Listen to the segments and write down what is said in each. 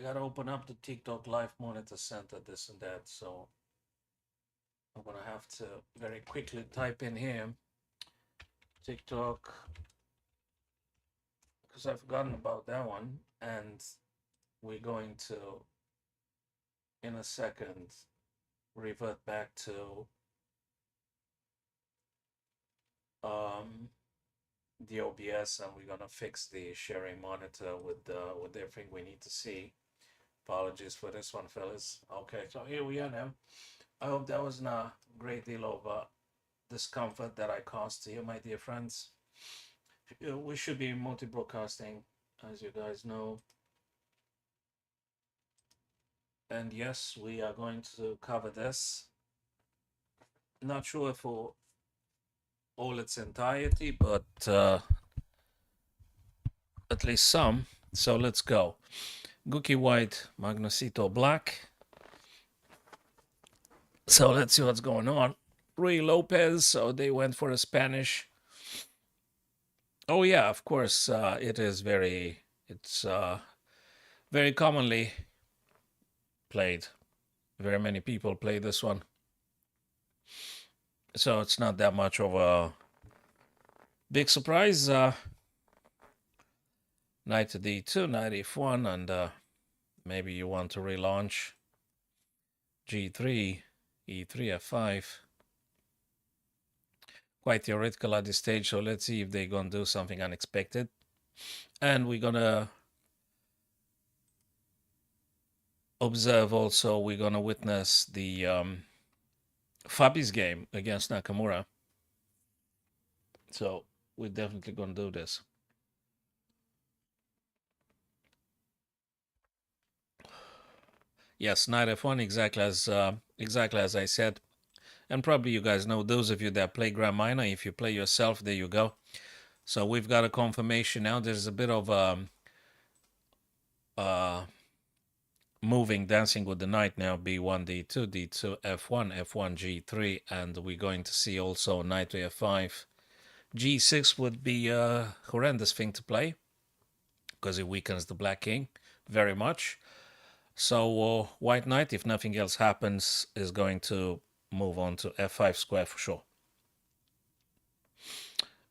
I gotta open up the TikTok live monitor center, this and that, so I'm gonna have to very quickly type in here TikTok because I've forgotten about that one, and we're going to in a second revert back to um the OBS, and we're gonna fix the sharing monitor with everything we need to see. Apologies for this one, fellas. Okay, so here we are now. I hope that wasn't a great deal of discomfort that I caused to you, my dear friends. We should be multi-broadcasting, as you guys know. And yes, we are going to cover this. Not sure for all its entirety, but at least some. So let's go. Guki White, Magnesito Black. So let's see what's going on. Rui Lopez, so they went for a Spanish. Oh yeah, of course, it's very commonly played. Very many people play this one. So it's not that much of a big surprise. Knight to d2, knight f1, and maybe you want to relaunch g3, e3, f5. Quite theoretical at this stage, so let's see if they're going to do something unexpected. And we're going to observe also, we're going to witness the Fabi's game against Nakamura. So we're definitely going to do this. Yes, knight f1, exactly as I said. And probably you guys know, those of you that play Grand Minor, if you play yourself, there you go. So we've got a confirmation now. There's a bit of moving, dancing with the knight now. b1, d2, d2, f1, f1, g3, and we're going to see also knight to f5. g6 would be a horrendous thing to play because it weakens the black king very much. So white knight, if nothing else happens, is going to move on to f5 square for sure.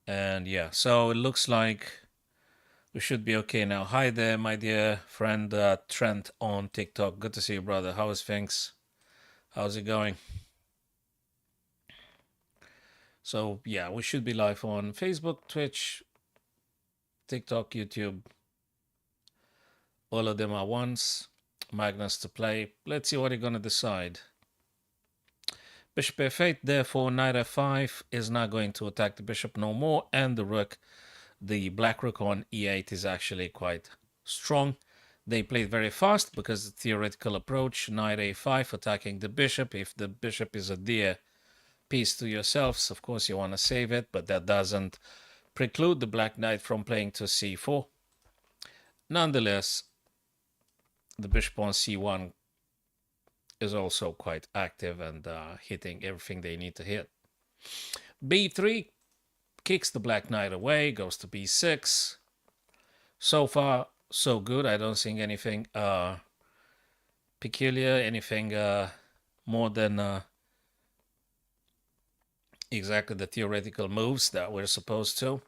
And yeah, so it looks like we should be okay now. Hi there, my dear friend Trent on TikTok. Good to see you, brother. How is things? How's it going? So yeah, we should be live on Facebook, Twitch, TikTok, YouTube. All of them are once. Magnus to play. Let's see what they're going to decide. Bishop f8, therefore knight f5 is not going to attack the bishop no more, and the rook, the black rook on e8 is actually quite strong. They played very fast because the theoretical approach, knight a5 attacking the bishop. If the bishop is a dear piece to yourselves, of course you want to save it, but that doesn't preclude the black knight from playing to c4. Nonetheless, the bishop on c1 is also quite active and hitting everything they need to hit. b3 kicks the black knight away, goes to b6. So far, so good. I don't think anything peculiar, anything more than exactly the theoretical moves that we're supposed to.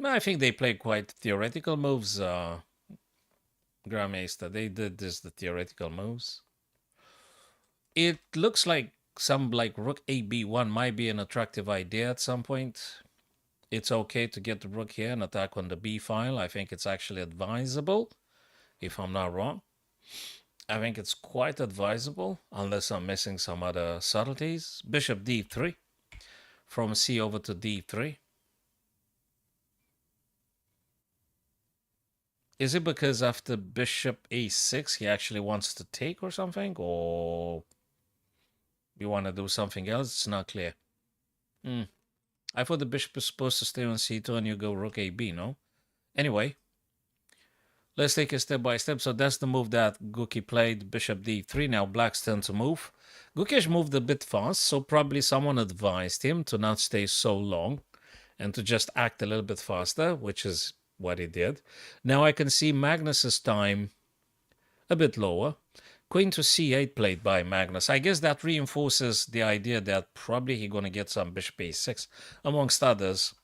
I think they played quite theoretical moves, Grandmaster. They did the theoretical moves. It looks like some like rook ab1 might be an attractive idea at some point. It's okay to get the rook here and attack on the b file. I think it's actually advisable, if I'm not wrong. I think it's quite advisable, unless I'm missing some other subtleties. Bishop d3, from c over to d3. Is it because after bishop a6 he actually wants to take or something? Or you want to do something else? It's not clear. I thought the bishop is supposed to stay on c2 and you go rook ab, no? Anyway, let's take it step by step. So that's the move that Guki played, bishop d3. Now black's turn to move. Gukesh moved a bit fast, so probably someone advised him to not stay so long and to just act a little bit faster, which is what he did. Now I can see Magnus's time a bit lower. Queen to c8 played by Magnus. I guess that reinforces the idea that probably he's going to get some bishop a6, amongst others.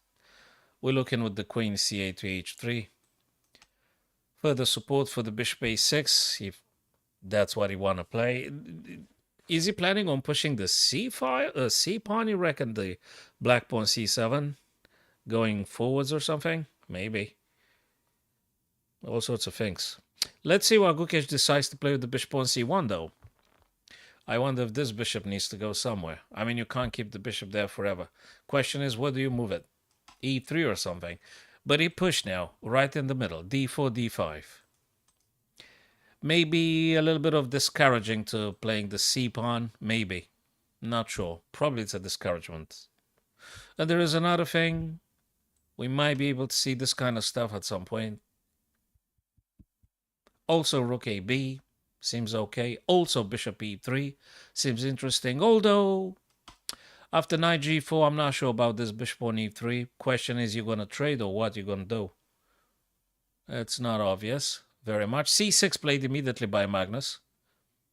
We're looking with the queen c8 to h3. Further support for the bishop a6, if that's what he want to play. Is he planning on pushing the c pawn, you reckon, the black pawn c7, going forwards or something? Maybe. All sorts of things. Let's see what Gukesh decides to play with the bishop on c1, though. I wonder if this bishop needs to go somewhere. I mean, you can't keep the bishop there forever. Question is, where do you move it? e3 or something. But he pushed now, right in the middle. d4, d5. Maybe a little bit of discouraging to playing the c pawn. Maybe. Not sure. Probably it's a discouragement. And there is another thing. We might be able to see this kind of stuff at some point. Also rook ab seems okay. Also bishop e3 seems interesting. Although after knight g4, I'm not sure about this bishop on e3. Question is, you're going to trade or what you're going to do? It's not obvious very much. c6 played immediately by Magnus.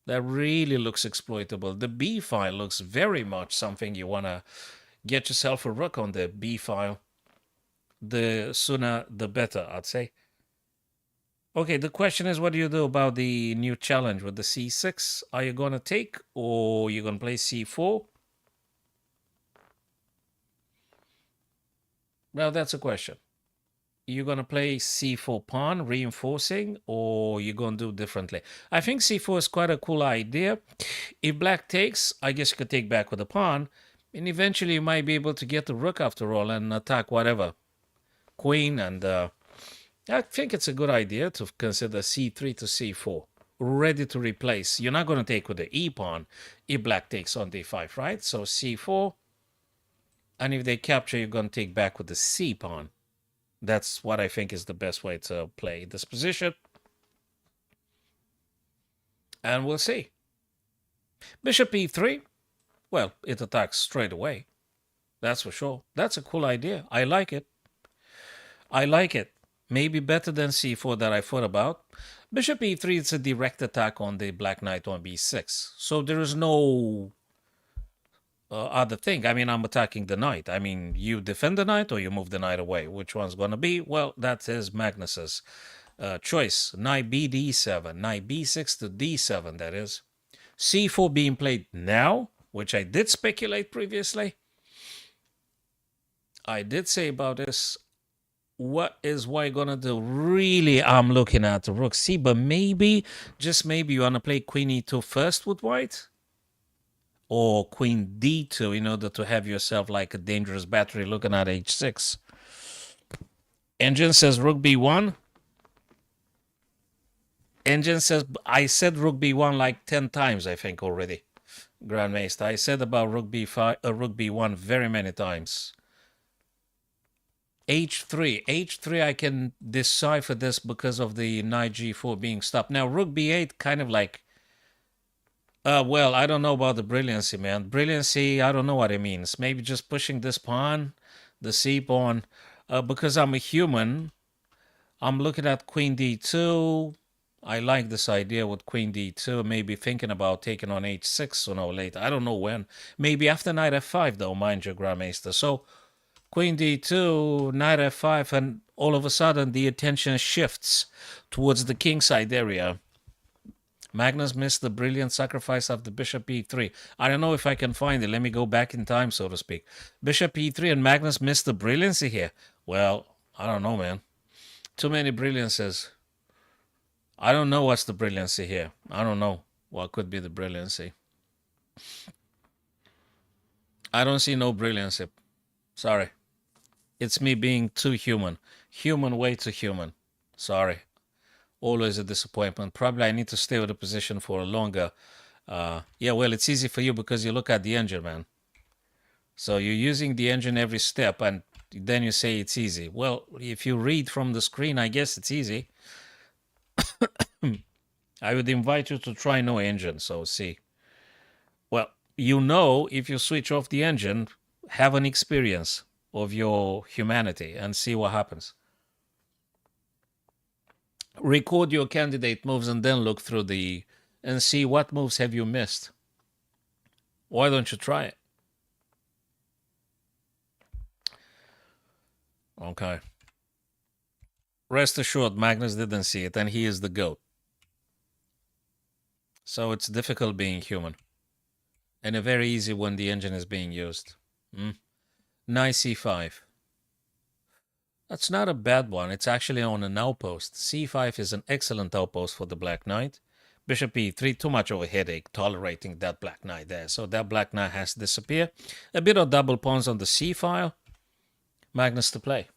That really looks exploitable. The b file looks very much something you want to get yourself a rook on the b file. The sooner the better, I'd say. Okay, the question is, what do you do about the new challenge with the c6? Are you going to take or you're going to play c4? Well, that's a question. You're going to play c4 pawn, reinforcing, or you're going to do differently? I think c4 is quite a cool idea. If black takes, I guess you could take back with a pawn, and eventually you might be able to get the rook after all and attack whatever. Queen, and I think it's a good idea to consider c3 to c4. Ready to replace. You're not going to take with the e pawn if black takes on d5, right? So c4. And if they capture, you're going to take back with the c pawn. That's what I think is the best way to play this position. And we'll see. Bishop e3. Well, it attacks straight away. That's for sure. That's a cool idea. I like it. I like it. Maybe better than c4 that I thought about. Bishop e3 is a direct attack on the black knight on b6. So there is no other thing. I mean, I'm attacking the knight. I mean, you defend the knight or you move the knight away. Which one's going to be? Well, that is Magnus's choice. Knight b d7. Knight b6 to d7, that is. c4 being played now, which I did speculate previously. I did say about this. What is white gonna do? Really, I'm looking at the rook c, but maybe, just maybe, you wanna play queen e2 first with white? Or queen d2 in order to have yourself like a dangerous battery looking at h6. Engine says rook b1. Engine says, I said rook b1 like 10 times, I think, already. Grandmaster, I said about rook b5, rook b1 very many times. h3 I can decipher this because of the knight g4 being stopped. Now rook b8 kind of like, well, I don't know about the brilliancy, man. Brilliancy, I don't know what it means. Maybe just pushing this pawn, the c pawn, because I'm a human. I'm looking at queen d2. I like this idea with queen d2. Maybe thinking about taking on h6 sooner or later. I don't know when. Maybe after knight f5 though, mind you, Grandmaster. So queen d2, knight f5, and all of a sudden the attention shifts towards the kingside area. Magnus missed the brilliant sacrifice of the bishop e3. I don't know if I can find it. Let me go back in time, so to speak. Bishop e3 and Magnus missed the brilliancy here. Well, I don't know, man. Too many brilliances. I don't know what's the brilliancy here. I don't know what could be the brilliancy. I don't see no brilliancy. Sorry. It's me being too human. Human way too human. Sorry. Always a disappointment. Probably I need to stay with the position for a longer. Yeah, well, it's easy for you because you look at the engine, man. So you're using the engine every step and then you say it's easy. Well, if you read from the screen, I guess it's easy. I would invite you to try no engine, so see. Well, you know, if you switch off the engine, have an experience of your humanity and see what happens. record your candidate moves and then look through the and see what moves have you missed. Why don't you try it? Okay. Rest assured, Magnus didn't see it, and he is the GOAT. So it's difficult being human. And a very easy when the engine is being used. Knight c5. That's not a bad one. It's actually on an outpost. c5 is an excellent outpost for the Black Knight. Bishop e3, too much of a headache tolerating that Black Knight there. So that Black Knight has to disappear. A bit of double pawns on the c file. Magnus to play.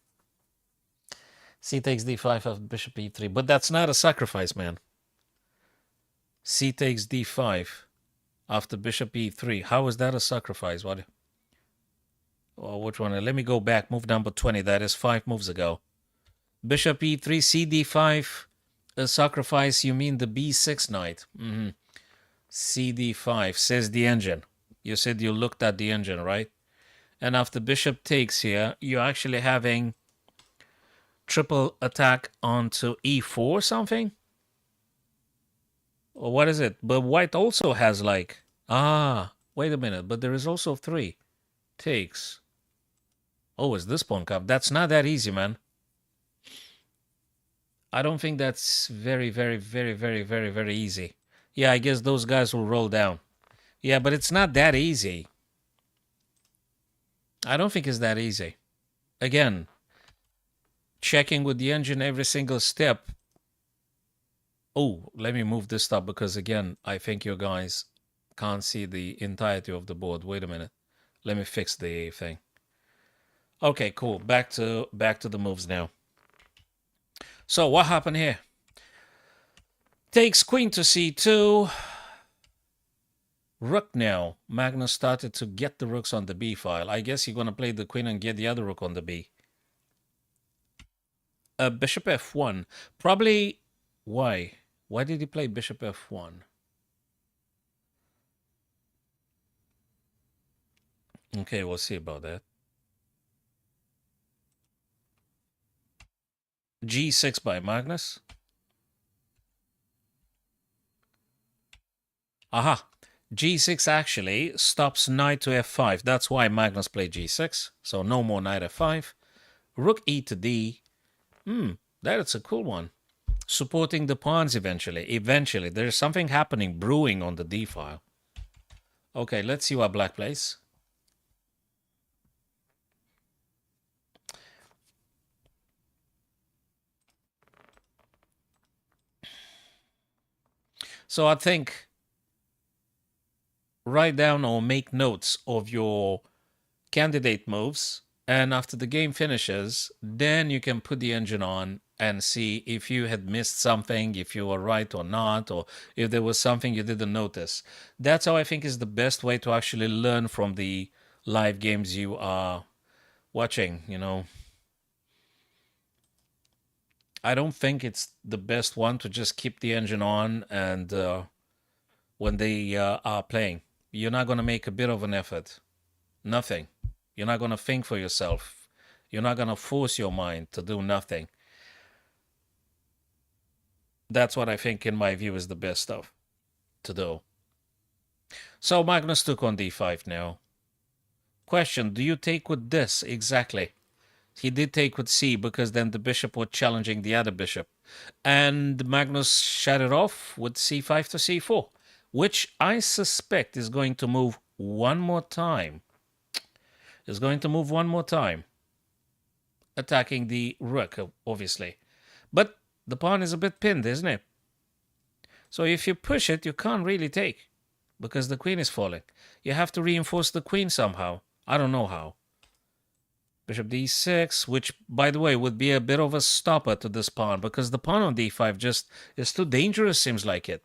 C takes d5 of bishop e3. But that's not a sacrifice, man. C takes d5 after bishop e3. How is that a sacrifice? What? Or which one? Let me go back. Move number 20. That is 5 moves ago. Bishop e3, cd5. A sacrifice, you mean the b6 knight. cd5, says the engine. You said you looked at the engine, right? And after bishop takes here, you're actually having triple attack onto e4 or something? Or what is it? But white also has like... wait a minute. But there is also 3. Takes. Oh, is this pawn come? That's not that easy, man. I don't think that's very, very, very, very, very, very easy. Yeah, I guess those guys will roll down. Yeah, but it's not that easy. I don't think it's that easy. Again, checking with the engine every single step. Oh, let me move this up because, again, I think you guys can't see the entirety of the board. Wait a minute. Let me fix the thing. Okay, cool. Back to the moves now. So what happened here? Takes queen to c2. Rook now. Magnus started to get the rooks on the b file. I guess you're going to play the queen and get the other rook on the b. Bishop f1. Probably... Why? Why did he play bishop f1? Okay, we'll see about that. g6 by Magnus. Aha. g6 actually stops knight to f5. That's why Magnus played g6. So no more knight f5. Rook e to d. That's a cool one. Supporting the pawns eventually. Eventually. There's something happening, brewing on the d file. Okay, let's see what black plays. So I think write down or make notes of your candidate moves, and after the game finishes, then you can put the engine on and see if you had missed something, if you were right or not, or if there was something you didn't notice. That's how I think is the best way to actually learn from the live games you are watching, you know. I don't think it's the best one to just keep the engine on and when they are playing. You're not going to make a bit of an effort. Nothing. You're not going to think for yourself. You're not going to force your mind to do nothing. That's what I think, in my view, is the best stuff to do. So Magnus took on d5 now. Question, do you take with this? Exactly. He did take with c because then the bishop was challenging the other bishop. And Magnus shut it off with c5 to c4, which I suspect is going to move one more time. Is going to move one more time. Attacking the rook, obviously. But the pawn is a bit pinned, isn't it? So if you push it, you can't really take because the queen is falling. You have to reinforce the queen somehow. I don't know how. Bishop d6, which, by the way, would be a bit of a stopper to this pawn because the pawn on d5 just is too dangerous, seems like it.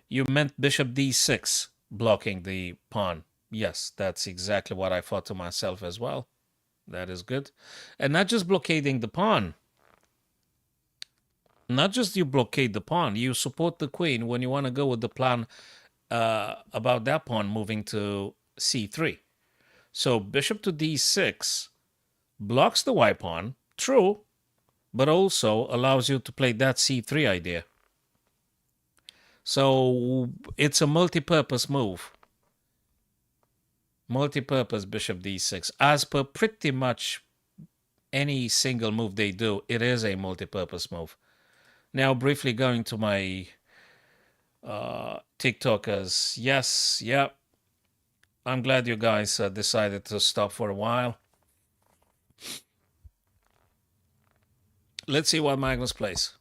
You meant bishop d6, blocking the pawn. Yes, that's exactly what I thought to myself as well. That is good. And not just blockading the pawn. Not just you blockade the pawn, you support the queen when you want to go with the plan about that pawn moving to c3. So bishop to d6 blocks the white pawn. True, but also allows you to play that c3 idea. So it's a multi-purpose move. Multi-purpose bishop d6. As per pretty much any single move they do, it is a multi-purpose move. Now, briefly going to my TikTokers. Yes, yeah. I'm glad you guys decided to stop for a while. Let's see what Magnus plays.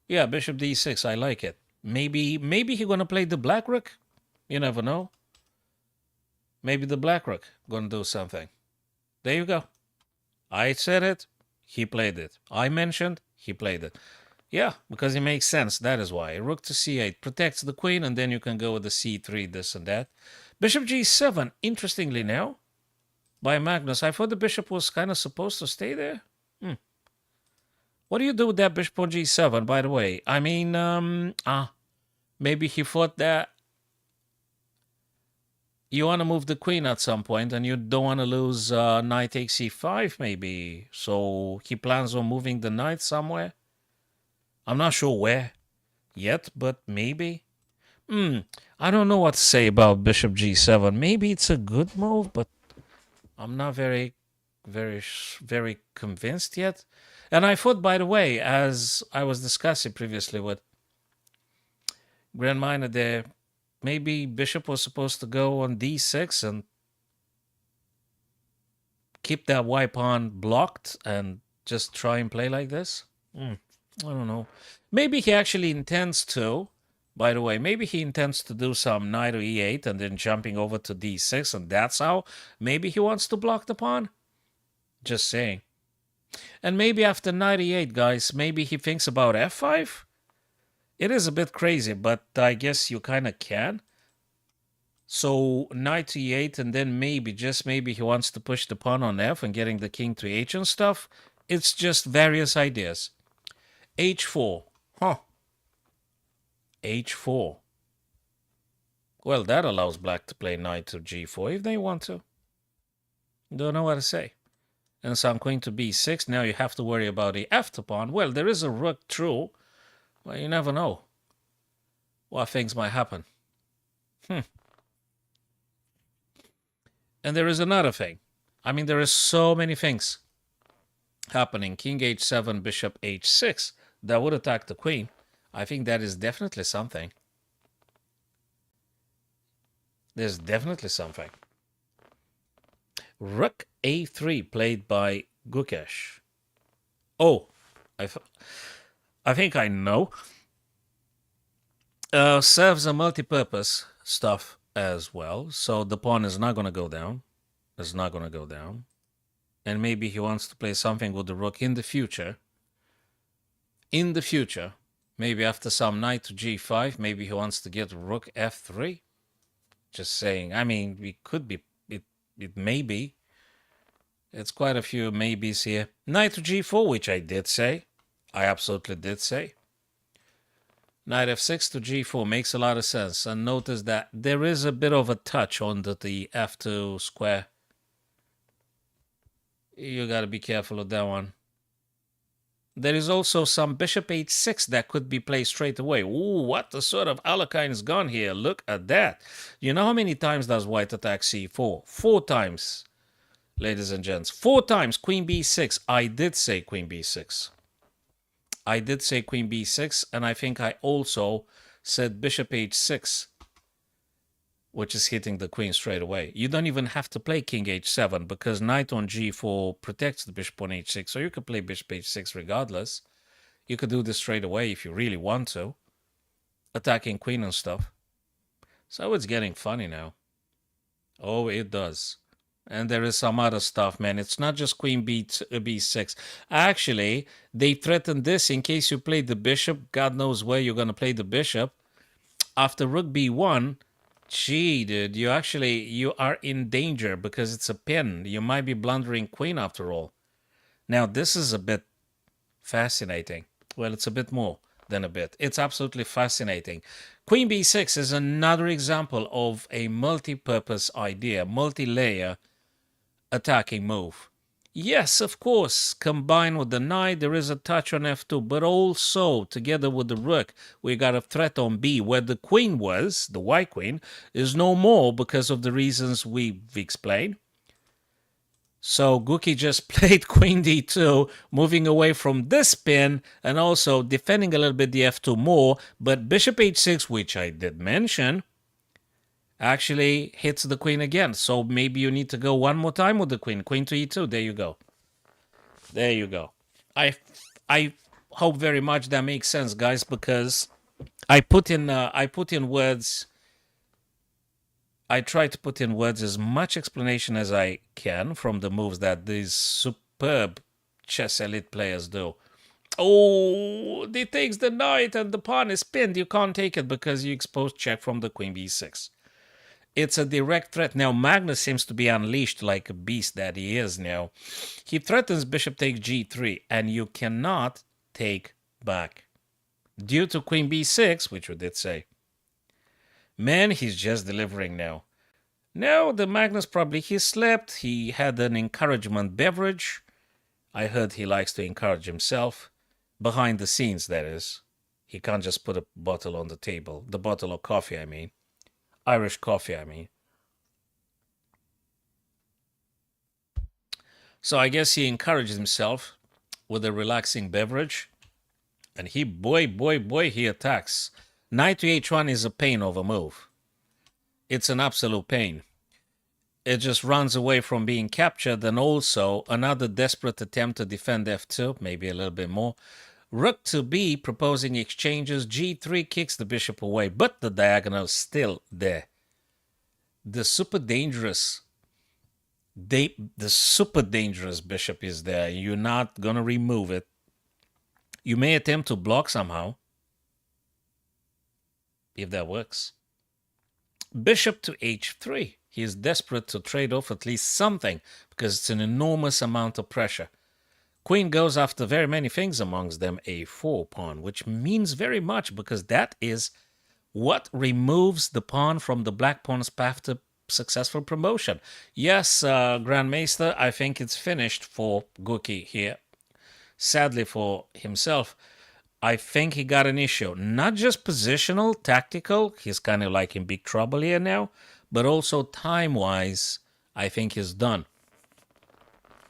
Yeah, bishop d6. I like it. Maybe he's gonna play the black rook. You never know. Maybe the black rook gonna do something. There you go. I said it. He played it. I mentioned. He played it. Yeah, because it makes sense. That is why. Rook to c8 protects the queen, and then you can go with the c3, this and that. Bishop g7. Interestingly now, by Magnus, I thought the bishop was kind of supposed to stay there. What do you do with that bishop on g7, by the way? I mean, maybe he thought that you want to move the queen at some point and you don't want to lose knight takes c5, maybe. So he plans on moving the knight somewhere. I'm not sure where yet, but maybe. I don't know what to say about bishop g7. Maybe it's a good move, but I'm not very convinced yet. And I thought, by the way, as I was discussing previously with Grand Miner there, maybe bishop was supposed to go on d6 and keep that white pawn blocked and just try and play like this. I don't know. Maybe he actually intends to, by the way, maybe he intends to do some knight to e8 and then jumping over to d6, and that's how maybe he wants to block the pawn. Just saying. And maybe after knight e8, guys, maybe he thinks about f5. It is a bit crazy, but I guess you kind of can. So knight to e8, and then maybe, just maybe, he wants to push the pawn on f and getting the king to h and stuff. It's just various ideas. h4. h4. Well, that allows black to play knight to g4 if they want to. Don't know what to say. And some queen to b6. Now you have to worry about the f pawn. Well, there is a rook, true. Well, you never know what things might happen. And there is another thing. I mean, there is so many things happening. King h7, bishop h6. That would attack the queen. I think that is definitely something. There's definitely something. Rook a3 played by Gukesh. Oh, I think I know. Serves a multi-purpose stuff as well. So the pawn is not going to go down. It's not going to go down. And maybe he wants to play something with the rook in the future. In the future. Maybe after some knight to g5. Maybe he wants to get rook f3. Just saying. I mean, we could be... It may be. It's quite a few maybes here. Knight to g4, which I did say. I absolutely did say. Knight f6 to g4 makes a lot of sense. And notice that there is a bit of a touch on the f2 square. You got to be careful of that one. There is also some bishop h6 that could be played straight away. Ooh, what the sort of Alekhine is gone here. Look at that. You know how many times does white attack c4? 4 times, ladies and gents. 4 times queen b6. I did say queen b6. I did say queen b6, and I think I also said bishop h6, which is hitting the queen straight away. You don't even have to play king h7 because knight on g4 protects the bishop on h6, so you could play bishop h6 regardless. You could do this straight away if you really want to, attacking queen and stuff. So it's getting funny now. Oh, it does. And there is some other stuff, man. It's not just queen b6. Actually, they threatened this in case you play the bishop. God knows where you're going to play the bishop. After rook b1, gee, dude, you are in danger because it's a pin. You might be blundering queen after all. Now, this is a bit fascinating. Well, it's a bit more than a bit. It's absolutely fascinating. Queen b6 is another example of a multi-purpose idea, multi-layer attacking move. Yes, of course, combined with the knight, there is a touch on f2, but also, together with the rook, we got a threat on b, where the queen was, the white queen, is no more because of the reasons we've explained. So Guki just played queen d2, moving away from this pin, and also defending a little bit the f2 more, but bishop h6, which I did mention, actually hits the queen again. So maybe you need to go one more time with the queen. Queen to e2. There you go. There you go. I hope very much that makes sense, guys, because I put in words. I try to put in words as much explanation as I can from the moves that these superb chess elite players do. Oh, he takes the knight and the pawn is pinned. You can't take it because you exposed check from the queen b6. It's a direct threat. Now, Magnus seems to be unleashed like a beast that he is now. He threatens bishop takes g3, and you cannot take back. Due to queen b6, which we did say. Man, he's just delivering now. Now, the Magnus probably, he slept. He had an encouragement beverage. I heard he likes to encourage himself. Behind the scenes, that is. He can't just put a bottle on the table. The bottle of coffee, I mean. Irish coffee, I mean. So I guess he encouraged himself with a relaxing beverage. And he, boy, he attacks. Knight to h1 is a pain of a move. It's an absolute pain. It just runs away from being captured, and also another desperate attempt to defend f2, maybe a little bit more. Rook to b, proposing exchanges. g3 kicks the bishop away, but the diagonal is still there. The super dangerous bishop is there. You're not going to remove it. You may attempt to block somehow, if that works. Bishop to h3. He is desperate to trade off at least something because it's an enormous amount of pressure. Queen goes after very many things, amongst them a4 pawn, which means very much because that is what removes the pawn from the black pawn's path to successful promotion. Yes, Grandmaster, I think it's finished for Guki here. Sadly for himself, I think he got an issue. Not just positional, tactical, he's kind of like in big trouble here now, but also time-wise, I think he's done.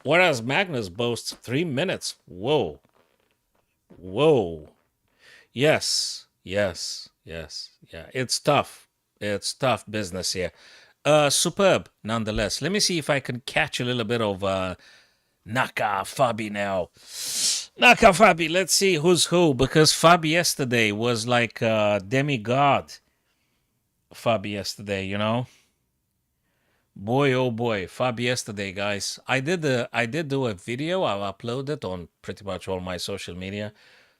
Whereas Magnus boasts 3 minutes. Whoa. Whoa. Yes. Yeah. It's tough. It's tough business here. Superb, nonetheless. Let me see if I can catch a little bit of Naka Fabi now. Naka Fabi, let's see who's who, because Fabi yesterday was like a demigod. Fabi yesterday, you know? Boy, oh boy, Fabi yesterday, guys. I did do a video. I'll upload it on pretty much all my social media.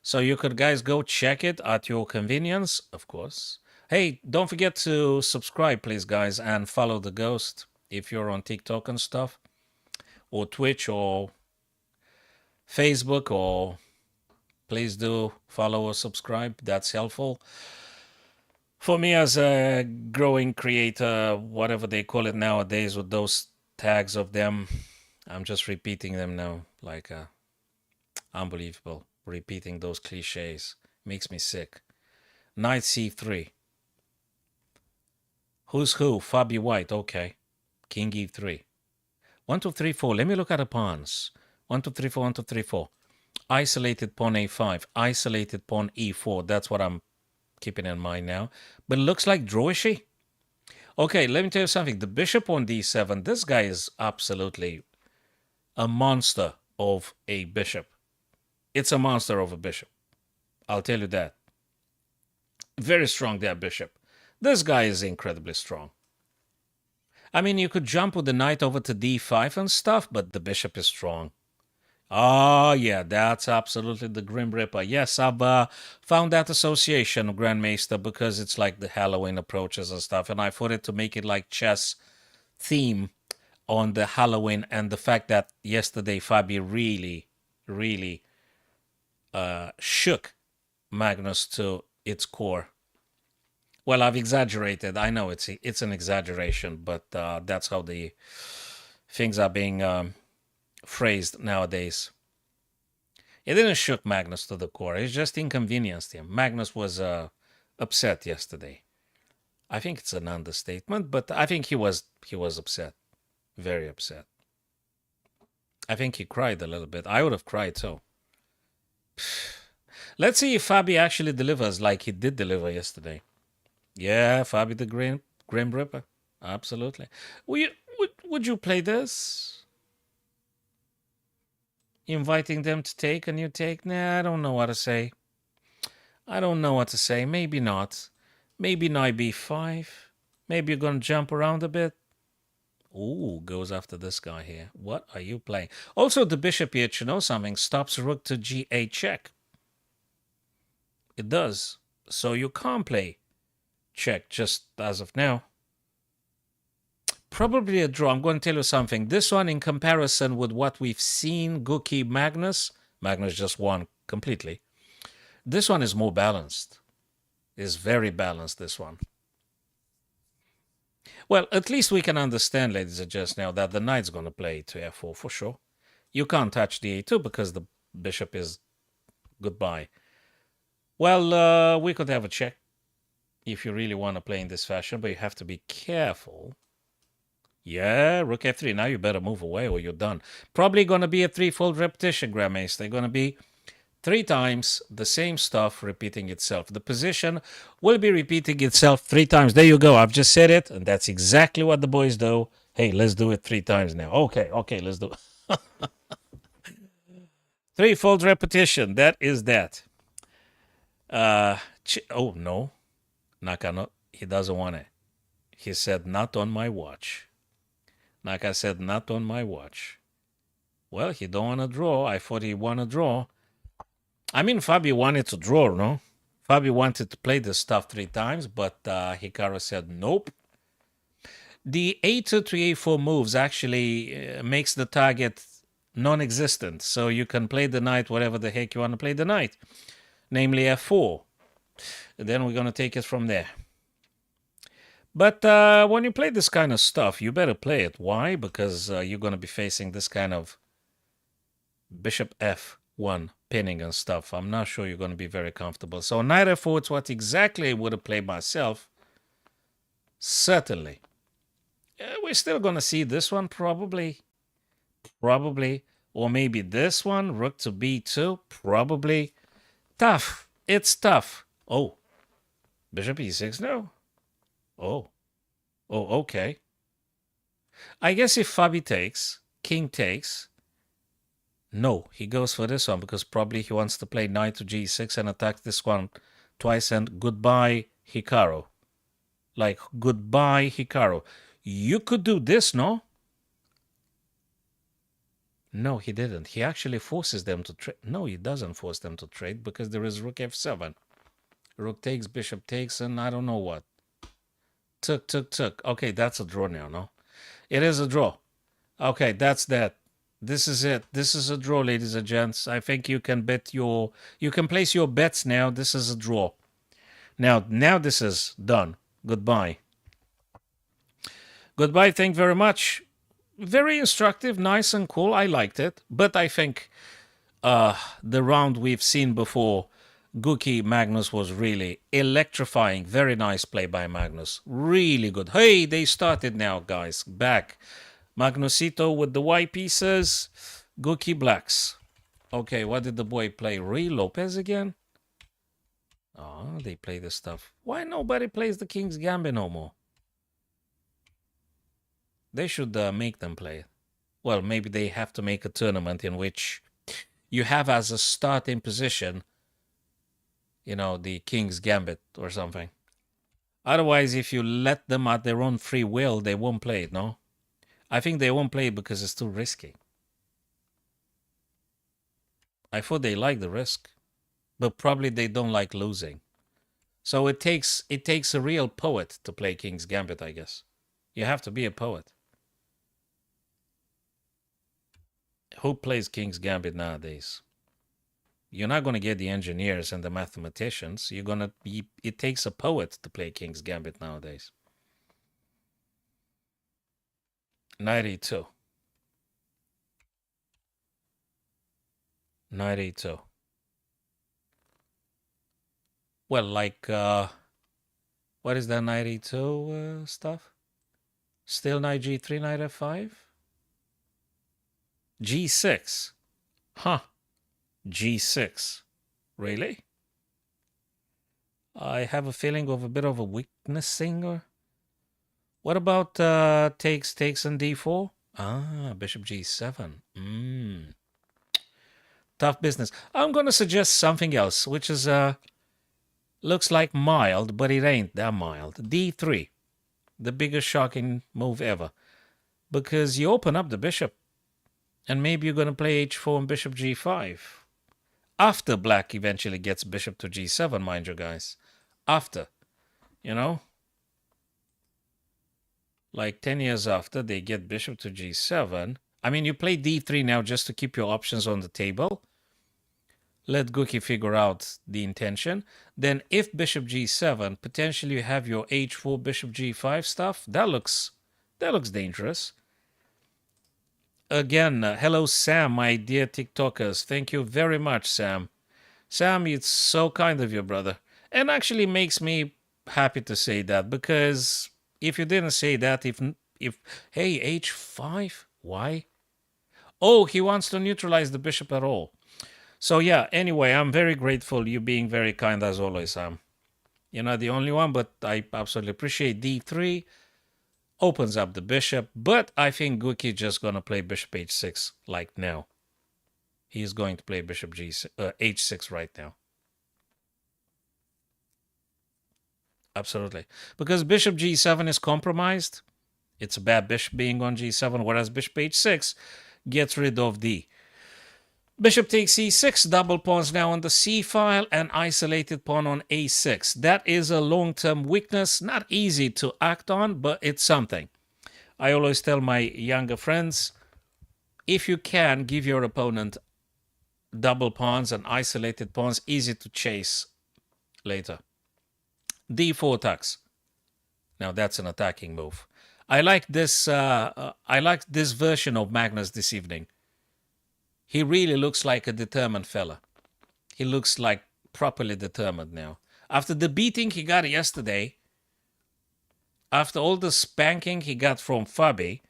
So you could, guys, go check it at your convenience, of course. Hey, don't forget to subscribe, please, guys, and follow the Ghost if you're on TikTok and stuff, or Twitch, or Facebook, or please do follow or subscribe. That's helpful. For me as a growing creator, whatever they call it nowadays with those tags of them, I'm just repeating them now, like unbelievable. Repeating those cliches makes me sick. Knight c3. Who's who? Fabi White, okay. King e3. 1, 2, 3, 4. Let me look at the pawns. 1, 2, 3, 4, 1, 2, 3, 4. Isolated pawn a5. Isolated pawn e4. That's what I'm keeping in mind now. But it looks like drawishy. Okay, let me tell you something. The bishop on d7. This guy is absolutely a monster of a bishop. It's a monster of a bishop. I'll tell you that. Very strong there, bishop. This guy is incredibly strong. I mean, you could jump with the knight over to d5 and stuff, but the bishop is strong. Oh, yeah, that's absolutely the Grim Reaper. Yes, I've found that association, Grandmaster, because it's like the Halloween approaches and stuff, and I thought it to make it like chess theme on the Halloween, and the fact that yesterday Fabi really shook Magnus to its core. Well, I've exaggerated. I know it's an exaggeration, but that's how the things are being phrased nowadays. It didn't shook Magnus to the core. It just inconvenienced him. Magnus was upset yesterday. I think it's an understatement, but I think he was upset, very upset. I think he cried a little bit. I would have cried too. Let's see if Fabi actually delivers like he did deliver yesterday. Yeah, Fabi the Grim Ripper. Absolutely. Would you play this? Inviting them to take a new take? Nah, I don't know what to say. I don't know what to say. Maybe not. Maybe knight b5. Maybe you're going to jump around a bit. Ooh, goes after this guy here. What are you playing? Also, the bishop here, you know something, stops rook to g8 check. It does. So you can't play check just as of now. Probably a draw. I'm going to tell you something. This one, in comparison with what we've seen, Guki Magnus just won completely. This one is more balanced. Is very balanced, this one. Well, at least we can understand, ladies and gents, now that the knight's going to play to f4 for sure. You can't touch the a2 because the bishop is goodbye. Well, we could have a check if you really want to play in this fashion, but you have to be careful. Yeah, rook f3. Now you better move away or you're done. Probably going to be a threefold repetition, Grandmaster. They're going to be 3 times the same stuff repeating itself. The position will be repeating itself 3 times. There you go. I've just said it, and that's exactly what the boys do. Hey, let's do it 3 times now. Okay, let's do it. Threefold repetition. That is that. Oh, no. Nakano, he doesn't want it. He said, not on my watch. Naka said, not on my watch. Well, he don't want to draw. I thought he want to draw. I mean, Fabi wanted to draw, no? Fabi wanted to play this stuff 3 times, but Hikaru said nope. The a2 to a4 moves actually makes the target non-existent, so you can play the knight whatever the heck you want to play the knight, namely f4. And then we're going to take it from there. But when you play this kind of stuff, you better play it. Why? Because you're going to be facing this kind of bishop f1 pinning and stuff. I'm not sure you're going to be very comfortable. So knight f4 is what exactly I would have played myself. Certainly. We're still going to see this one probably. Or maybe this one, rook to b2, probably. Tough. It's tough. Oh, bishop e6 now. Oh, okay. I guess if Fabi takes, king takes. No, he goes for this one because probably he wants to play knight to g6 and attack this one twice and goodbye, Hikaru. Like, goodbye, Hikaru. You could do this, no? No, he didn't. He actually forces them to trade. No, he doesn't force them to trade because there is rook f7. Rook takes, bishop takes, and I don't know what. Took. Okay, that's a draw now, no? It is a draw. Okay, that's that. This is it. This is a draw, ladies and gents. I think you can you can place your bets now. This is a draw. Now this is done. Goodbye. Goodbye. Thank you very much. Very instructive, nice and cool. I liked it. But I think the round we've seen before, Guki Magnus, was really electrifying. Very nice play by Magnus. Really good. Hey, they started now, guys. Back. Magnusito with the white pieces. Guki blacks. Okay, what did the boy play? Rui Lopez again? Oh, they play this stuff. Why nobody plays the King's Gambit no more? They should make them play it. Well, maybe they have to make a tournament in which you have as a starting position, you know, the King's Gambit or something. Otherwise, if you let them at their own free will, they won't play it, no? I think they won't play it because it's too risky. I thought they like the risk, but probably they don't like losing. So it takes a real poet to play King's Gambit, I guess. You have to be a poet. Who plays King's Gambit nowadays? You're not going to get the engineers and the mathematicians. It takes a poet to play King's Gambit nowadays. 92. Knight e2. Well, like, what is that knight e2 stuff? Still knight g3, knight f5? G6. Huh. G6. Really? I have a feeling of a bit of a weaknessing. Or what about takes and d4? Ah, bishop g7. Tough business. I'm gonna suggest something else, which is looks like mild, but it ain't that mild. d3, the biggest shocking move ever, because you open up the bishop, and maybe you're gonna play h4 and bishop g5 after black eventually gets bishop to g7, mind you, guys. After, you know, like 10 years after they get bishop to g7. I mean, you play d3 now just to keep your options on the table. Let Guki figure out the intention. Then if bishop g7, potentially you have your h4 bishop g5 stuff. That looks dangerous. Again, hello Sam, my dear TikTokers. Thank you very much, Sam. Sam, it's so kind of you, brother. And actually makes me happy to say that, because if you didn't say that, if hey, h5, why? Oh, he wants to neutralize the bishop at all. So yeah, anyway, I'm very grateful. You being very kind as always, Sam. You're not the only one, but I absolutely appreciate d3. Opens up the bishop, but I think Guki just gonna play bishop h6 like now. He's going to play bishop h6 right now. Absolutely. Because bishop g7 is compromised. It's a bad bishop being on g7, whereas bishop h6 gets rid of the bishop takes e6, double pawns now on the c file, and isolated pawn on a6. That is a long-term weakness, not easy to act on, but it's something. I always tell my younger friends, if you can give your opponent double pawns and isolated pawns, easy to chase later. d4 tucks. Now that's an attacking move. I like this. I like this version of Magnus this evening. He really looks like a determined fella. He looks like properly determined now. After the beating he got yesterday, after all the spanking he got from Fabi,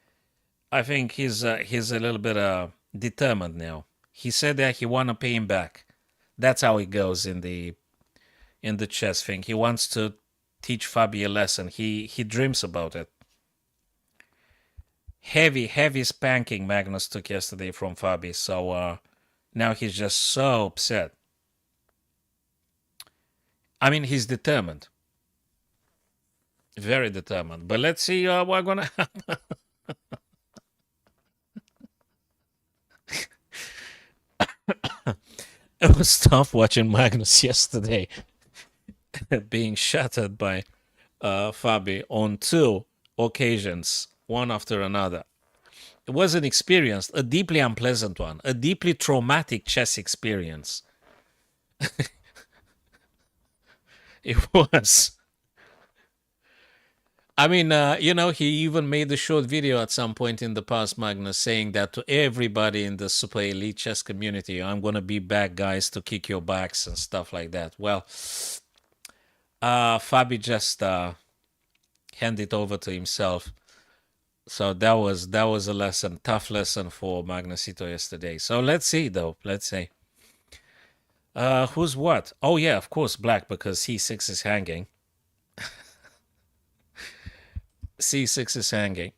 I think he's a little bit determined now. He said that he wanna pay him back. That's how it goes in the chess thing. He wants to teach Fabi a lesson. He dreams about it. Heavy spanking Magnus took yesterday from Fabi. So now he's just so upset. I mean, he's determined. Very determined. But let's see what's going to happen. It was tough watching Magnus yesterday being shattered by Fabi on two occasions, one after another. It was an experience, a deeply unpleasant one, a deeply traumatic chess experience. It was. I mean, he even made a short video at some point in the past, Magnus, saying that to everybody in the super elite chess community, I'm going to be back, guys, to kick your backs and stuff like that. Well, Fabi just handed it over to himself. So that was a lesson, tough lesson for Magnusito yesterday. So let's see, though. Let's see. Who's what? Oh, yeah, of course, black, because c6 is hanging. c6 is hanging.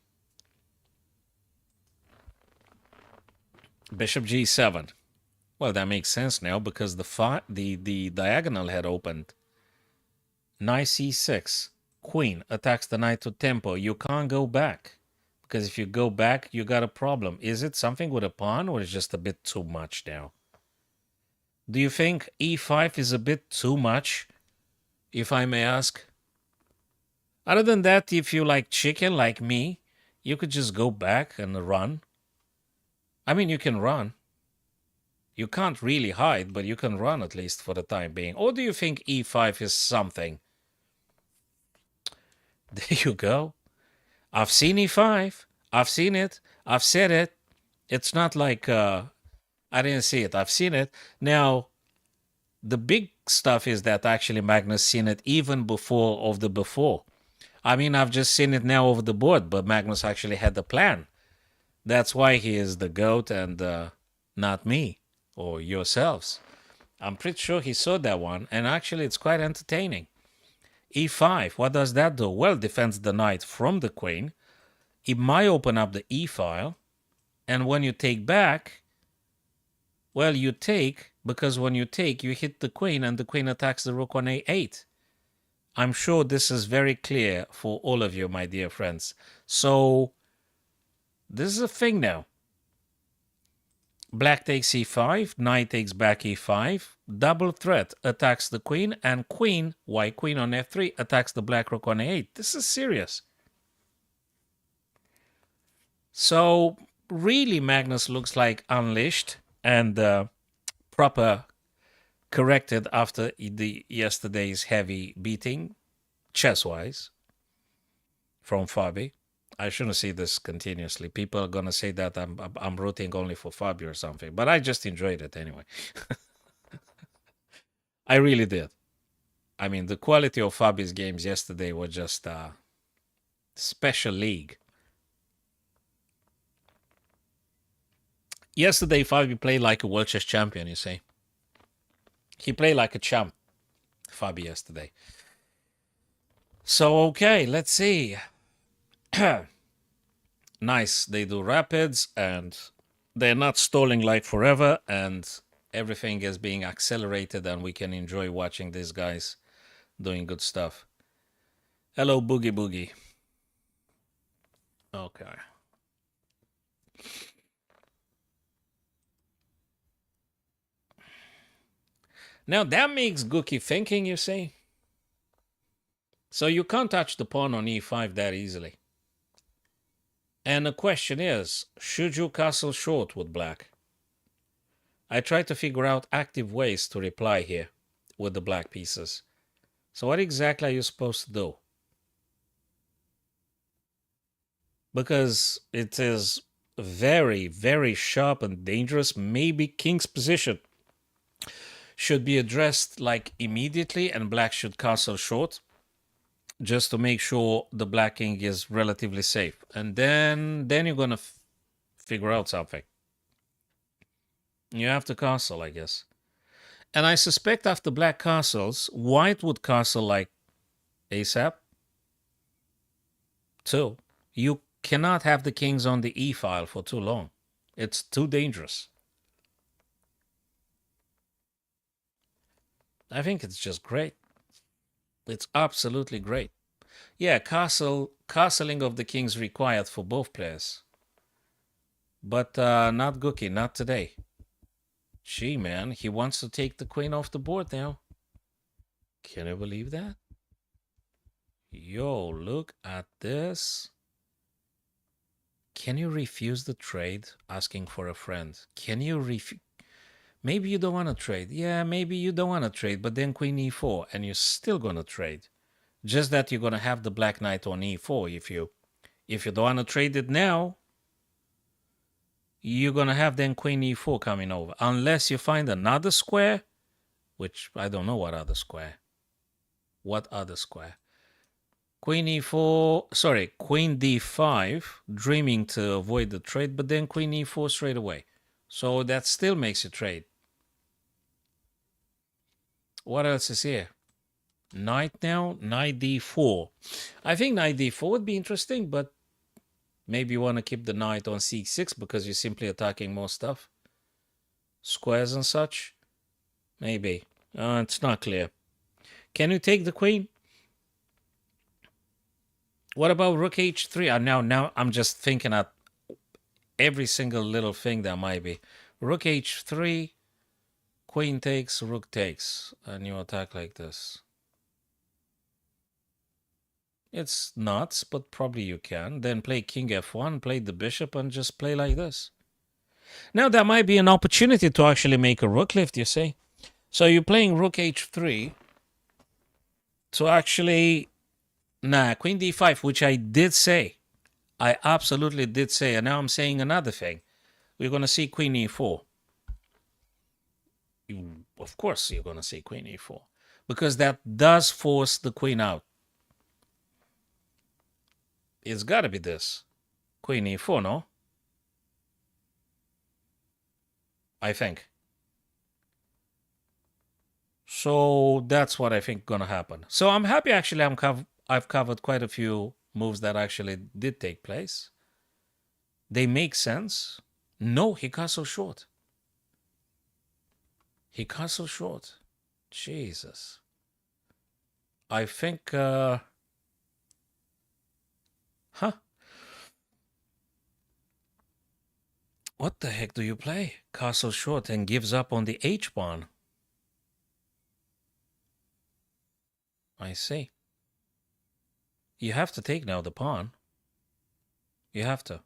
Bishop g7. Well, that makes sense now because the diagonal had opened. Knight c6. Queen attacks the knight to tempo. You can't go back. Because if you go back, you got a problem. Is it something with a pawn or is it just a bit too much now? Do you think e5 is a bit too much, if I may ask? Other than that, if you like chicken like me, you could just go back and run. I mean, you can run. You can't really hide, but you can run at least for the time being. Or do you think e5 is something? There you go. I've seen e5. I've seen it. I've said it. It's not like I didn't see it. I've seen it. Now, the big stuff is that actually Magnus seen it even before of the before. I mean, I've just seen it now over the board, but Magnus actually had the plan. That's why he is the GOAT and not me or yourselves. I'm pretty sure he saw that one, and actually it's quite entertaining. E5, what does that do? Well, defends the knight from the queen. It might open up the E file, and when you take back, well, you take, because when you take, you hit the queen, and the queen attacks the rook on A8. I'm sure this is very clear for all of you, my dear friends. So, this is a thing now. Black takes E5, knight takes back E5, double threat attacks the queen, and queen, white queen on F3, attacks the black rook on A8. This is serious. So, really, Magnus looks like unleashed and proper corrected after the yesterday's heavy beating, chess-wise, from Fabi. I shouldn't say this continuously. People are gonna say that I'm rooting only for Fabio or something, but I just enjoyed it anyway. I really did. I mean, the quality of Fabi's games yesterday were just special league. Yesterday, Fabi played like a world chess champion. You see, he played like a champ, Fabi, yesterday. So okay, let's see. Nice. They do rapids and they're not stalling like forever, and everything is being accelerated, and we can enjoy watching these guys doing good stuff. Hello, Boogie Boogie. Okay. Now that makes Gookie thinking, you see. So you can't touch the pawn on e5 that easily. And the question is, should you castle short with black? I try to figure out active ways to reply here with the black pieces. So what exactly are you supposed to do? Because it is very, very sharp and dangerous. Maybe king's position should be addressed like immediately, and black should castle short, just to make sure the black king is relatively safe. And then you're gonna figure out something. You have to castle, I guess. And I suspect after black castles, white would castle like ASAP. Too. You cannot have the kings on the E file for too long. It's too dangerous. I think it's just great. It's absolutely great. Yeah, castling of the kings required for both players. But not Gookie, not today. Gee, man, he wants to take the queen off the board now. Can you believe that? Yo, look at this. Can you refuse the trade asking for a friend? Can you refuse? Maybe you don't want to trade. Yeah, maybe you don't want to trade, but then queen e4, and you're still going to trade. Just that you're going to have the black knight on e4. If you don't want to trade it now, you're going to have then queen e4 coming over. Unless you find another square, which I don't know what other square. What other square? Queen e4, sorry, queen d5, dreaming to avoid the trade, but then queen e4 straight away. So that still makes you trade. What else is here? Knight now, knight d4. I think knight d4 would be interesting, but maybe you want to keep the knight on c6 because you're simply attacking more stuff. Squares and such. Maybe. It's not clear. Can you take the queen? What about rook h3? Now I'm just thinking at every single little thing there might be. Rook h3, queen takes, rook takes, and you attack like this. It's nuts, but probably you can. Then play king f1, play the bishop, and just play like this. Now there might be an opportunity to actually make a rook lift, you see. So you're playing rook h3 to actually... Nah, queen d5, which I did say. I absolutely did say. And now I'm saying another thing. We're going to see queen e4. Of course, you're going to say queen e4 because that does force the queen out. It's got to be this. Queen e4, no? I think. So that's what I think gonna happen. So I'm happy actually I've covered quite a few moves that actually did take place. They make sense. No, he cut so short. He cut so short. Jesus. I think huh? What the heck do you play? Castle short and gives up on the H pawn. I see. You have to take now the pawn. You have to.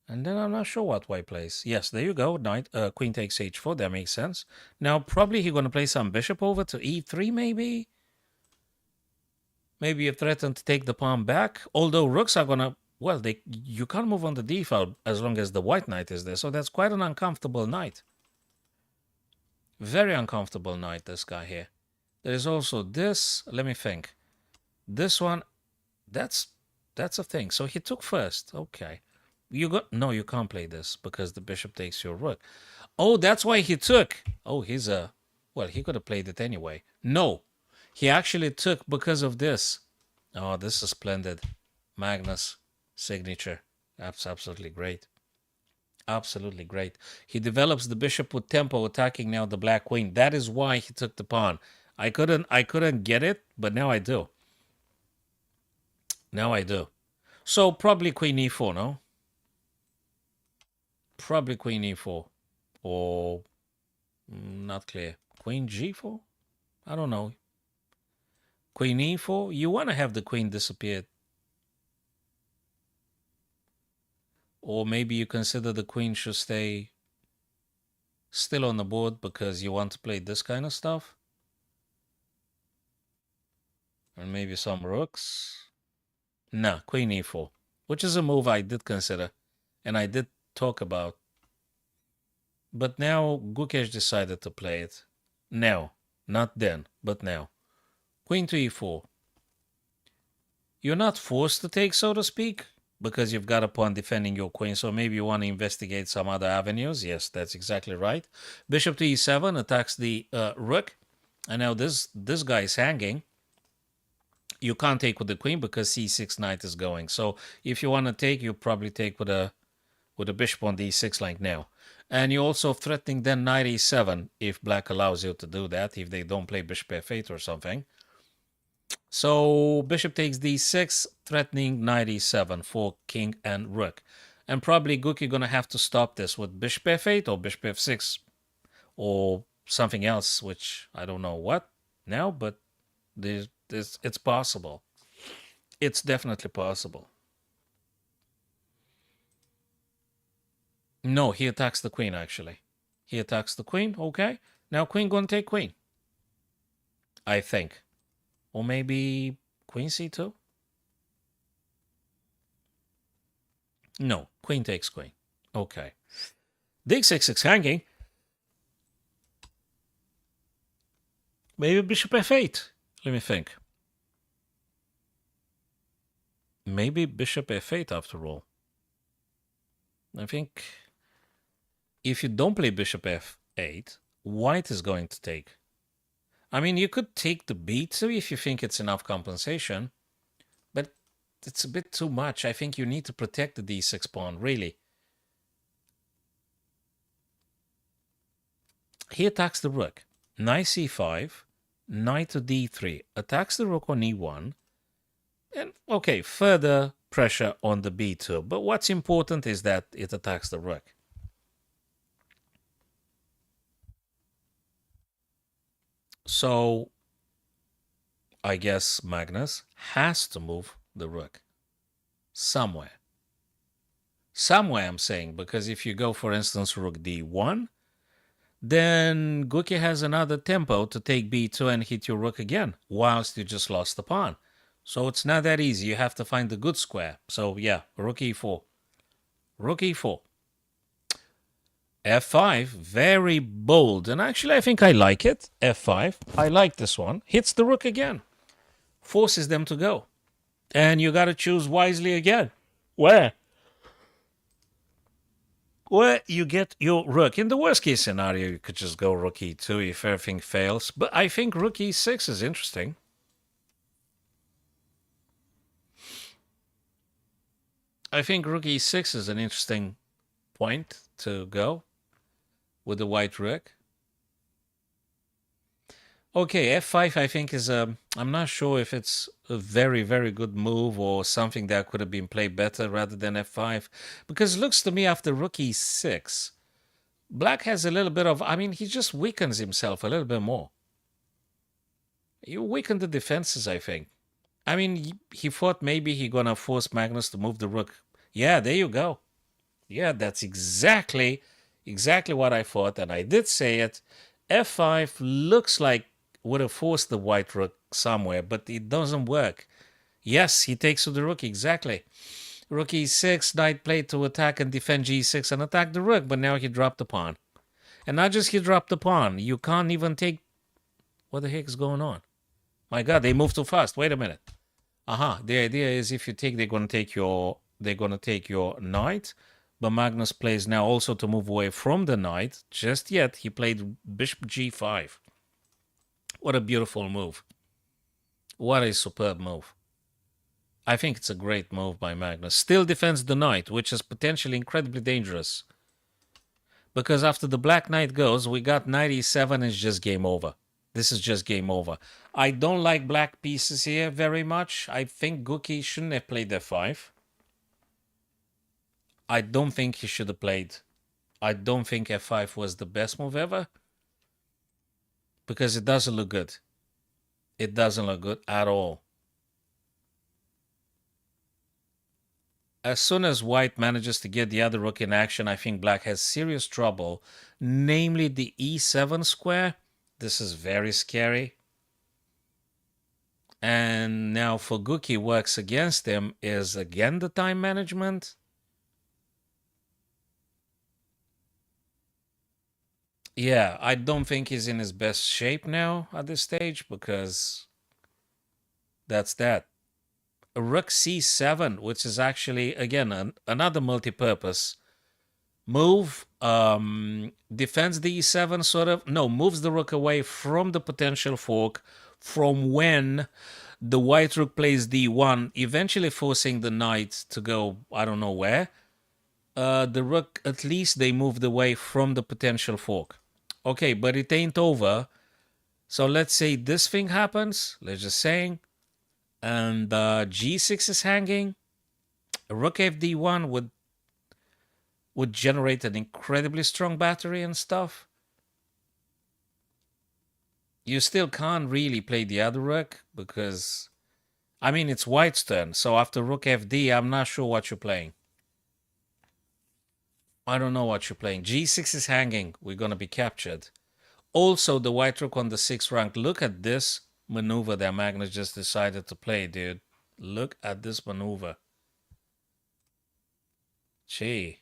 And then I'm not sure what white plays. Yes, there you go. Knight, queen takes h4. That makes sense. Now, probably he's going to play some bishop over to e3, maybe? Maybe you threaten to take the pawn back. Although rooks are going to... Well, you can't move on the d file as long as the white knight is there. So that's quite an uncomfortable knight. Very uncomfortable knight, this guy here. There's also this. Let me think. This one, that's a thing. So he took first. Okay. No, you can't play this because the bishop takes your rook. Oh, that's why he took. Oh, well, he could have played it anyway. No, he actually took because of this. Oh, this is splendid. Magnus signature. That's absolutely great. Absolutely great. He develops the bishop with tempo, attacking now the black queen. That is why he took the pawn. I couldn't get it, but now I do. Now I do. So probably queen e4, no? Probably queen e4. Or not clear. Queen g4? I don't know. Queen e4? You want to have the queen disappear. Or maybe you consider the queen should stay still on the board because you want to play this kind of stuff. And maybe some rooks. Nah, queen e4. Which is a move I did consider. And I did talk about. But now Gukesh decided to play it. Now. Not then, but now. Queen to e4. You're not forced to take, so to speak, because you've got a pawn defending your queen, so maybe you want to investigate some other avenues. Yes, that's exactly right. Bishop to e7 attacks the rook. And now this guy is hanging. You can't take with the queen because c6 knight is going. So if you want to take, you probably take with a bishop on d6 like now. And you're also threatening then knight e7 if black allows you to do that, if they don't play bishop f8 or something. So bishop takes d6, threatening knight e7 for king and rook. And probably Guki going to have to stop this with bishop f8 or bishop f6 or something else, which I don't know what now, but it's possible. It's definitely possible. No, he attacks the queen, actually. He attacks the queen, okay. Now queen going to take queen. I think. Or maybe queen c2? No, queen takes queen. Okay. d6 hanging. Maybe bishop f8. Let me think. Maybe bishop f8 after all. I think if you don't play bishop f8, white is going to take. I mean, you could take the b2 if you think it's enough compensation, but it's a bit too much. I think you need to protect the d6 pawn, really. He attacks the rook. Knight c5, knight to d3, attacks the rook on e1, and, okay, further pressure on the b2. But what's important is that it attacks the rook. So I guess Magnus has to move the rook somewhere. Somewhere, I'm saying, because if you go, for instance, rook d1, then Guki has another tempo to take b2 and hit your rook again, whilst you just lost the pawn. So it's not that easy. You have to find the good square. So yeah, rook e4. Rook e4. F5, very bold. And actually, I think I like it. F5, I like this one. Hits the rook again. Forces them to go. And you got to choose wisely again. Where? Where you get your rook. In the worst case scenario, you could just go rook e2 if everything fails. But I think rook e6 is interesting. I think rook e6 is an interesting point to go with the white rook. Okay, f5 I think is a... I'm not sure if it's a very, very good move or something that could have been played better rather than f5. Because it looks to me after rook e6, black has a little bit of... I mean, he just weakens himself a little bit more. You weaken the defenses, I think. I mean, he thought maybe he gonna force Magnus to move the rook. Yeah, there you go. Yeah, that's exactly what I thought, and I did say it. F5 looks like would have forced the white rook somewhere, but it doesn't work. Yes, he takes to the rook, exactly. Rook e6, knight played to attack and defend g6 and attack the rook, but now he dropped the pawn. And not just he dropped the pawn, you can't even take... What the heck is going on? My god, they moved too fast. Wait a minute. The idea is if you take, they're gonna take your knight. But Magnus plays now also to move away from the knight. Just yet, he played bishop g5. What a beautiful move. What a superb move. I think it's a great move by Magnus. Still defends the knight, which is potentially incredibly dangerous. Because after the black knight goes, we got knight e7 and it's just game over. This is just game over. I don't like black pieces here very much. I think Gukesh shouldn't have played f5. I don't think he should have played. I don't think f5 was the best move ever. Because it doesn't look good. It doesn't look good at all. As soon as white manages to get the other rook in action, I think black has serious trouble. Namely the e7 square. This is very scary. And now for Guki works against him is again the time management. Yeah, I don't think he's in his best shape now at this stage because that's that. Rook c7, which is actually, again, another multi-purpose move. Defends the e7 sort of. No, moves the rook away from the potential fork from when the white rook plays d1, eventually forcing the knight to go, I don't know where. The rook, at least they moved away from the potential fork. Okay, but it ain't over. So let's say this thing happens. Let's just saying. And g6 is hanging. Rook fd1 would generate an incredibly strong battery and stuff. You still can't really play the other rook because, I mean, it's white's turn. So after rook fd, I'm not sure what you're playing. I don't know what you're playing. g6 is hanging. We're going to be captured. Also, the white rook on the 6th rank. Look at this maneuver that Magnus just decided to play, dude. Look at this maneuver. Gee.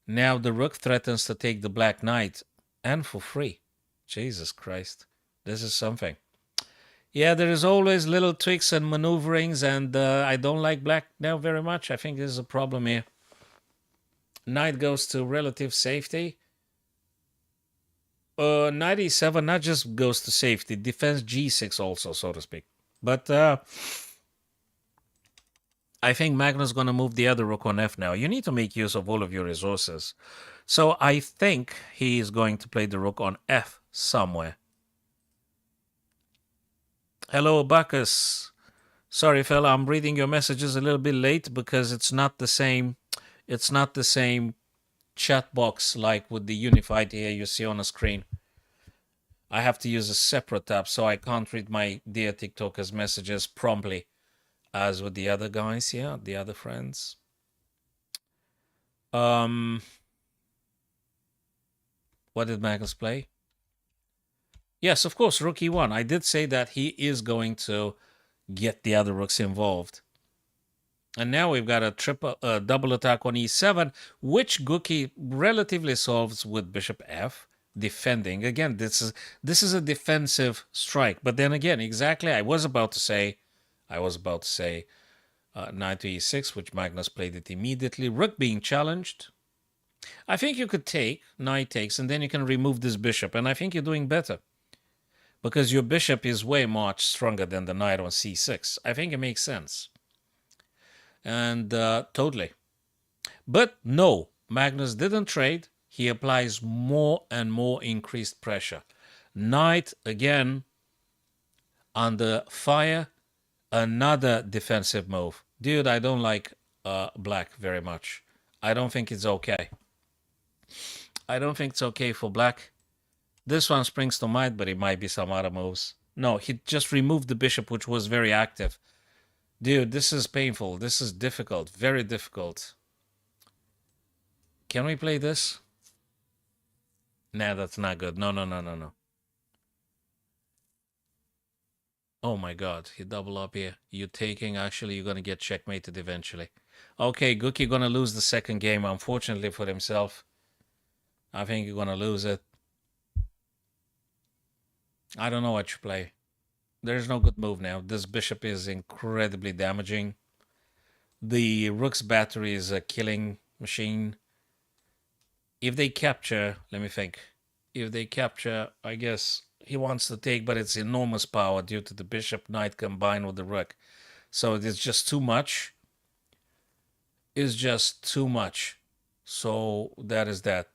Now the rook threatens to take the black knight. And for free. Jesus Christ. This is something. Yeah, there is always little tricks and maneuverings. And I don't like black now very much. I think there's a problem here. Knight goes to relative safety. Knight e7 not just goes to safety, defends g6 also, so to speak. But I think Magnus going to move the other rook on f now. You need to make use of all of your resources. So I think he is going to play the rook on f somewhere. Hello, Bacchus. Sorry, fella, I'm reading your messages a little bit late because it's not the same. It's not the same chat box like with the unified here you see on the screen. I have to use a separate tab, so I can't read my dear TikTokers' messages promptly as with the other guys here, the other friends. What did Magnus play? Yes, of course, rook e1. I did say that he is going to get the other rooks involved. And now we've got a double attack on e7, which Guki relatively solves with bishop f, defending. Again, this is a defensive strike. But then again, exactly, I was about to say knight to e6, which Magnus played it immediately. Rook being challenged. I think you could take, knight takes, and then you can remove this bishop. And I think you're doing better because your bishop is way much stronger than the knight on c6. I think it makes sense. And totally. But no, Magnus didn't trade. He applies more and more increased pressure. Knight again under fire. Another defensive move. Dude, I don't like black very much. I don't think it's okay. I don't think it's okay for black. This one springs to mind, but it might be some other moves. No, he just removed the bishop, which was very active. Dude, this is painful. This is difficult. Very difficult. Can we play this? Nah, that's not good. No, no, no, no, no. Oh my god, he double up here. You taking, actually, you're gonna get checkmated eventually. Okay, Guki gonna lose the second game, unfortunately for himself. I think you're gonna lose it. I don't know what you play. There's no good move now. This bishop is incredibly damaging. The rook's battery is a killing machine. If they capture, let me think. If they capture, I guess he wants to take, but it's enormous power due to the bishop knight combined with the rook. So it's just too much. It's just too much. So that is that.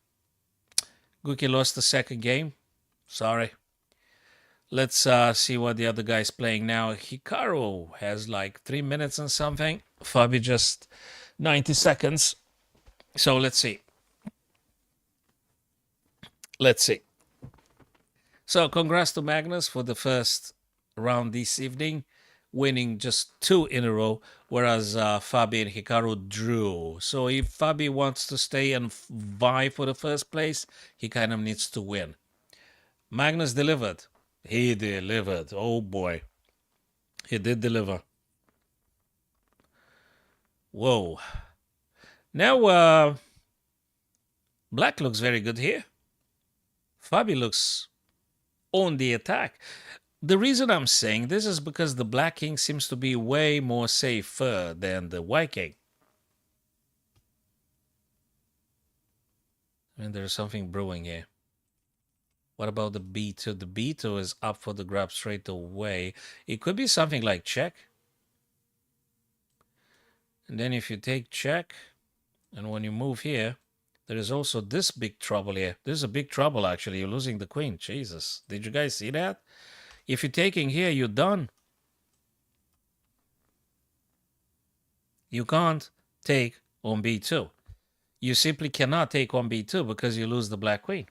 Guki lost the second game. Sorry. Let's see what the other guy's playing now. Hikaru has like 3 minutes and something. Fabi just 90 seconds. So let's see. Let's see. So congrats to Magnus for the first round this evening, winning just 2 in a row, whereas Fabi and Hikaru drew. So if Fabi wants to stay and vie for the first place, he kind of needs to win. Magnus delivered. He delivered. Oh boy. He did deliver. Whoa. Now, black looks very good here. Fabi looks on the attack. The reason I'm saying this is because the black king seems to be way more safer than the white king. I mean, there's something brewing here. What about the b2? The b2 is up for the grab straight away. It could be something like check. And then if you take check, and when you move here, there is also this big trouble here. This is a big trouble, actually. You're losing the queen. Jesus. Did you guys see that? If you're taking here, you're done. You can't take on b2. You simply cannot take on b2 because you lose the black queen.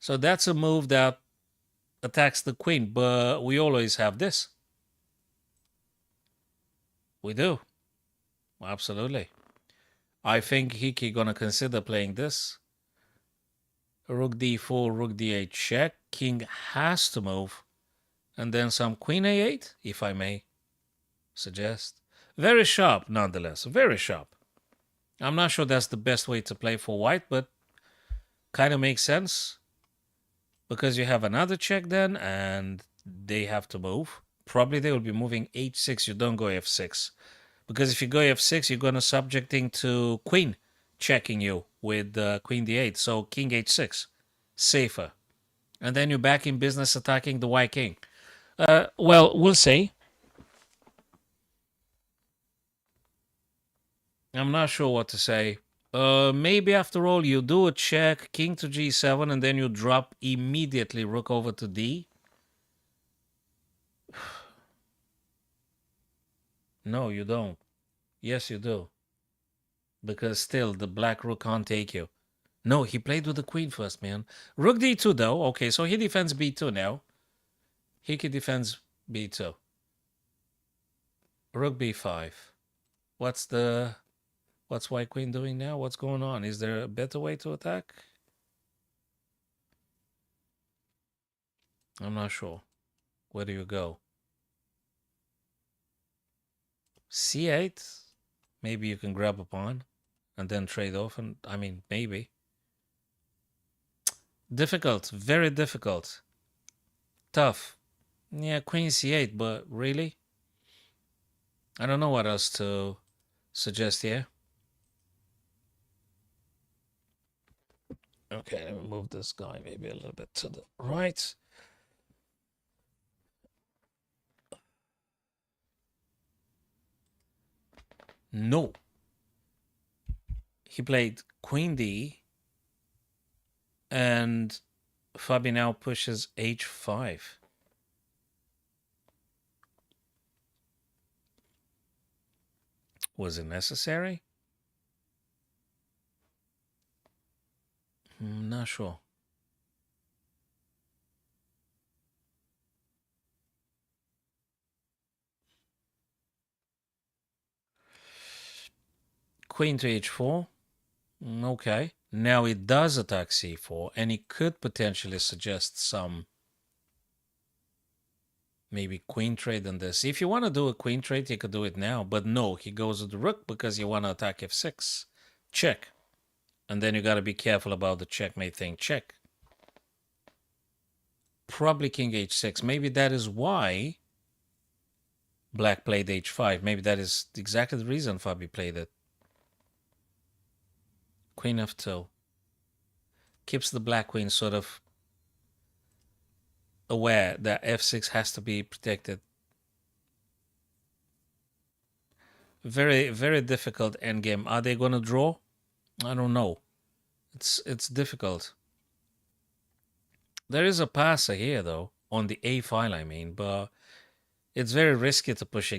So that's a move that attacks the queen, but we always have this. We do. Absolutely. I think Hiki gonna consider playing this. Rook d4, rook d8 check. King has to move. And then some queen a8, if I may suggest. Very sharp, nonetheless. Very sharp. I'm not sure that's the best way to play for white, but kind of makes sense. Because you have another check then, and they have to move. Probably they will be moving h6. You don't go f6. Because if you go f6, you're going to subjecting to queen checking you with queen d8. So king h6. Safer. And then you're back in business attacking the white king. Well, we'll see. I'm not sure what to say. Maybe after all, you do a check, king to g7, and then you drop immediately rook over to d. No, you don't. Yes, you do. Because still, the black rook can't take you. No, he played with the queen first, man. Rook d2, though. Okay, so he defends b2 now. He defends b2. Rook b5. What's white queen doing now? What's going on? Is there a better way to attack? I'm not sure. Where do you go? C8. Maybe you can grab a pawn and then trade off. And I mean, maybe. Difficult. Very difficult. Tough. Yeah, queen c8, but really? I don't know what else to suggest here. Okay, let me move this guy maybe a little bit to the right. No. He played queen d, and Fabi now pushes h5. Was it necessary? I'm not sure. Queen to h4. Okay. Now it does attack c4, and it could potentially suggest some maybe queen trade on this. If you want to do a queen trade, you could do it now. But no, he goes with the rook because you want to attack f6. Check. And then you got to be careful about the checkmate thing. Check. Probably king h6. Maybe that is why black played h5. Maybe that is exactly the reason Fabi played it. Queen f2. Keeps the black queen sort of aware that f6 has to be protected. Very, very difficult endgame. Are they going to draw? I don't know. It's difficult. There is a passer here though, on the a file I mean, but it's very risky to push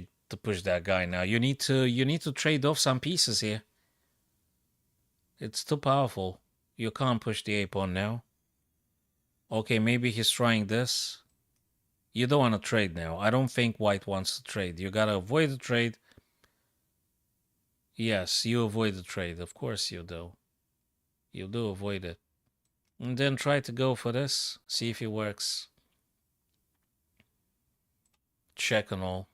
that guy now. You need to trade off some pieces here. It's too powerful. You can't push the a pawn now. Okay, maybe he's trying this. You don't want to trade now. I don't think white wants to trade. You gotta avoid the trade. Yes, you avoid the trade. Of course you do. You do avoid it. And then try to go for this. See if it works. Check and all.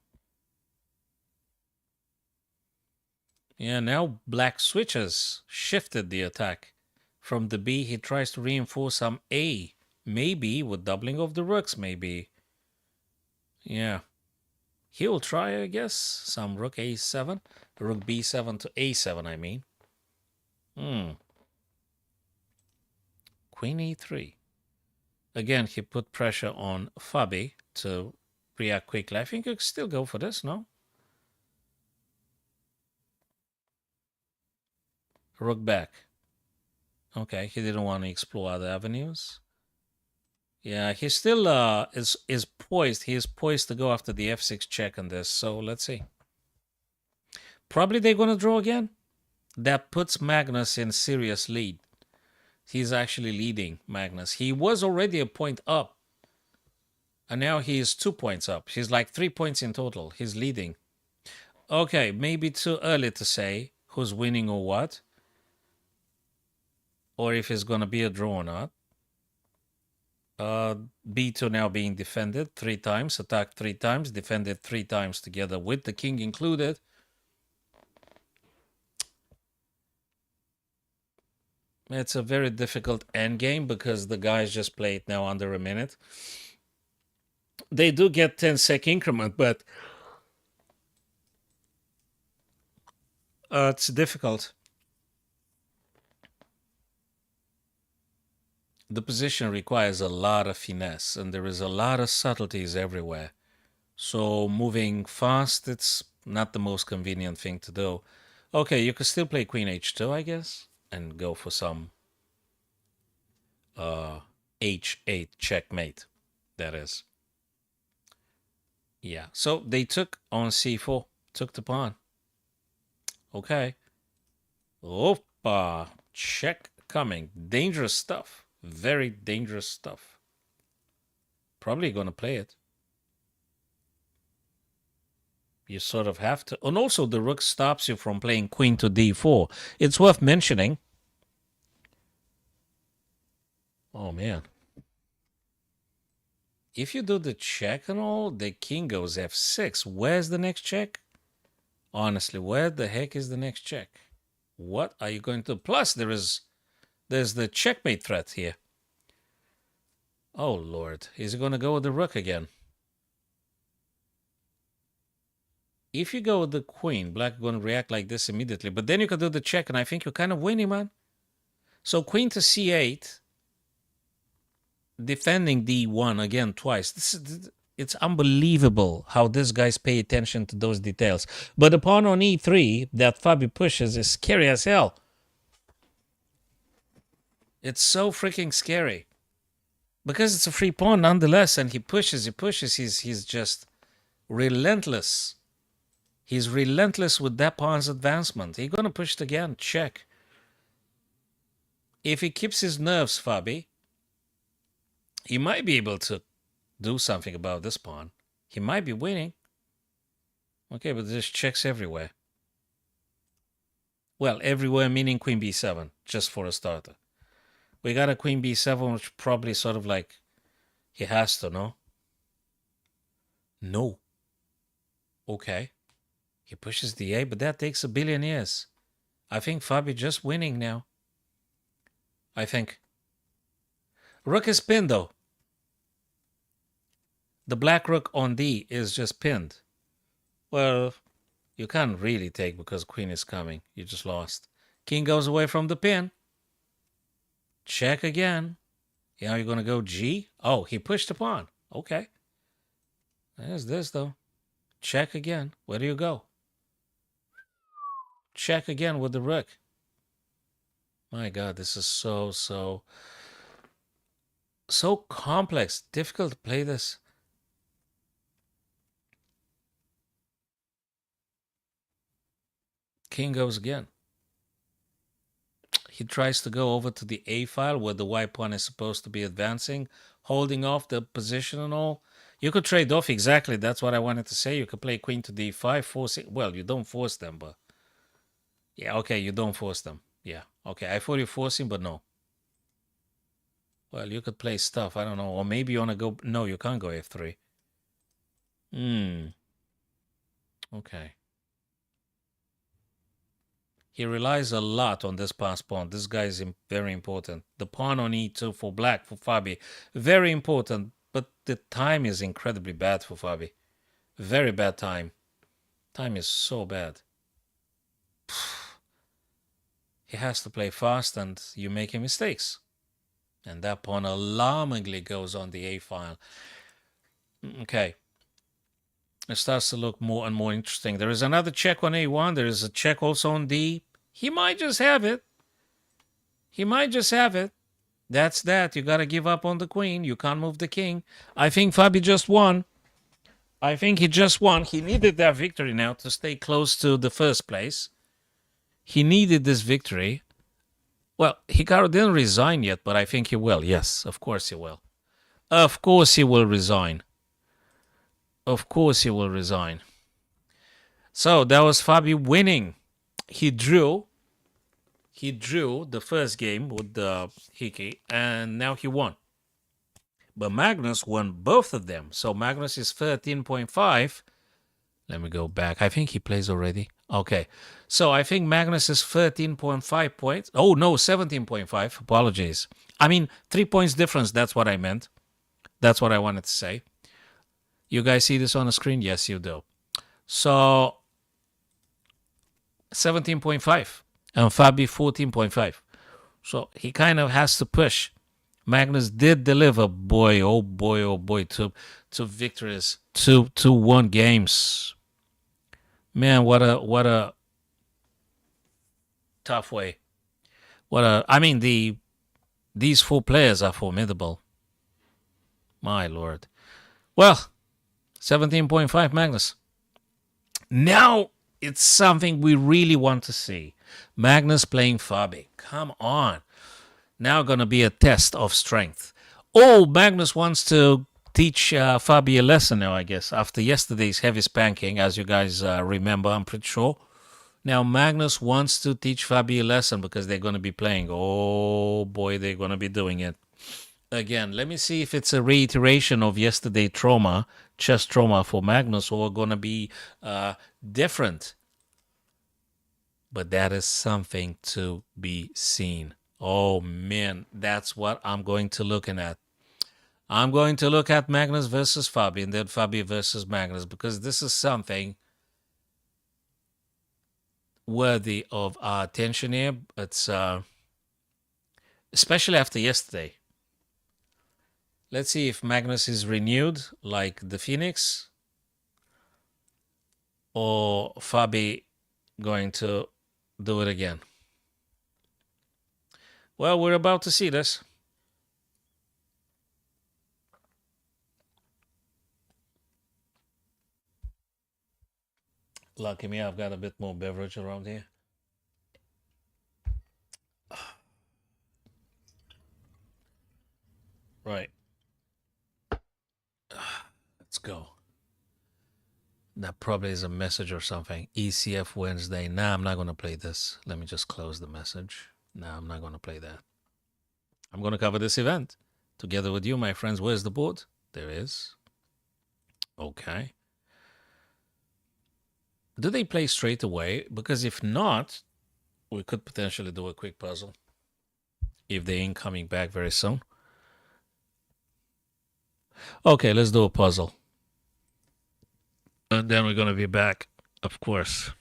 Yeah, now black switches. Shifted the attack. From the B, he tries to reinforce some A. Maybe with doubling of the rooks, maybe. Yeah. He'll try, I guess. Some rook A7. Rook B7 to A7, I mean. Queen E3. Again, he put pressure on Fabi to react quickly. I think you could still go for this, no? Rook back. Okay, he didn't want to explore other avenues. Yeah, he still is poised. He is poised to go after the f6 check on this. So let's see. Probably they're going to draw again. That puts Magnus in serious lead. He's actually leading Magnus. He was already a point up. And now he is 2 points up. He's like 3 points in total. He's leading. Okay, maybe too early to say who's winning or what. Or if it's going to be a draw or not. B2 now being defended 3 times, attacked 3 times, defended 3 times together with the king included. It's a very difficult endgame because the guys just played now under a minute. They do get 10-sec increment, but it's difficult. The position requires a lot of finesse, and there is a lot of subtleties everywhere. So moving fast, it's not the most convenient thing to do. Okay, you could still play queen h2, I guess, and go for some h8 checkmate, that is. Yeah, so they took on c4, took the pawn. Okay. Opa, check coming. Dangerous stuff. Very dangerous stuff. Probably going to play it. You sort of have to. And also the rook stops you from playing queen to d4. It's worth mentioning. Oh, man. If you do the check and all, the king goes f6. Where's the next check? Honestly, where the heck is the next check? What are you going to? Plus, there's the checkmate threat here. Oh Lord, is he going to go with the rook again? If you go with the queen, black going to react like this immediately. But then you can do the check, and I think you're kind of winning, man. So queen to c8, defending d1 again twice. It's unbelievable how these guys pay attention to those details. But the pawn on e3 that Fabi pushes is scary as hell. It's so freaking scary. Because it's a free pawn nonetheless, and he pushes, he's just relentless. He's relentless with that pawn's advancement. He's going to push it again. Check. If he keeps his nerves, Fabi, he might be able to do something about this pawn. He might be winning. Okay, but there's checks everywhere. Well, everywhere meaning queen b7, just for a starter. We got a queen b7, which probably sort of like he has to, no? No. Okay. He pushes the a, but that takes a billion years. I think Fabi just winning now. I think. Rook is pinned, though. The black rook on d is just pinned. Well, you can't really take because queen is coming. You just lost. King goes away from the pin. Check again. Yeah, you're going to go g? Oh, he pushed the pawn. Okay. There's this, though. Check again. Where do you go? Check again with the rook. My God, this is so complex. Difficult to play this. King goes again. He tries to go over to the a file where the white pawn is supposed to be advancing, holding off the position and all. You could trade off exactly. That's what I wanted to say. You could play queen to d5, forcing. Well, you don't force them, but yeah, okay, you don't force them. Yeah, okay. I thought you force him, but no. Well, you could play stuff. I don't know, or maybe you want to go. No, you can't go f3. Okay. He relies a lot on this pass pawn. This guy is very important. The pawn on e2 for black, for Fabi. Very important, but the time is incredibly bad for Fabi. Very bad time. Time is so bad. He has to play fast and you're making mistakes. And that pawn alarmingly goes on the a file. Okay. It starts to look more and more interesting. There is another check on a1. There is a check also on d. He might just have it. He might just have it. That's that. You got to give up on the queen. You can't move the king. I think Fabi just won. I think he just won. He needed that victory now to stay close to the first place. He needed this victory. Well, Hikaru didn't resign yet, but I think he will. Yes, of course he will. Of course he will resign. Of course he will resign. So that was Fabi winning. He drew the first game with the Hiki, and now he won. But Magnus won both of them. So Magnus is 13.5. Let me go back. I think he plays already. Okay. So I think Magnus is 13.5 points. Oh, no, 17.5. Apologies. I mean, 3 points difference. That's what I meant. That's what I wanted to say. You guys see this on the screen? Yes, you do. So 17.5 and Fabi 14.5. So he kind of has to push. Magnus did deliver, boy, oh boy, two victories, two won games. Man, what a tough way. These four players are formidable. My Lord. Well, 17.5 Magnus. Now it's something we really want to see. Magnus playing Fabi. Come on. Now going to be a test of strength. Oh, Magnus wants to teach Fabi a lesson now, I guess, after yesterday's heavy spanking, as you guys remember, I'm pretty sure. Now Magnus wants to teach Fabi a lesson because they're going to be playing. Oh, boy, they're going to be doing it. Again, let me see if it's a reiteration of yesterday trauma, chess trauma for Magnus, or going to be different. but that is something to be seen. Oh man, that's what I'm going to looking at. I'm going to look at Magnus versus Fabi and then Fabi versus Magnus because this is something worthy of our attention here. It's especially after yesterday. Let's see if Magnus is renewed like the Phoenix or Fabi going to do it again. Well, we're about to see this. Lucky me, I've got a bit more beverage around here. Right. Let's go. That probably is a message or something. ECF Wednesday. Nah, I'm not going to play this. Let me just close the message. Nah, I'm not going to play that. I'm going to cover this event together with you, my friends. Where's the board? There is. Okay. Do they play straight away? Because if not, we could potentially do a quick puzzle if they ain't coming back very soon. Okay, let's do a puzzle. And then we're going to be back, of course.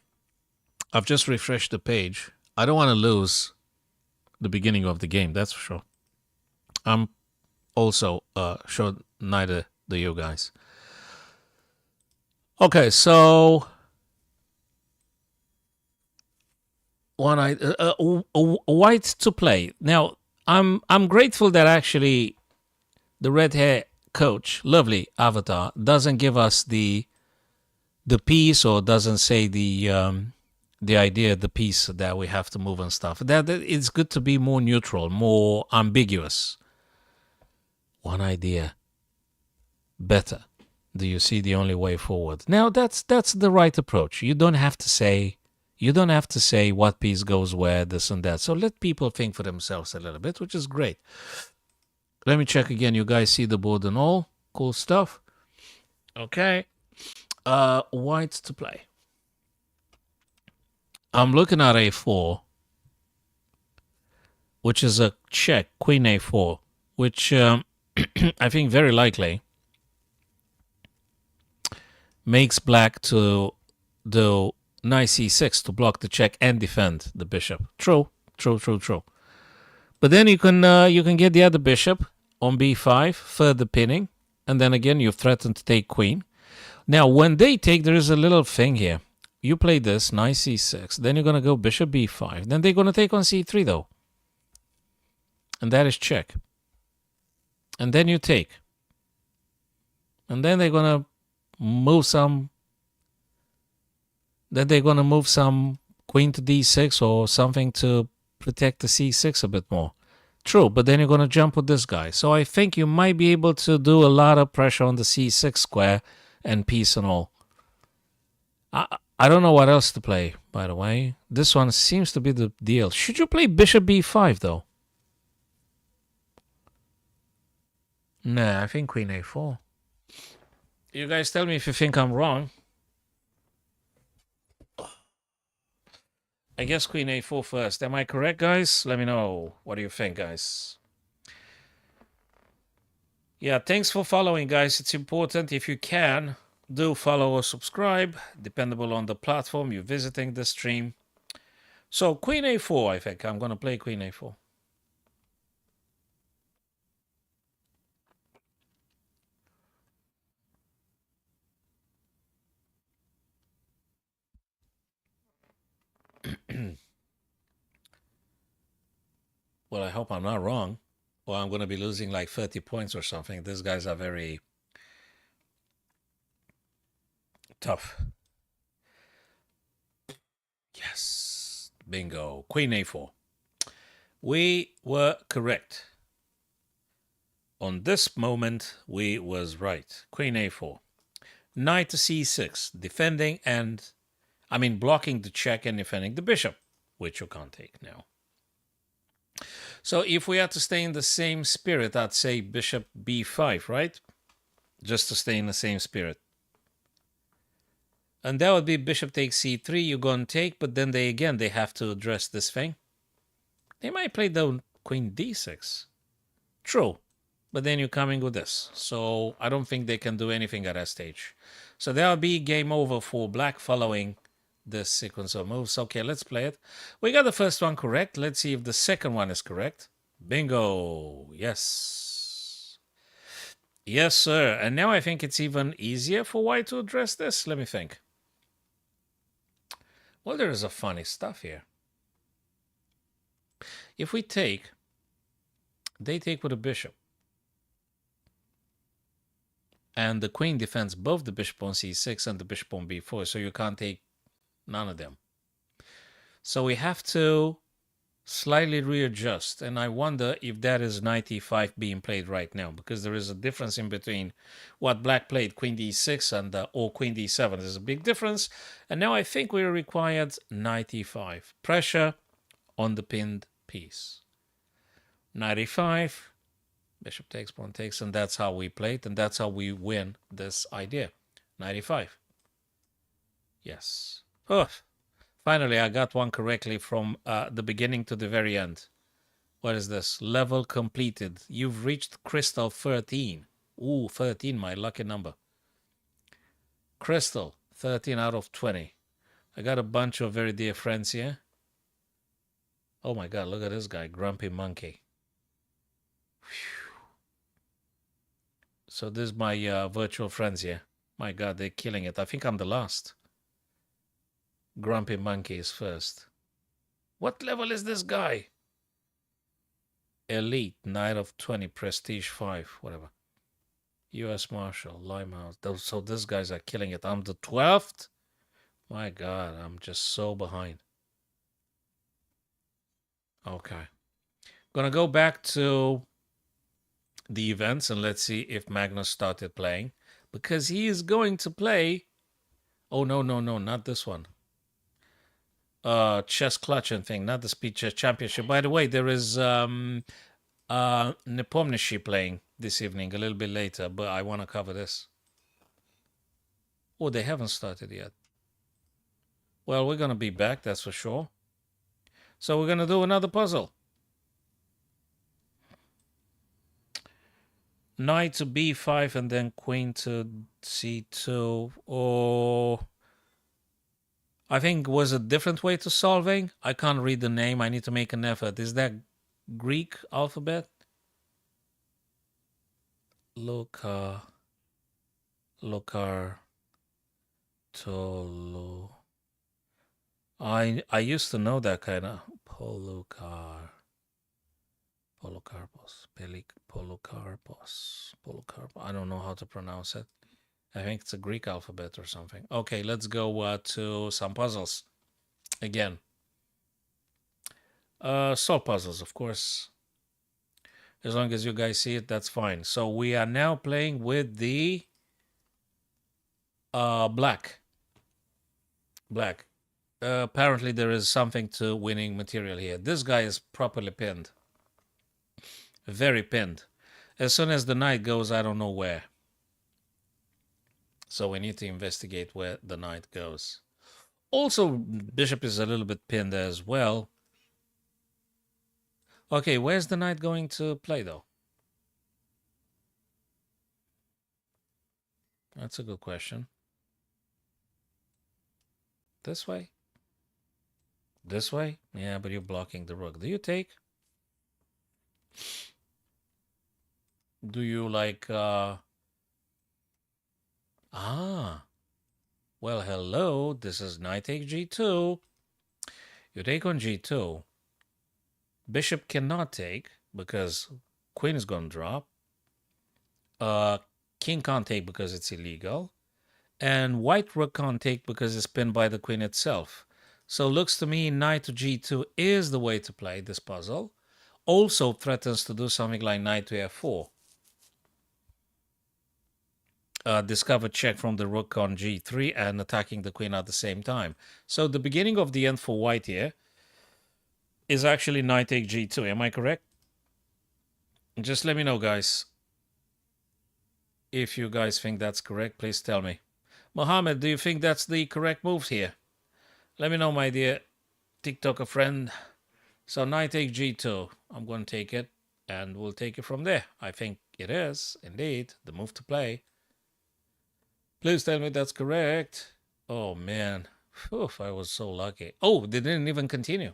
I've just refreshed the page. I don't want to lose the beginning of the game, that's for sure. I'm also sure neither do you guys. Okay, so white to play. Now, I'm grateful that actually the red hair coach, lovely avatar, doesn't give us the piece or doesn't say the idea, the piece that we have to move and stuff. That it's good to be more neutral, more ambiguous. One idea, better. Do you see the only way forward? Now that's the right approach. You don't have to say what piece goes where, this and that. So let people think for themselves a little bit, which is great. Let me check again. You guys see the board and all cool stuff. Okay. White to play. I'm looking at a4, which is a check, queen a4, which I think very likely makes black to do knight c6 to block the check and defend the bishop. True. But then you can get the other bishop on b5, further pinning, and then again you threaten to take queen. Now, when they take, there is a little thing here. You play this, knight c6, then you're going to go bishop b5. Then they're going to take on c3, though. And that is check. And then you take. And then they're going to move some... Then they're going to move some queen to d6 or something to protect the c6 a bit more. True, but then you're going to jump with this guy. So I think you might be able to do a lot of pressure on the c6 square and piece and all. I don't know what else to play, by the way. This one seems to be the deal. Should you play bishop b5, though? Nah, I think queen a4. You guys tell me if you think I'm wrong. I guess queen a4 first. Am I correct, guys? Let me know. What do you think, guys? Yeah, thanks for following, guys. It's important. If you can, do follow or subscribe, dependable on the platform you're visiting the stream. So queen a4, I think. I'm going to play queen a4. Well, I hope I'm not wrong. Or I'm going to be losing like 30 points or something. These guys are very tough. Yes. Bingo. Queen a4. We were correct. On this moment, we was right. Queen a4. Knight to c6. Defending and... blocking the check and defending the bishop, which you can't take now. So if we had to stay in the same spirit, I'd say bishop b5, right? Just to stay in the same spirit. And that would be bishop takes c3. You go and take, but then they have to address this thing. They might play the queen d6. True. But then you're coming with this. So I don't think they can do anything at that stage. So there'll be game over for black following this sequence of moves. Okay, let's play it. We got the first one correct. Let's see if the second one is correct. Bingo. Yes. Yes, sir. And now I think it's even easier for white to address this. Let me think. Well, there is a funny stuff here. If we take, they take with a bishop. And the queen defends both the bishop on c6 and the bishop on b4, so you can't take none of them. So we have to slightly readjust, and I wonder if that is knight e5 being played right now, because there is a difference in between what black played, queen d6 and or queen d7. There's a big difference, and now I think we're required knight e5. Pressure on the pinned piece. Knight e5. Bishop takes, pawn takes, and that's how we play it, and that's how we win this idea. 95. Yes. Oh, finally, I got one correctly from the beginning to the very end. What is this? Level completed. You've reached crystal 13. Ooh, 13, my lucky number. Crystal, 13 out of 20. I got a bunch of very dear friends here. Oh my God, look at this guy, Grumpy Monkey. Whew. So this is my virtual friends here. My God, they're killing it. I think I'm the last. Grumpy Monkey is first. What level is this guy? Elite, 9 of 20, Prestige 5, whatever. U.S. Marshal, Limehouse. So these guys are killing it. I'm the 12th? My God, I'm just so behind. Okay. Gonna go back to the events and let's see if Magnus started playing, because he is going to play. Oh no, not this one. Chess clutching thing, not the Speed Chess Championship. By the way, there is Nepomniachtchi playing this evening a little bit later, but I want to cover this. Oh, they haven't started yet. Well, we're gonna be back, that's for sure. So we're gonna do another puzzle. Knight to b5 and then queen to c2. Or I think was a different way to solving. I can't read the name. I need to make an effort. Is that Greek alphabet? Lucar Tolu. I used to know that kind of Polucarpos. I don't know how to pronounce it. I think it's a Greek alphabet or something. Okay, let's go to some puzzles again. Solve puzzles, of course. As long as you guys see it, that's fine. So we are now playing with the black. Apparently there is something to winning material here. This guy is properly pinned. Very pinned. As soon as the knight goes, I don't know where. So we need to investigate where the knight goes. Also, bishop is a little bit pinned as well. Okay, where's the knight going to play, though? That's a good question. This way? This way? Yeah, but you're blocking the rook. Do you take? Do you like... Well, hello. This is knight take g2. You take on g2. Bishop cannot take because queen is going to drop. King can't take because it's illegal. And white rook can't take because it's pinned by the queen itself. So looks to me knight to g2 is the way to play this puzzle. Also threatens to do something like knight to f4. Discover check from the rook on g3 and attacking the queen at the same time. So the beginning of the end for white here is actually knight take g2. Am I correct? Just let me know, guys. If you guys think that's correct, please tell me. Mohammed, do you think that's the correct move here? Let me know, my dear TikToker friend. So knight takes g2. I'm going to take it, and we'll take it from there. I think it is, indeed, the move to play. Please tell me that's correct. Oh, man. Oof, I was so lucky. Oh, they didn't even continue.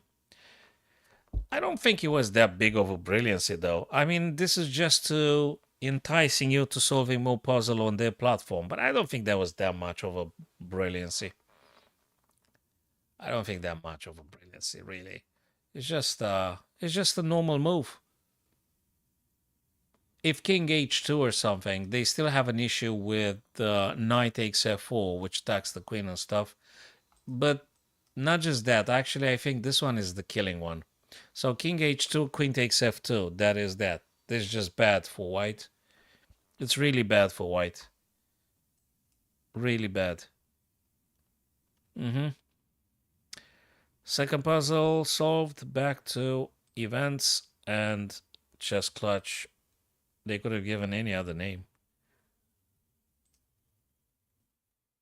I don't think it was that big of a brilliancy, though. I mean, this is just to enticing you to solving more puzzle on their platform, but I don't think that was that much of a brilliancy. I don't think that much of a brilliancy, really. It's just a normal move. If king h2 or something, they still have an issue with knight takes f4, which attacks the queen and stuff. But not just that. Actually, I think this one is the killing one. So king h2, queen takes f2. That is that. This is just bad for white. It's really bad for white. Really bad. Second puzzle solved. Back to events and chess clutch. They could have given any other name.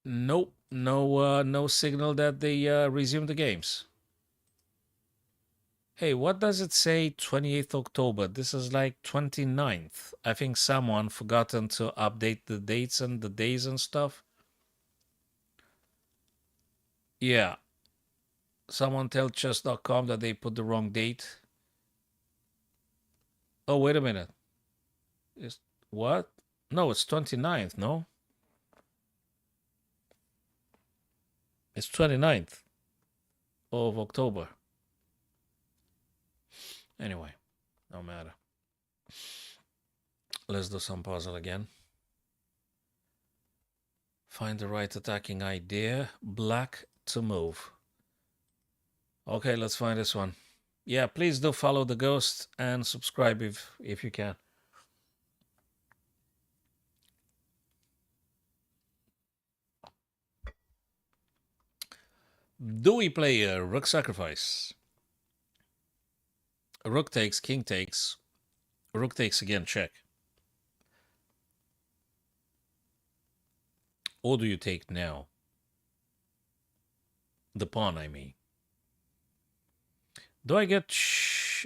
Nope. No signal that they resumed the games. Hey, what does it say 28th October? This is like 29th. I think someone forgotten to update the dates and the days and stuff. Yeah. Someone tell chess.com that they put the wrong date. Oh, wait a minute. Is what? No, it's 29th, no? It's 29th of October. Anyway, no matter. Let's do some puzzle again. Find the right attacking idea. Black to move. Okay, let's find this one. Yeah, please do follow the ghost and subscribe if you can. Do we play a rook sacrifice? Rook takes, king takes. Rook takes again, check. Or do you take now? The pawn, I mean. Do I get...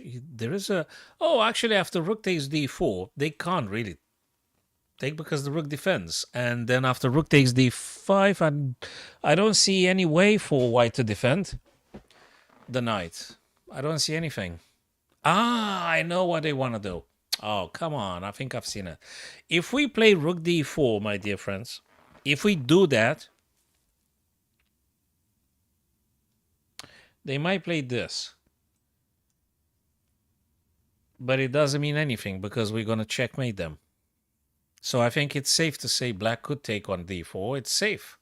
there is a... Oh, actually, after rook takes d4, they can't really take because the rook defends. And then after rook takes d5, I don't see any way for white to defend the knight. I don't see anything. Ah, I know what they want to do. Oh, come on. I think I've seen it. If we play rook d4, my dear friends, if we do that, they might play this. But it doesn't mean anything because we're going to checkmate them. So I think it's safe to say black could take on d4. It's safe.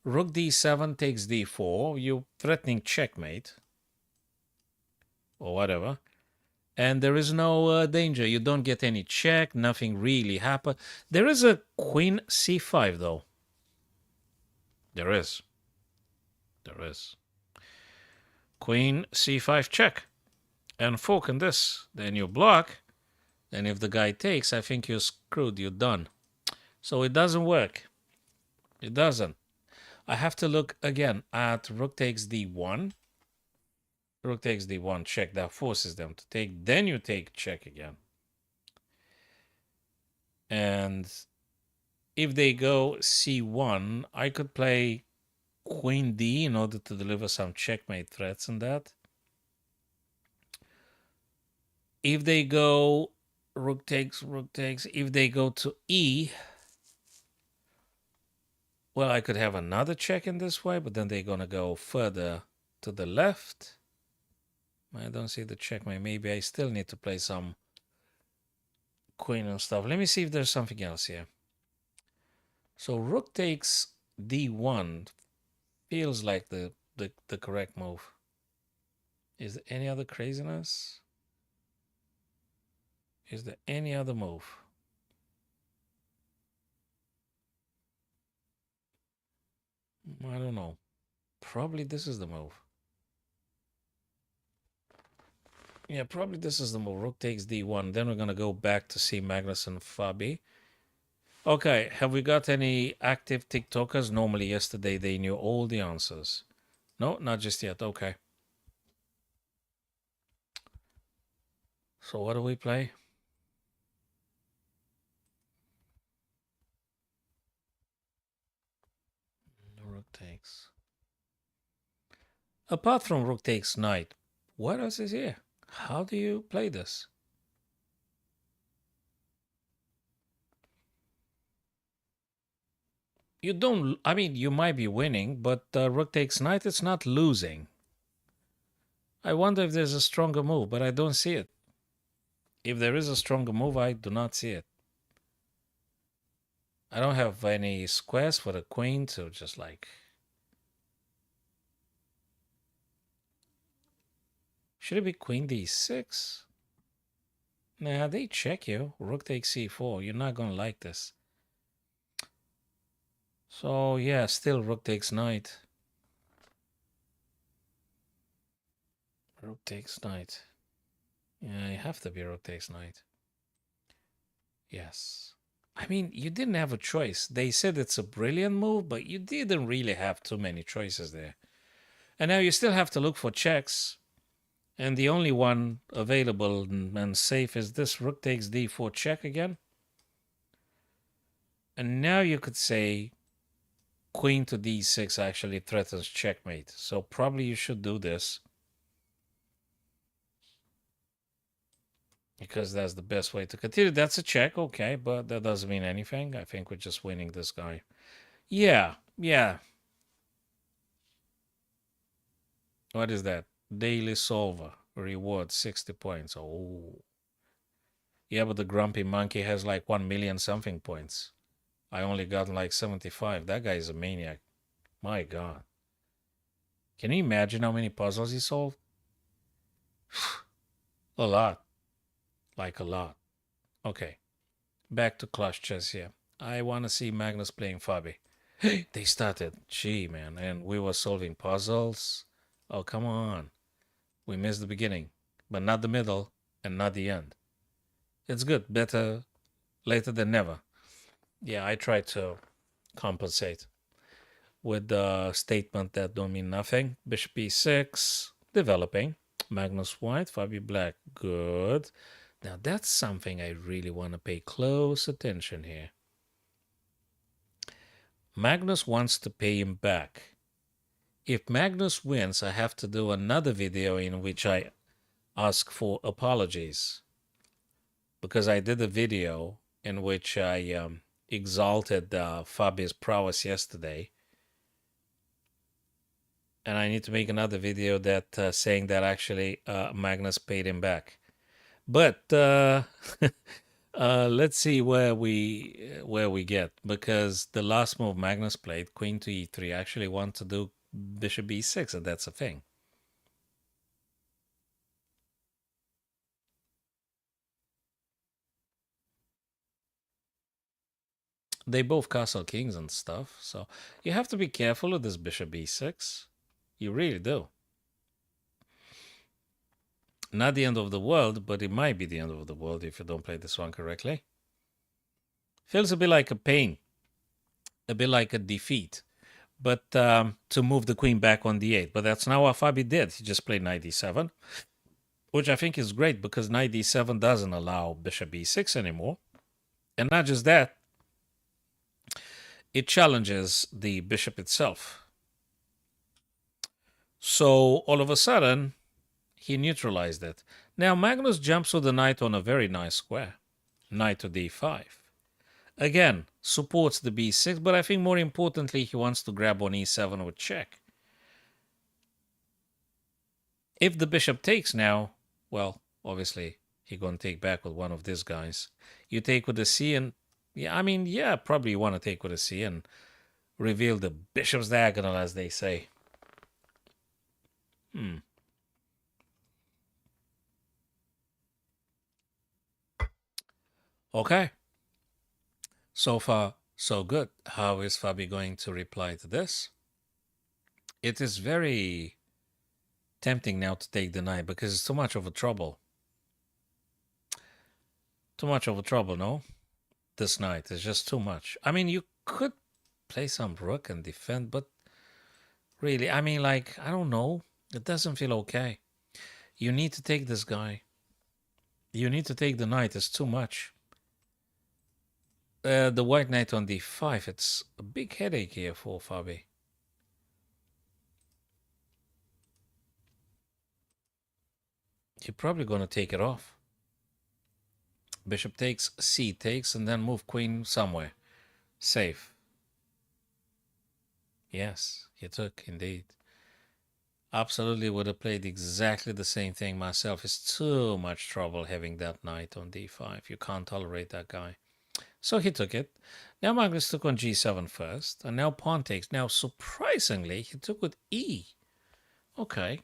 Rook d7 takes d4. You're threatening checkmate. Or whatever. And there is no danger. You don't get any check. Nothing really happens. There is a queen c5, though. There is. There is. Queen c5 check. And fork in this. Then you block. And if the guy takes, I think you're screwed. You're done. So it doesn't work. It doesn't. I have to look again at rook takes d1. Rook takes d1, check. That forces them to take. Then you take check again. And if they go c1, I could play queen d in order to deliver some checkmate threats and that. If they go rook takes, if they go to e, well, I could have another check in this way, but then they're going to go further to the left. I don't see the checkmate. Maybe I still need to play some queen and stuff. Let me see if there's something else here. So rook takes d1 feels like the correct move. Is there any other craziness? Is there any other move? I don't know. Probably this is the move. Yeah, probably this is the move. Rook takes d1. Then we're going to go back to see Magnus and Fabi. Okay, have we got any active TikTokers? Normally, yesterday they knew all the answers. No, not just yet. Okay. So, what do we play? Rook takes. Apart from rook takes knight, what else is here? How do you play this? You don't, I mean, you might be winning, but rook takes knight, it's not losing. I wonder if there's a stronger move, but I don't see it. If there is a stronger move, I do not see it. I don't have any squares for the queen, so just like. Should it be queen d6? Nah, they check you. Rook takes c4. You're not gonna like this. So yeah, still rook takes knight. Rook takes knight. Yeah, you have to be rook takes knight. Yes. I mean, you didn't have a choice. They said it's a brilliant move, but you didn't really have too many choices there. And now you still have to look for checks. And the only one available and safe is this rook takes d4 check again. And now you could say queen to d6 actually threatens checkmate. So probably you should do this. Because that's the best way to continue. That's a check, okay, but that doesn't mean anything. I think we're just winning this guy. Yeah, yeah. What is that? Daily solver. Reward 60 points. Oh. Yeah, but the grumpy monkey has like 1 million something points. I only got like 75. That guy is a maniac. My God. Can you imagine how many puzzles he solved? A lot. Like a lot. Okay. Back to Clash Chess here. I want to see Magnus playing Fabi. They started. Gee, man. And we were solving puzzles. Oh, come on. We missed the beginning, but not the middle and not the end. It's good. Better later than never. Yeah, I try to compensate with the statement that don't mean nothing. Bishop e6, developing. Magnus white, Fabi black. Good. Now that's something I really want to pay close attention here. Magnus wants to pay him back. If Magnus wins, I have to do another video in which I ask for apologies. Because I did a video in which I exalted Fabi's prowess yesterday. And I need to make another video that saying that actually Magnus paid him back. But let's see where we get, because the last move Magnus played, Queen to e3, actually want to do Bishop e6, and that's a thing. They both castle kings and stuff, so you have to be careful with this Bishop e6. You really do. Not the end of the world, but it might be the end of the world if you don't play this one correctly. Feels a bit like a pain, a bit like a defeat. But to move the queen back on d8. But that's not what Fabi did. He just played knight d7, which I think is great because knight d7 doesn't allow bishop e6 anymore. And not just that, it challenges the bishop itself. So all of a sudden, he neutralized it. Now Magnus jumps with the knight on a very nice square. Knight to d5. Again, supports the b6, but I think more importantly, he wants to grab on e7 with check. If the bishop takes now, well, obviously, he's going to take back with one of these guys. You take with the c and, yeah, I mean, yeah, probably you want to take with a c and reveal the bishop's diagonal, as they say. Okay. So far, so good. How is Fabi going to reply to this? It is very tempting now to take the knight because it's too much of a trouble. Too much of a trouble, no? This knight is just too much. I mean, you could play some rook and defend, but really, I mean, like, I don't know. It doesn't feel okay. You need to take this guy. You need to take the knight. It's too much. The white knight on d5. It's a big headache here for Fabi. You're probably going to take it off. Bishop takes, c takes, and then move queen somewhere. Safe. Yes, he took, indeed. Absolutely would have played exactly the same thing myself. It's too much trouble having that knight on d5. You can't tolerate that guy. So he took it. Now Magnus took on g7 first, and now pawn takes. Now, surprisingly, he took with e. Okay.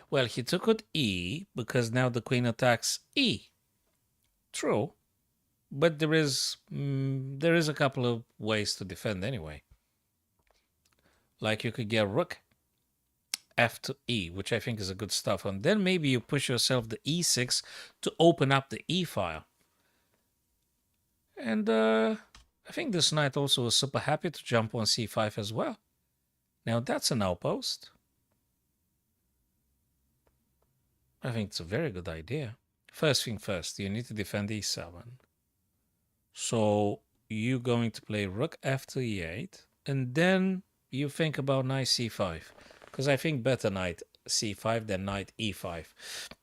Well, he took with e because now the queen attacks e. True. But there is a couple of ways to defend anyway. Like you could get rook f to e, which I think is a good stuff. And then maybe you push yourself the e6 to open up the e file. And I think this knight also is super happy to jump on c5 as well. Now that's an outpost. I think it's a very good idea. First thing first, you need to defend e7. So you're going to play rook f to e8, and then you think about knight c5. Because I think better knight c5 than knight e5.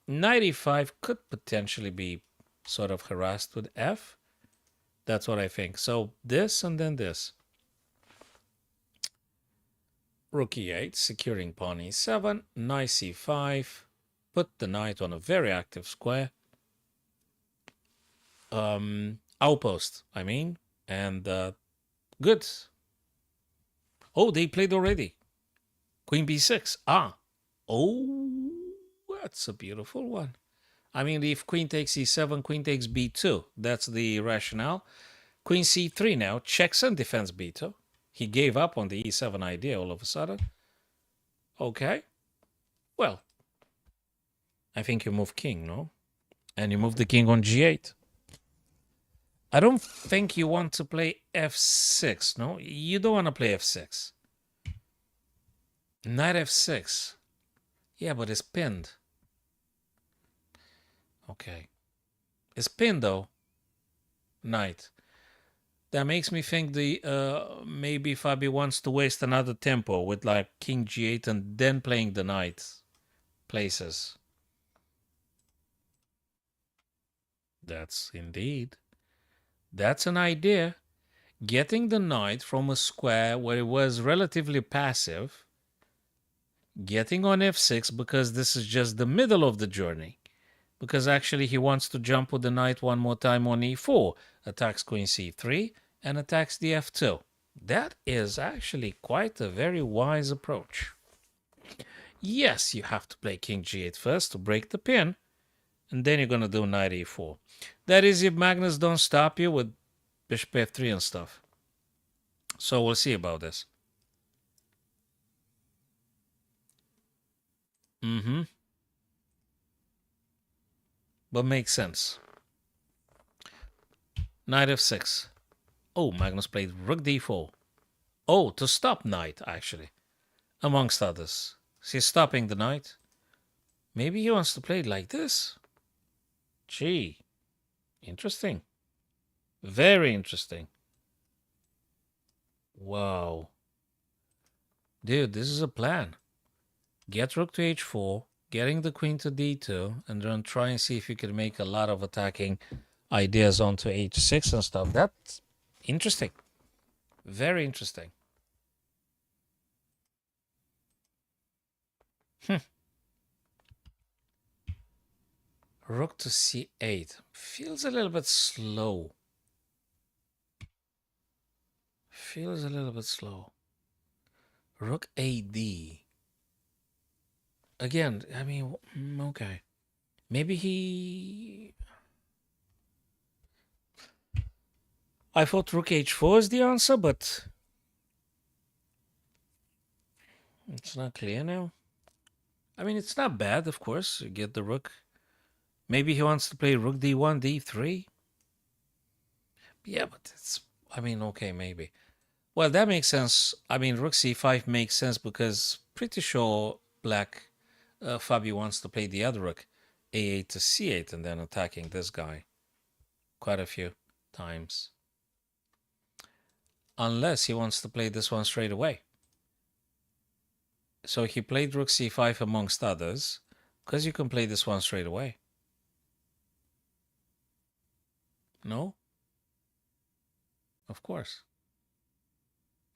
Knight e5 could potentially be sort of harassed with f. That's what I think. So this and then this. Rook e8, securing pawn e7, knight c5. Put the knight on a very active square. Outpost, I mean. And good. Oh, they played already. Queen b6. Ah. Oh, that's a beautiful one. I mean, if queen takes e7, queen takes b2. That's the rationale. Queen c3 now. Checks and defends b2. He gave up on the e7 idea all of a sudden. Okay. Well, I think you move king, no? And you move the king on g8. I don't think you want to play f6, no? You don't want to play f6. Knight f6. Yeah, but it's pinned. Okay. It's pinned, though. Knight. That makes me think the maybe Fabi wants to waste another tempo with like king g8 and then playing the knight places. That's indeed. That's an idea. Getting the knight from a square where it was relatively passive, getting on f6 because this is just the middle of the journey. Because actually he wants to jump with the knight one more time on e4, attacks queen c3, and attacks the f2. That is actually quite a very wise approach. Yes, you have to play king g8 first to break the pin, and then you're going to do knight e4. That is if Magnus don't stop you with bishop f3 and stuff. So we'll see about this. But makes sense. Knight f6. Oh, Magnus played rook d4. Oh, to stop knight, actually. Amongst others. He's stopping the knight. Maybe he wants to play it like this. Gee. Interesting. Very interesting. Wow. Dude, this is a plan. Get rook to h4, getting the queen to d2, and then try and see if you can make a lot of attacking ideas onto h6 and stuff. That's interesting. Very interesting. Rook to c8. Feels a little bit slow. Feels a little bit slow. Rook ad. Again, I mean, okay. Maybe he... I thought rook h4 is the answer, but it's not clear now. I mean, it's not bad, of course. You get the rook. Maybe he wants to play rook d1, d3. Yeah, but it's, I mean, okay, maybe. Well, that makes sense. I mean, rook c5 makes sense because pretty sure black, Fabi wants to play the other rook, a8 to c8, and then attacking this guy quite a few times. Unless he wants to play this one straight away. So he played rook c5 amongst others, because you can play this one straight away. No? Of course.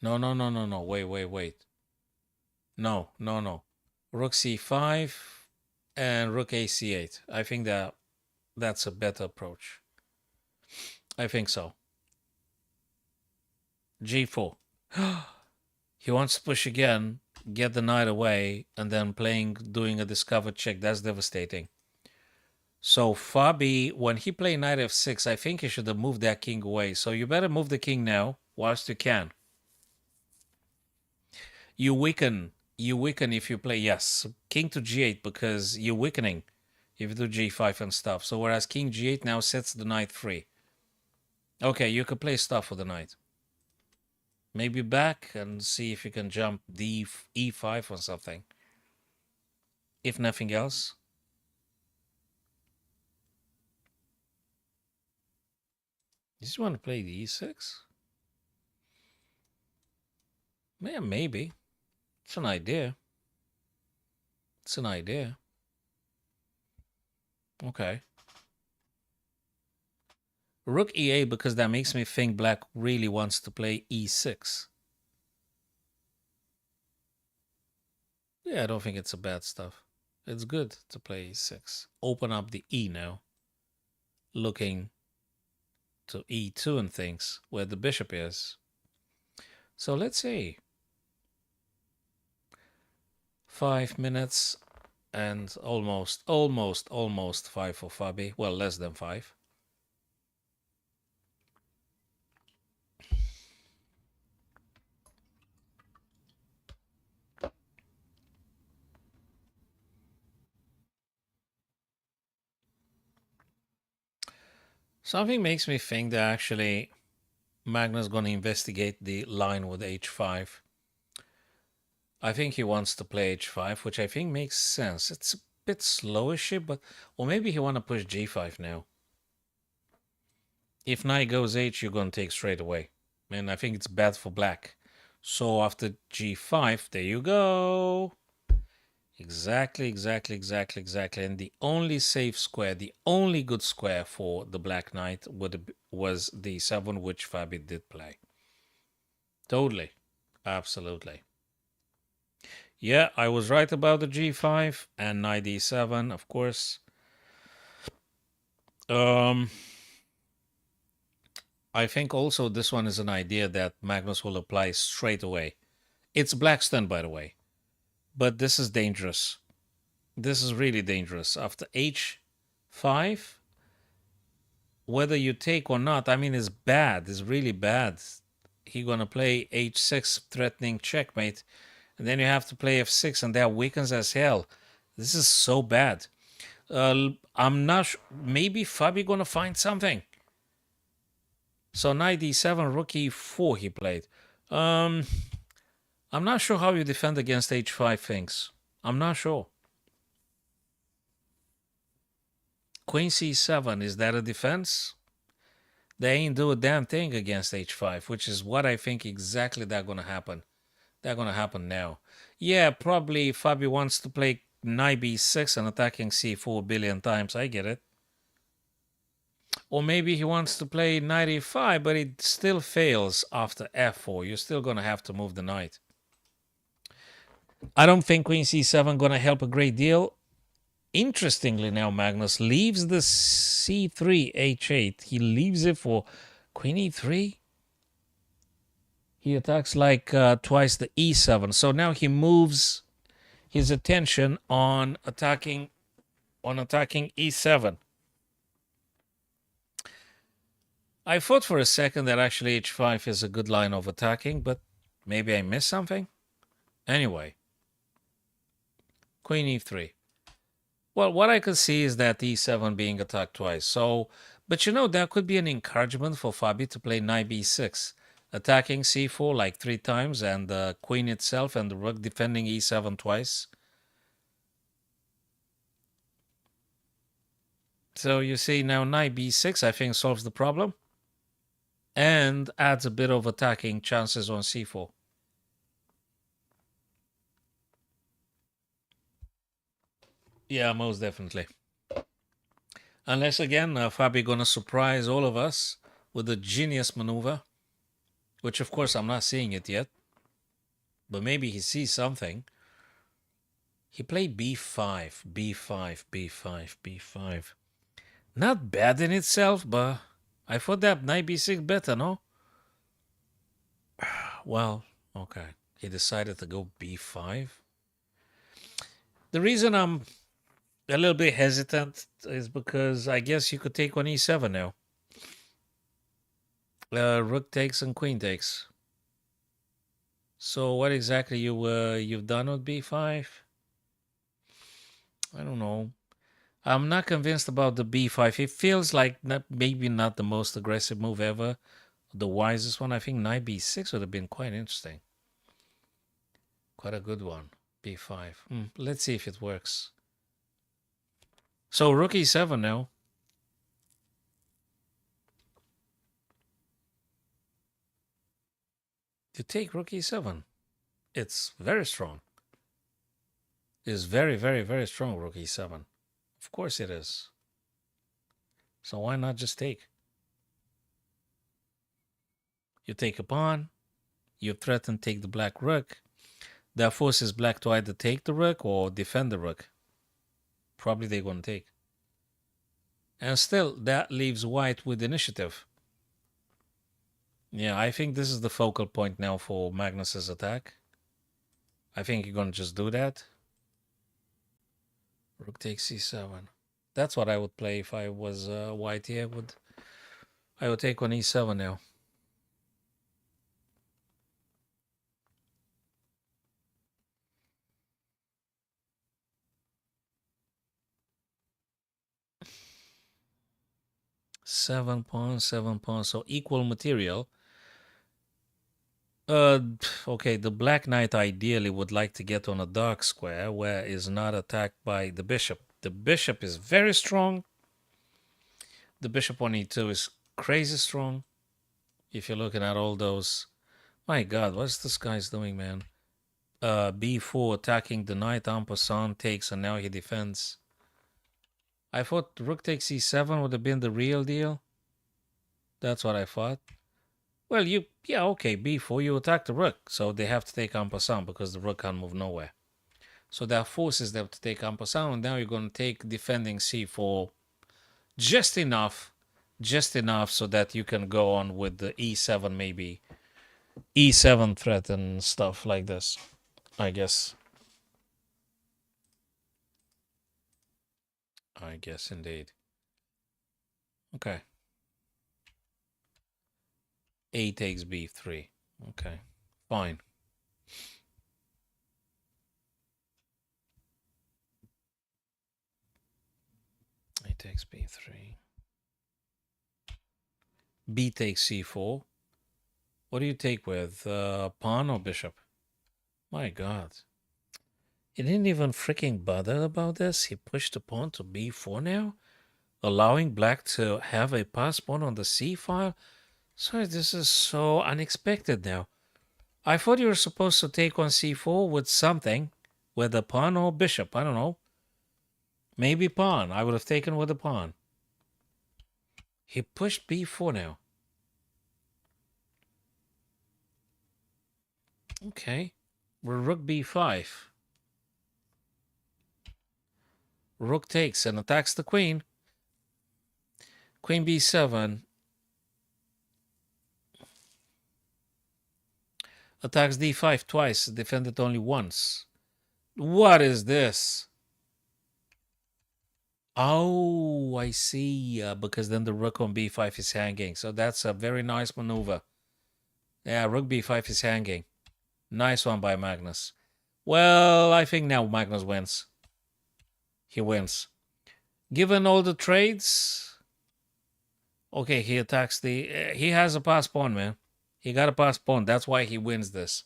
No, no, no, no, no. Wait, wait, wait. No, no, no. Rook c5 and rook a c8. I think that's a better approach. I think so. g4. He wants to push again, get the knight away, and then doing a discovered check. That's devastating. So Fabi, when he played knight f6, I think he should have moved that king away. So you better move the king now, whilst you can. You weaken if you play, yes, king to g8, because you're weakening if you do g5 and stuff. So whereas king g8 now sets the knight free. Okay, you could play stuff with the knight. Maybe back and see if you can jump e5 or something. If nothing else. You just want to play the e6? Yeah, maybe. It's an idea. It's an idea. Okay. Rook e8, because that makes me think black really wants to play e6. Yeah, I don't think it's a bad stuff. It's good to play e6. Open up the e now. Looking to e2 and things, where the bishop is. So let's see. 5 minutes and almost 5 for Fabi. Well, less than 5. Something makes me think that actually Magnus going to investigate the line with h5. I think he wants to play h5, which I think makes sense. It's a bit slowish, but or maybe he want to push g5 now. If knight goes h, you're going to take straight away. And I think it's bad for black. So after g5, there you go. Exactly. And the only safe square, the only good square for the black knight was the 7, which Fabi did play. Totally. Absolutely. Yeah, I was right about the g5 and knight d7, of course. I think also this one is an idea that Magnus will apply straight away. It's black's turn, by the way. But this is dangerous. This is really dangerous. After h5, whether you take or not, I mean, it's bad. It's really bad. He's going to play h6, threatening checkmate. And then you have to play f6, and that weakens as hell. This is so bad. I'm not sure. Maybe Fabi going to find something. So knight d7, rook e4 he played. I'm not sure how you defend against h5 things. I'm not sure. Queen c7, is that a defense? They ain't do a damn thing against h5, which is what I think exactly that's going to happen. That's going to happen now. Yeah, probably Fabi wants to play knight b6 and attacking c4 a billion times. I get it. Or maybe he wants to play knight e5, but it still fails after f4. You're still going to have to move the knight. I don't think queen c7 going to help a great deal. Interestingly now, Magnus leaves the c3 h8. He leaves it for queen e3. He attacks like twice the e7. So now he moves his attention on attacking e7. I thought for a second that actually h5 is a good line of attacking, but maybe I missed something. Anyway, queen e3. Well, what I could see is that e7 being attacked twice. So But you know, that could be an encouragement for Fabi to play knight b6, attacking c4 like 3 times, and the queen itself and the rook defending e7 twice. So you see now knight b6 I think solves the problem and adds a bit of attacking chances on c4. Yeah, most definitely. Unless again, Fabi gonna surprise all of us with a genius maneuver, which of course I'm not seeing it yet, but maybe he sees something. He played b5, b5, b5, b5. Not bad in itself, but I thought that knight b6 better, no? Well, okay. He decided to go b5. The reason I'm a little bit hesitant is because I guess you could take on e7 now. Rook takes and queen takes. So what exactly you've done with b5? I don't know. I'm not convinced about the b5. It feels like maybe not the most aggressive move ever. The wisest one, I think knight b6 would have been quite interesting. Quite a good one. b5. Let's see if it works. So rook e7 now. You take rook e7. It's very strong. It's very, very, very strong, rook e7. Of course it is. So why not just take? You take a pawn. You threaten take the black rook. That forces black to either take the rook or defend the rook. Probably they're going to take. And still, that leaves white with initiative. Yeah, I think this is the focal point now for Magnus's attack. I think you're going to just do that. Rook takes c7. That's what I would play if I was white here. I would take on e7 now. Seven pawns, so equal material. Okay, the black knight ideally would like to get on a dark square where is not attacked by the bishop. The bishop is very strong. The bishop on e2 is crazy strong. If you're looking at all those, my God, what's this guy's doing, man? b4 attacking the knight en passant takes, and now he defends. I thought rook takes e7 would have been the real deal. That's what I thought. Well, yeah, okay, b4, you attack the rook, so they have to take en passant because the rook can't move nowhere. So that forces them to take en passant, and now you're going to take defending c4 just enough so that you can go on with the e7 maybe. E7 threat and stuff like this, I guess. I guess indeed. Okay. A takes b3. Okay, fine. A takes b3. B takes c4. What do you take with? Pawn or bishop? My God. He didn't even freaking bother about this. He pushed the pawn to b4 now, allowing black to have a pass pawn on the c file. Sorry, this is so unexpected now. I thought you were supposed to take on c4 with something, with a pawn or bishop. I don't know. Maybe pawn. I would have taken with a pawn. He pushed b4 now. Okay. We're rook b5. Rook takes and attacks the queen. Queen b7. Attacks d5 twice, defended only once. What is this? Oh, I see. Because then the rook on b5 is hanging. So that's a very nice maneuver. Yeah, rook b5 is hanging. Nice one by Magnus. Well, I think now Magnus wins. He wins. Given all the trades, Okay, he attacks the. He has a pass pawn, man. He got a pass pawn. That's why he wins this.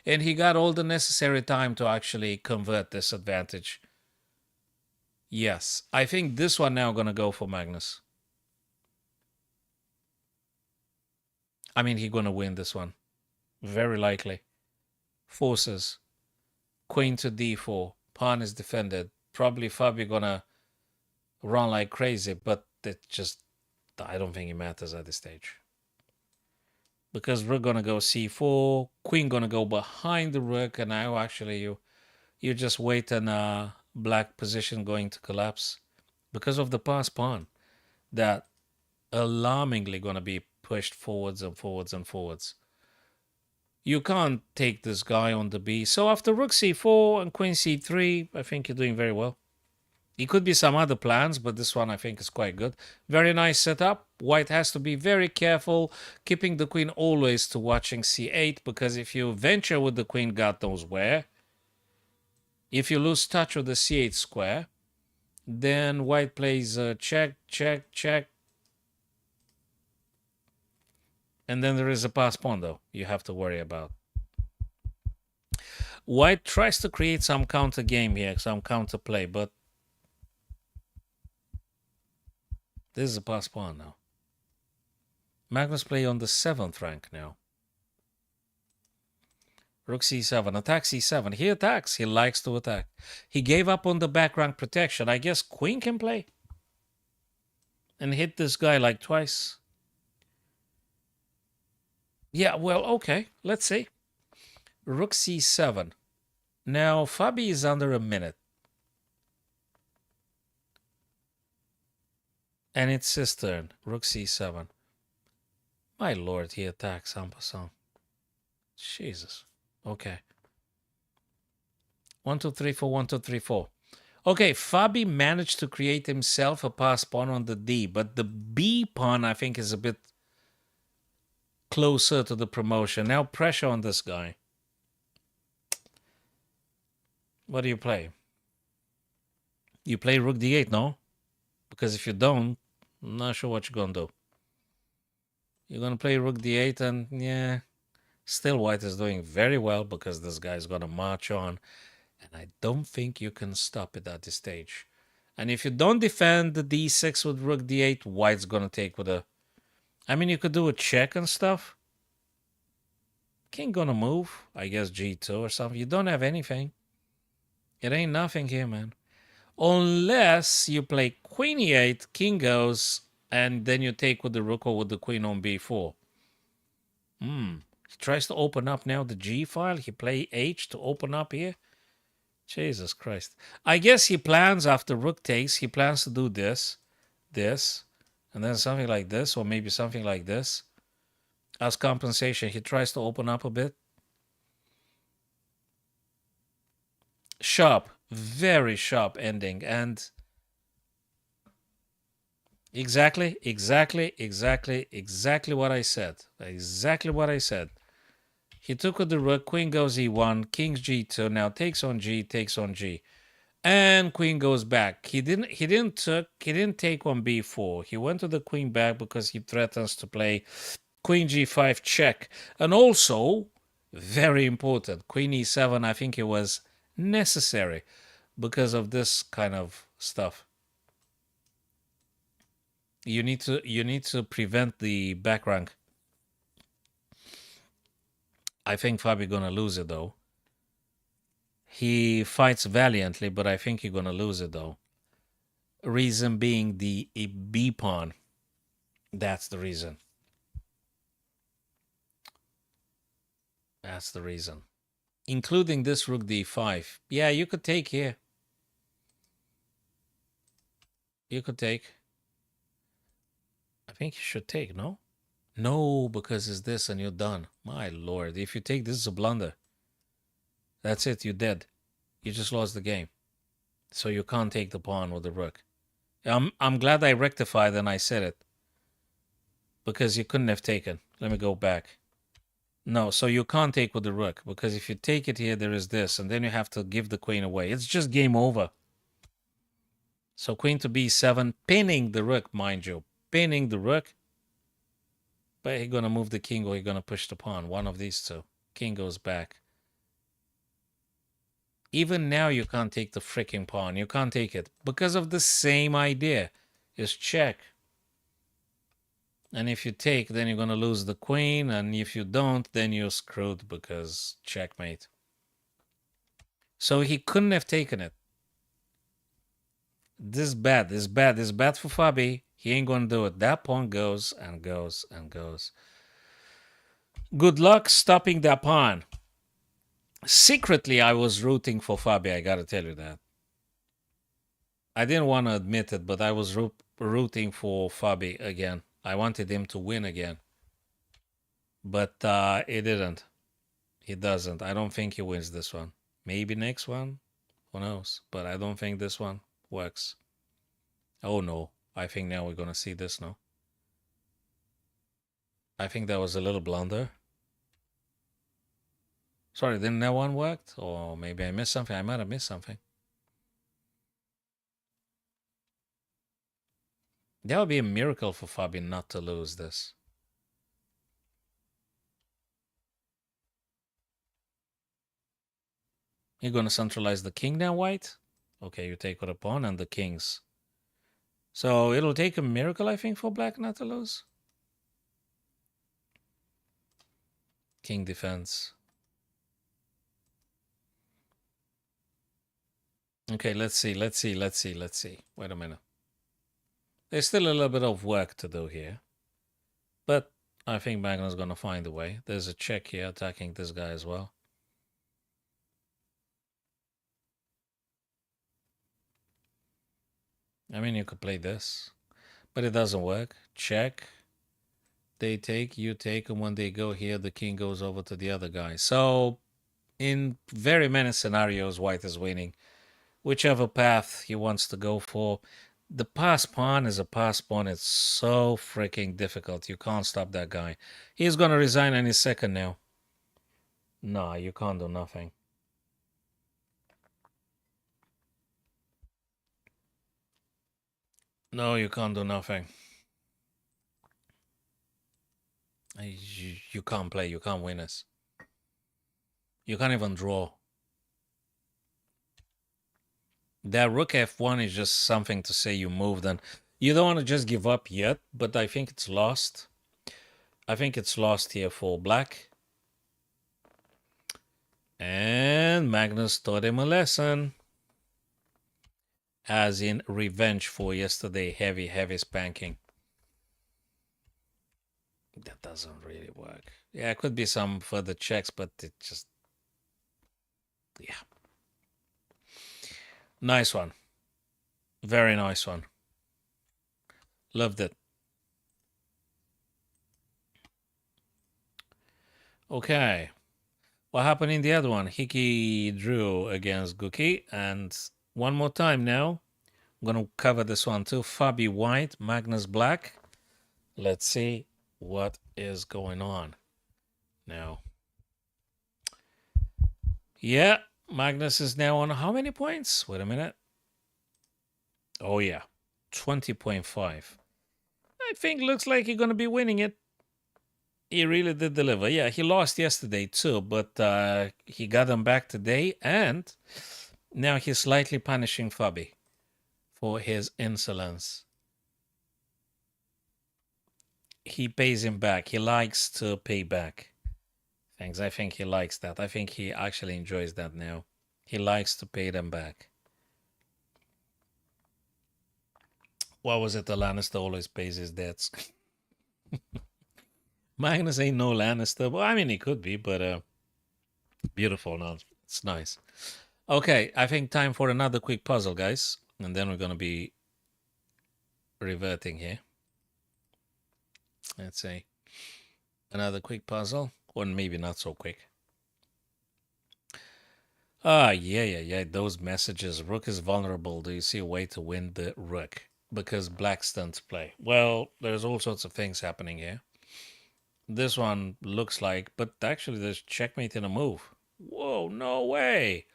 And he got all the necessary time to actually convert this advantage. Yes, I think this one now gonna go for Magnus. I mean, he gonna win this one. Very likely. Forces. Queen to d4. Pawn is defended. Probably Fabio gonna run like crazy, but it just, I don't think it matters at this stage. Because rook gonna go c4, queen gonna go behind the rook, and now actually you just wait and black position going to collapse because of the pass pawn that alarmingly gonna be pushed forwards and forwards and forwards. You can't take this guy on the b. So after rook c4 and queen c3, I think you're doing very well. It could be some other plans, but this one I think is quite good. Very nice setup. White has to be very careful, keeping the queen always to watching c8, because if you venture with the queen, God knows where, if you lose touch with the c8 square, then white plays check, check, check. And then there is a pass pawn, though, you have to worry about. White tries to create some counter game here, some counter play, but this is a pass pawn now. Magnus play on the 7th rank now. Rook c7, attack c7. He attacks. He likes to attack. He gave up on the back rank protection. I guess queen can play. And hit this guy like twice. Yeah, well, okay. Let's see. Rook c7. Now, Fabi is under a minute. And it's his turn. Rook c7. My lord, he attacks en passant. Jesus. Okay. 1, 2, 3, 4, 1, 2, 3, 4. Okay, Fabi managed to create himself a pass pawn on the D, but the B pawn, I think, is a bit closer to the promotion. Now pressure on this guy. What do you play? You play rook d8, no? Because if you don't, I'm not sure what you're going to do. You're going to play rook d8 and, yeah, still white is doing very well because this guy's going to march on. And I don't think you can stop it at this stage. And if you don't defend the d6 with rook d8, white's going to take with a... I mean, you could do a check and stuff. King going to move, I guess g2 or something. You don't have anything. It ain't nothing here, man. Unless you play queen e8, king goes, and then you take with the rook or with the queen on b4. He tries to open up now the g file. He play h to open up here. Jesus Christ. I guess he plans after rook takes, he plans to do this, and then something like this, or maybe something like this. As compensation, he tries to open up a bit. Sharp, very sharp ending, and exactly what I said. Exactly what I said. He took with the rook, queen goes e1, king's g2, now takes on g, and queen goes back. He didn't take on b4. He went to the queen back because he threatens to play queen g5 check. And also, very important, queen e7, I think it was necessary because of this kind of stuff. You need to prevent the back rank. I think Fabi gonna lose it though. He fights valiantly, but I think he's gonna lose it though. Reason being the B pawn. That's the reason. That's the reason. Including this rook d5. Yeah, you could take here. You could take. I think you should take, no? No, because it's this and you're done. My lord, if you take this is a blunder. That's it, you're dead. You just lost the game. So you can't take the pawn with the rook. I'm glad I rectified and I said it. Because you couldn't have taken. Let me go back. No, so you can't take with the rook. Because if you take it here, there is this. And then you have to give the queen away. It's just game over. So queen to b7, pinning the rook, mind you. pinning the rook, but he's gonna move the king or he's gonna push the pawn. One of these two. King goes back. Even now you can't take the freaking pawn. You can't take it because of the same idea. Is check. And if you take, then you're gonna lose the queen, and if you don't, then you're screwed because checkmate. So he couldn't have taken it. This is bad. This is bad. This is bad for Fabi. He ain't gonna do it. That pawn goes and goes and goes. Good luck stopping that pawn. Secretly, I was rooting for Fabi. I gotta tell you that. I didn't want to admit it, but I was rooting for Fabi again. I wanted him to win again. But he didn't. He doesn't. I don't think he wins this one. Maybe next one. Who knows? But I don't think this one works. Oh no. I think now we're going to see this now. I think that was a little blunder. Sorry, didn't that one work? Or maybe I missed something. I might have missed something. That would be a miracle for Fabi not to lose this. You're going to centralize the king now, white? Okay, you take with a pawn and the kings. So it'll take a miracle, I think, for black not to lose. King defense. Okay, let's see. Wait a minute. There's still a little bit of work to do here. But I think Magnus going to find a way. There's a check here attacking this guy as well. I mean, you could play this. But it doesn't work. Check. They take, you take, and when they go here, the king goes over to the other guy. So, in very many scenarios, white is winning. Whichever path he wants to go for. The pass pawn is a pass pawn. It's so freaking difficult. You can't stop that guy. He's going to resign any second now. No, you can't do nothing. No, you can't do nothing. You can't play. You can't win this. You can't even draw. That rook f1 is just something to say you moved, and you don't want to just give up yet, but I think it's lost. I think it's lost here for black. And Magnus taught him a lesson. As in revenge for yesterday heavy spanking. That doesn't really work. Yeah, it could be some further checks, but it just... Yeah. Nice one. Very nice one. Loved it. Okay. What happened in the other one? Hiki drew against Gukesh. And one more time now. I'm going to cover this one too. Fabi white, Magnus black. Let's see what is going on now. Yeah, Magnus is now on how many points? Wait a minute. Oh, yeah. 20.5. I think looks like he's going to be winning it. He really did deliver. Yeah, he lost yesterday too, but he got him back today. And now he's slightly punishing Fabi for his insolence. He pays him back. He likes to pay back. Thanks. I think he likes that. I think he actually enjoys that now. He likes to pay them back. What was it? The Lannister always pays his debts. Magnus ain't no Lannister. Well, I mean, he could be, but beautiful. No, it's nice. Okay, I think time for another quick puzzle, guys. And then we're going to be reverting here. Let's see. Another quick puzzle. Or maybe not so quick. Yeah. Those messages. Rook is vulnerable. Do you see a way to win the rook? Because black's turn to play. Well, there's all sorts of things happening here. This one looks like, but actually there's checkmate in a move. Whoa, no way.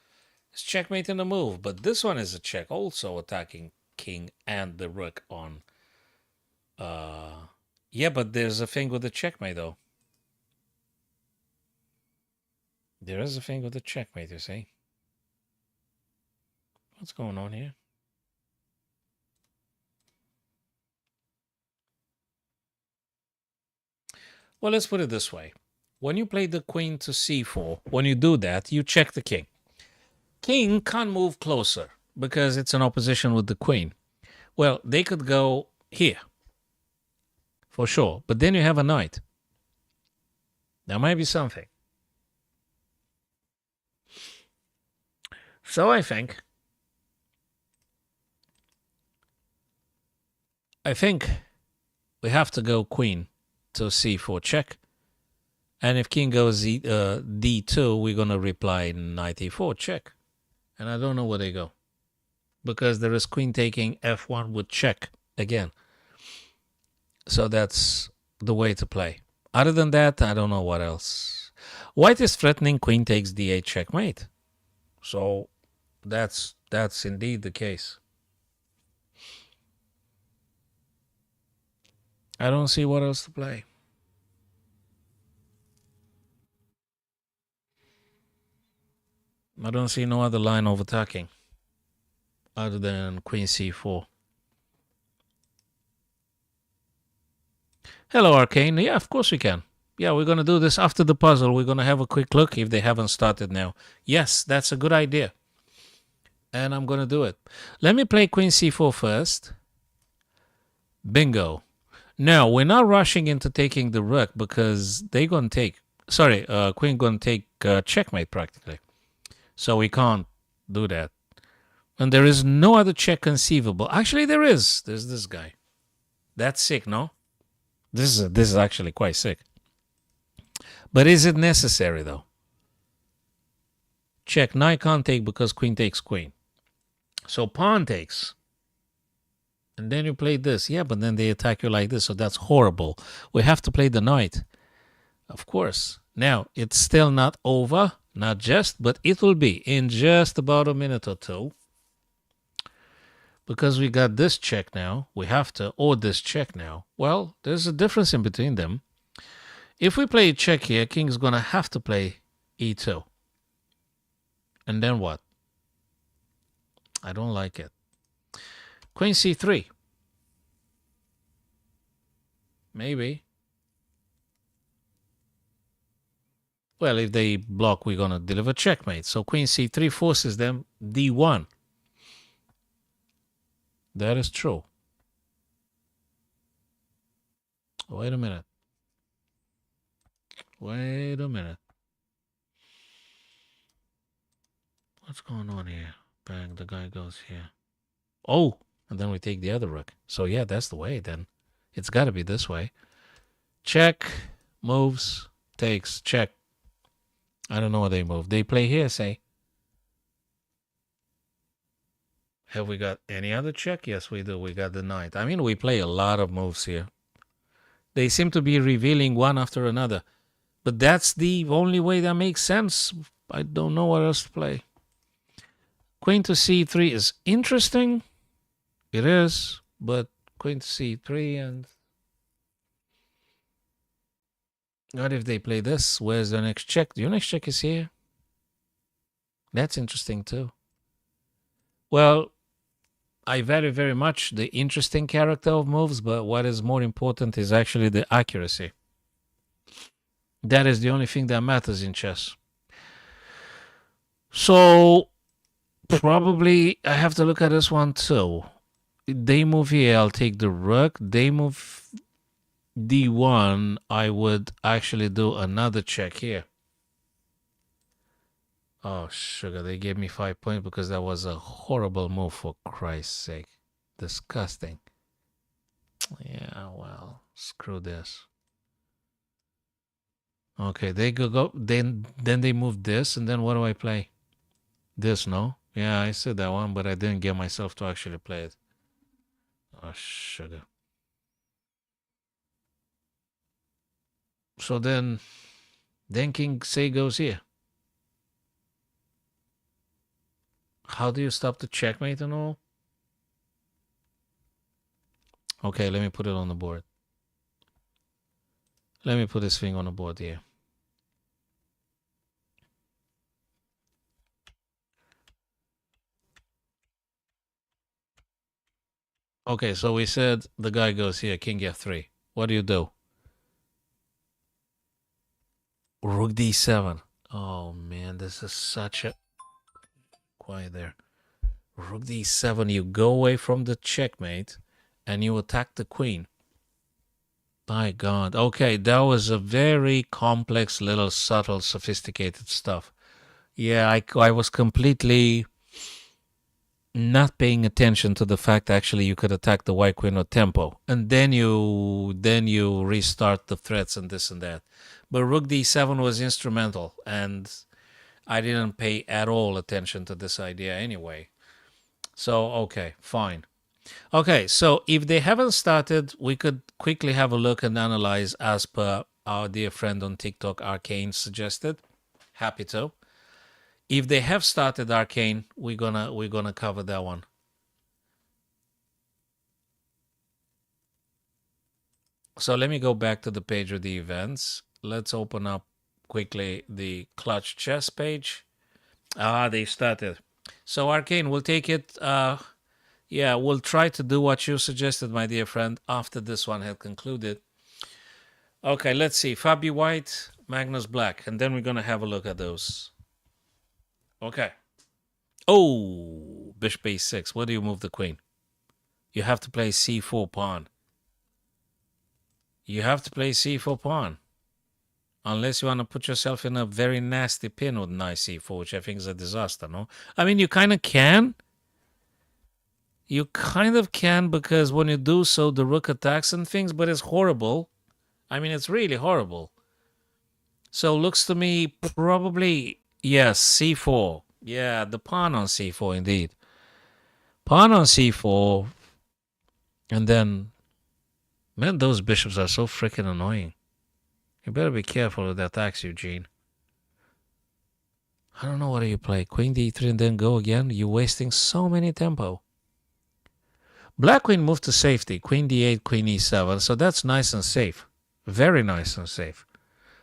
It's checkmate in a move, but this one is a check, also attacking king and the rook on Uh, yeah, but there's a thing with the checkmate, though. There is a thing with the checkmate, you see. What's going on here? Well, let's put it this way. When you play the queen to c4, when you do that, you check the king. King can't move closer because it's in opposition with the queen. Well, they could go here for sure, but then you have a knight. There might be something. So I think we have to go queen to c4 check. And if king goes d2, we're going to reply knight e4 check. And I don't know where they go. Because there is queen taking f1 with check again. So that's the way to play. Other than that, I don't know what else. White is threatening queen takes d8 checkmate. So that's indeed the case. I don't see what else to play. I don't see no other line of attacking other than queen c4. Hello, Arcane. Yeah, of course we can. Yeah, we're going to do this after the puzzle. We're going to have a quick look if they haven't started now. Yes, that's a good idea. And I'm going to do it. Let me play queen c4 first. Bingo. Now, we're not rushing into taking the rook because they're going to take... Sorry, queen going to take checkmate practically. So we can't do that. And there is no other check conceivable. Actually, there is. There's this guy. That's sick, no? This is actually quite sick. But is it necessary, though? Check. Knight can't take because queen takes queen. So pawn takes. And then you play this. Yeah, but then they attack you like this. So that's horrible. We have to play the knight. Of course. Now, it's still not over. Not just, but it will be in just about a minute or two. Because we got this check now. We have to, or this check now. Well, there's a difference in between them. If we play check here, king's going to have to play e2. And then what? I don't like it. Queen c3. Maybe. Well, if they block, we're going to deliver checkmate. So queen c3 forces them d1. That is true. Wait a minute. Wait a minute. What's going on here? Bang, the guy goes here. Oh, and then we take the other rook. So yeah, that's the way then. It's got to be this way. Check, moves, takes, check. I don't know what they move. They play here, say. Have we got any other check? Yes, we do. We got the knight. I mean, we play a lot of moves here. They seem to be revealing one after another. But that's the only way that makes sense. I don't know what else to play. Queen to c3 is interesting. It is. But queen to c3 and... What if they play this? Where's the next check? Your next check is here. That's interesting too. Well, I value very much the interesting character of moves, but what is more important is actually the accuracy. That is the only thing that matters in chess. So probably I have to look at this one too. They move here, I'll take the rook. They move d1, I would actually do another check here. Oh, sugar, they gave me 5 points because that was a horrible move, for Christ's sake. Disgusting. Yeah, well, screw this. Okay, they go then they move this, and then what do I play? This, no? Yeah, I said that one, but I didn't get myself to actually play it. Oh, sugar. So then king say goes here. How do you stop the checkmate and all? Okay, let me put it on the board. Let me put this thing on the board here. Okay, so we said the guy goes here, king f3. What do you do? Rook d7. Oh man, this is such a... Quiet there. Rook d7, you go away from the checkmate and you attack the queen. My God. Okay, that was a very complex, little subtle, sophisticated stuff. Yeah, I was completely not paying attention to the fact actually you could attack the white queen or tempo, and then you restart the threats and this and that. But rook d7 was instrumental, and I didn't pay at all attention to this idea anyway. So okay, fine. Okay, so if they haven't started, we could quickly have a look and analyze as per our dear friend on TikTok, Arcane, suggested. Happy to. If they have started Arcane, we're gonna cover that one. So let me go back to the page of the events. Let's open up quickly the clutch chess page. Ah, they started. So Arcane, we'll take it. Yeah, we'll try to do what you suggested, my dear friend, after this one had concluded. Okay, let's see. Fabi White, Magnus Black, and then we're gonna have a look at those. Okay. Oh, bishop a6. Where do you move the queen? You have to play c4 pawn. You have to play c4 pawn. Unless you want to put yourself in a very nasty pin with knight c4, which I think is a disaster, no? I mean, you kind of can. You kind of can, because when you do so, the rook attacks and things, but it's horrible. I mean, it's really horrible. So looks to me probably, yes, c4. Yeah, the pawn on c4 indeed. Pawn on c4. And then, man, those bishops are so freaking annoying. You better be careful with the attacks, Eugene. I don't know what you play. Queen d3 and then go again. You're wasting so many tempo. Black queen moved to safety. Queen d8, queen e7. So that's nice and safe. Very nice and safe.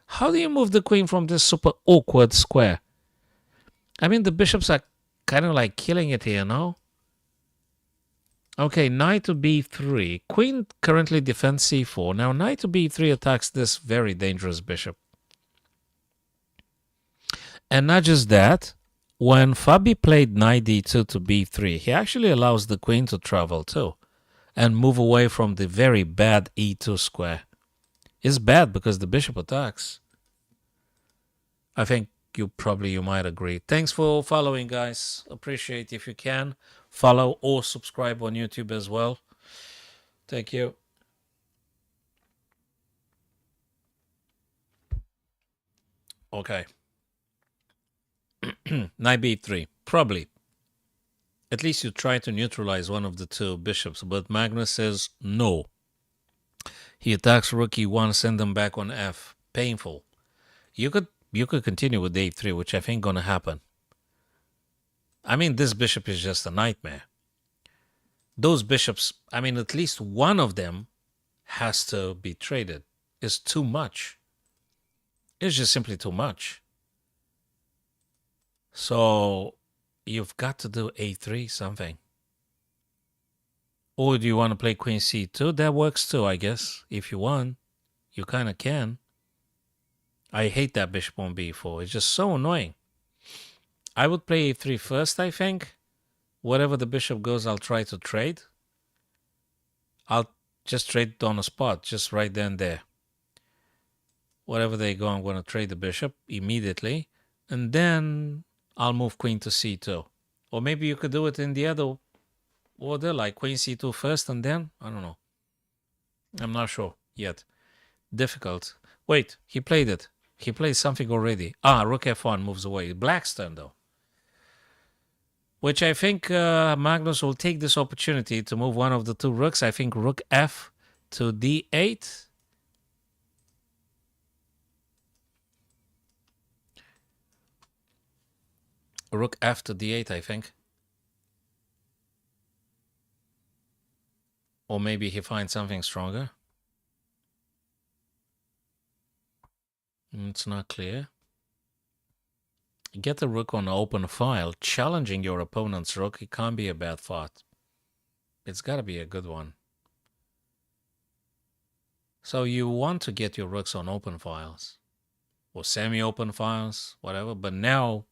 How do you move the queen from this super awkward square? I mean, the bishops are kind of like killing it here, no? Okay, knight to b3. Queen currently defends c4. Now knight to b3 attacks this very dangerous bishop. And not just that, when Fabi played knight d2 to b3, he actually allows the queen to travel too and move away from the very bad e2 square. It's bad because the bishop attacks. I think you might agree. Thanks for following, guys. Appreciate if you can follow or subscribe on YouTube as well. Thank you. Okay. Knight b3. Probably. At least you try to neutralize one of the two bishops, but Magnus says no. He attacks rook e1, send them back on f. Painful. You could continue with a3, which I think gonna happen. I mean, this bishop is just a nightmare. Those bishops, I mean, at least one of them has to be traded. It's too much. It's just simply too much. So you've got to do a3 something. Or do you want to play queen c2? That works too, I guess. If you want, you kind of can. I hate that bishop on b4. It's just so annoying. I would play a3 first, I think. Whatever the bishop goes, I'll try to trade. I'll just trade it on the spot, just right then and there. Wherever they go, I'm going to trade the bishop immediately. And then I'll move queen to c2. Or maybe you could do it in the other order, like queen c2 first and then? I don't know. I'm not sure yet. Difficult. Wait, he played it. He played something already. Ah, rook f1 moves away. Black's turn, though. Which I think Magnus will take this opportunity to move one of the two rooks. I think rook f to d8. Rook f to d8, I think. Or maybe he finds something stronger. It's not clear. Get the rook on open file. Challenging your opponent's rook, it can't be a bad thought. It's got to be a good one. So you want to get your rooks on open files. Or semi-open files, whatever. But now,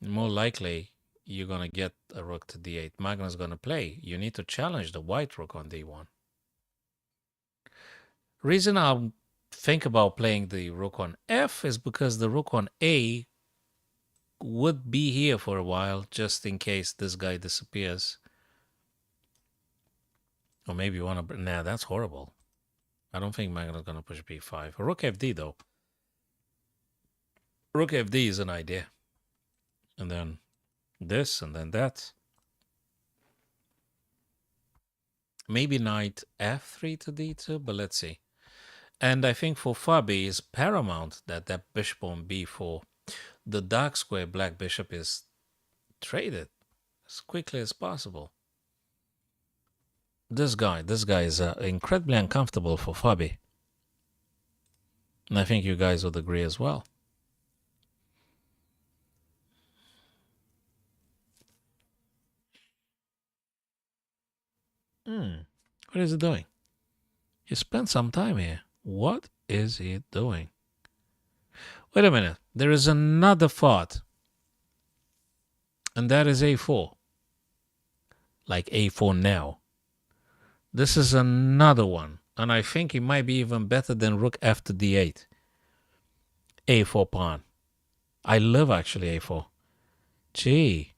more likely, you're going to get a rook to d8. Magnus going to play. You need to challenge the white rook on d1. Reason I'll think about playing the rook on f is because the rook on a would be here for a while just in case this guy disappears. Or maybe you want to... Nah, that's horrible. I don't think Magnus is going to push b5. Rook fd, though. Rook fd is an idea. And then this, and then that. Maybe knight f3 to d2, but let's see. And I think for Fabi is paramount that that bishop on b4, the dark square black bishop is traded as quickly as possible. This guy is incredibly uncomfortable for Fabi. And I think you guys would agree as well. What is he doing? He spent some time here. What is he doing? Wait a minute. There is another thought. And that is a4. Like a4 now. This is another one. And I think it might be even better than rook f to d8. a4 pawn. I love actually a4. Gee.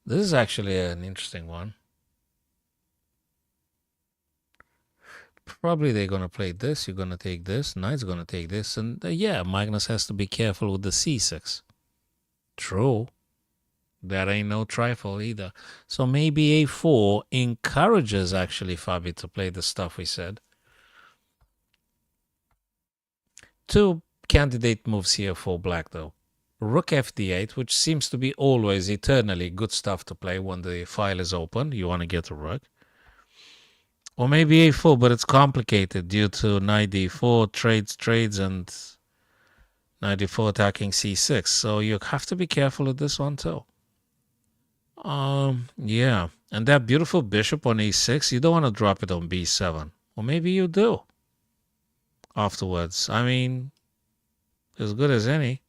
This is actually an interesting one. Probably they're going to play this. You're going to take this. Knight's going to take this. And yeah, Magnus has to be careful with the c6. True. That ain't no trifle either. So maybe a4 encourages actually Fabi to play the stuff we said. Two candidate moves here for black though. Rook fd8, which seems to be always eternally good stuff to play when the file is open. You want to get a rook. Or maybe a4, but it's complicated due to knight d4, trades, and knight d4 attacking c6. So you have to be careful with this one too. Yeah. And that beautiful bishop on e6, you don't want to drop it on b7. Or maybe you do. Afterwards. I mean, as good as any.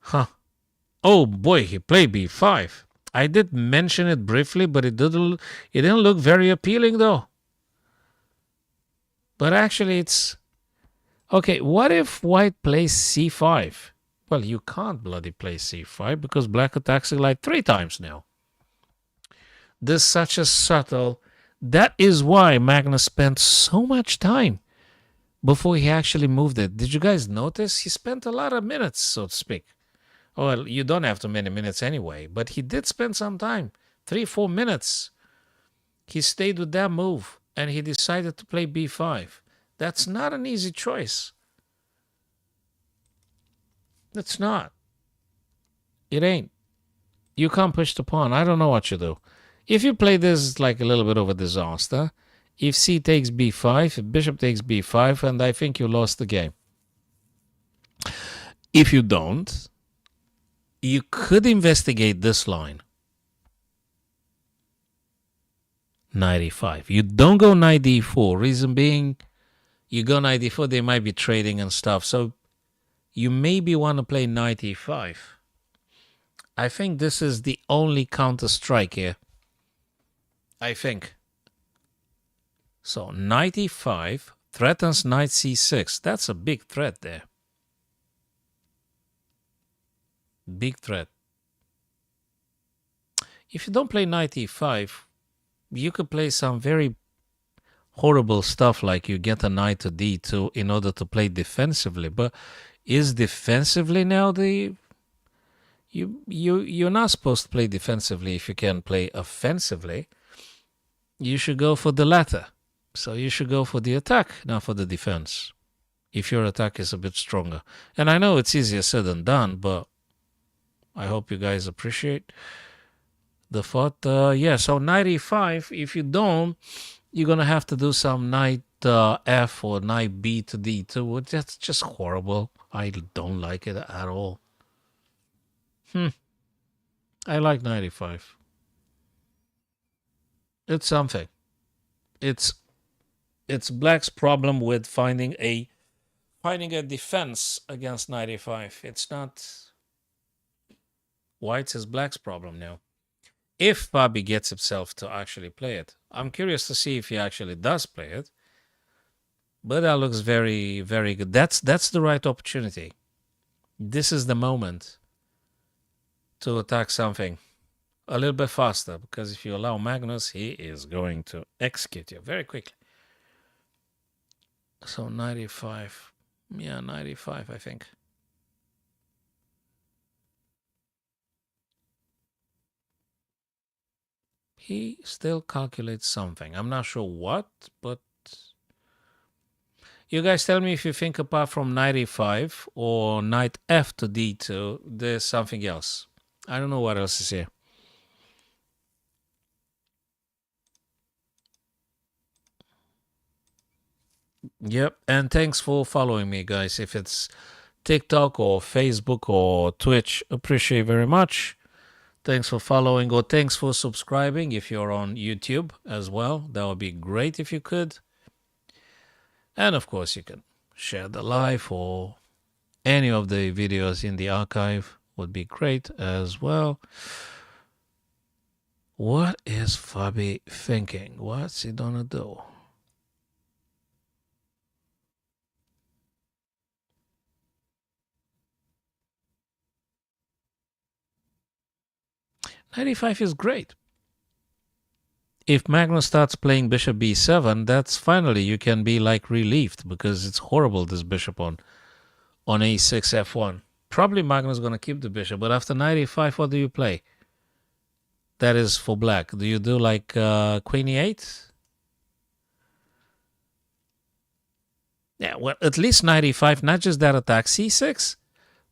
Huh. Oh boy, he played b5. I did mention it briefly, but it didn't look very appealing though. But actually it's... Okay, what if white plays c5? Well, you can't bloody play c5 because black attacks it like 3 times now. This is such a subtle... That is why Magnus spent so much time before he actually moved it. Did you guys notice? He spent a lot of minutes, so to speak. Well, you don't have too many minutes anyway, but he did spend some time. 3-4 minutes. He stayed with that move, and he decided to play b5. That's not an easy choice. It's not. It ain't. You can't push the pawn. I don't know what you do. If you play this like a little bit of a disaster, if c takes b5, if bishop takes b5, and I think you lost the game. If you don't, you could investigate this line. Knight e5. You don't go knight d4. Reason being, you go knight d4, they might be trading and stuff. So you maybe want to play knight e5. I think this is the only counter strike here. I think. So knight e5 threatens knight c6. That's a big threat there. Big threat. If you don't play knight e5, you could play some very horrible stuff like you get a knight to d2 in order to play defensively. But is defensively now the... You're not supposed to play defensively if you can play offensively. You should go for the latter. So you should go for the attack, not for the defense. If your attack is a bit stronger. And I know it's easier said than done, but I hope you guys appreciate the thought. Yeah, so knight e5. If you don't, you're going to have to do some knight f or knight b to d2. That's just horrible. I don't like it at all. I like knight e5. It's something. It's black's problem with finding a defense against knight e5. It's not white's, is black's problem now. If Fabi gets himself to actually play it. I'm curious to see if he actually does play it. But that looks very, very good. That's the right opportunity. This is the moment to attack something a little bit faster, because if you allow Magnus, he is going to execute you very quickly. So 95. Yeah, 95, I think. He still calculates something. I'm not sure what, but you guys tell me if you think apart from knight e5 or knight f to d2, there's something else. I don't know what else is here. Yep, and thanks for following me, guys. If it's TikTok or Facebook or Twitch, appreciate very much. Thanks for following, or thanks for subscribing if you're on YouTube as well. That would be great if you could. And of course, you can share the live or any of the videos in the archive would be great as well. What is Fabi thinking? What's he gonna do? Knight e5 is great. If Magnus starts playing bishop b7, that's finally you can be like relieved, because it's horrible, this bishop on a6 f1. Probably Magnus is going to keep the bishop, but after knight e5, what do you play? That is for black. Do you do like queen e8? Yeah, well, at least knight e5, not just that attack c6,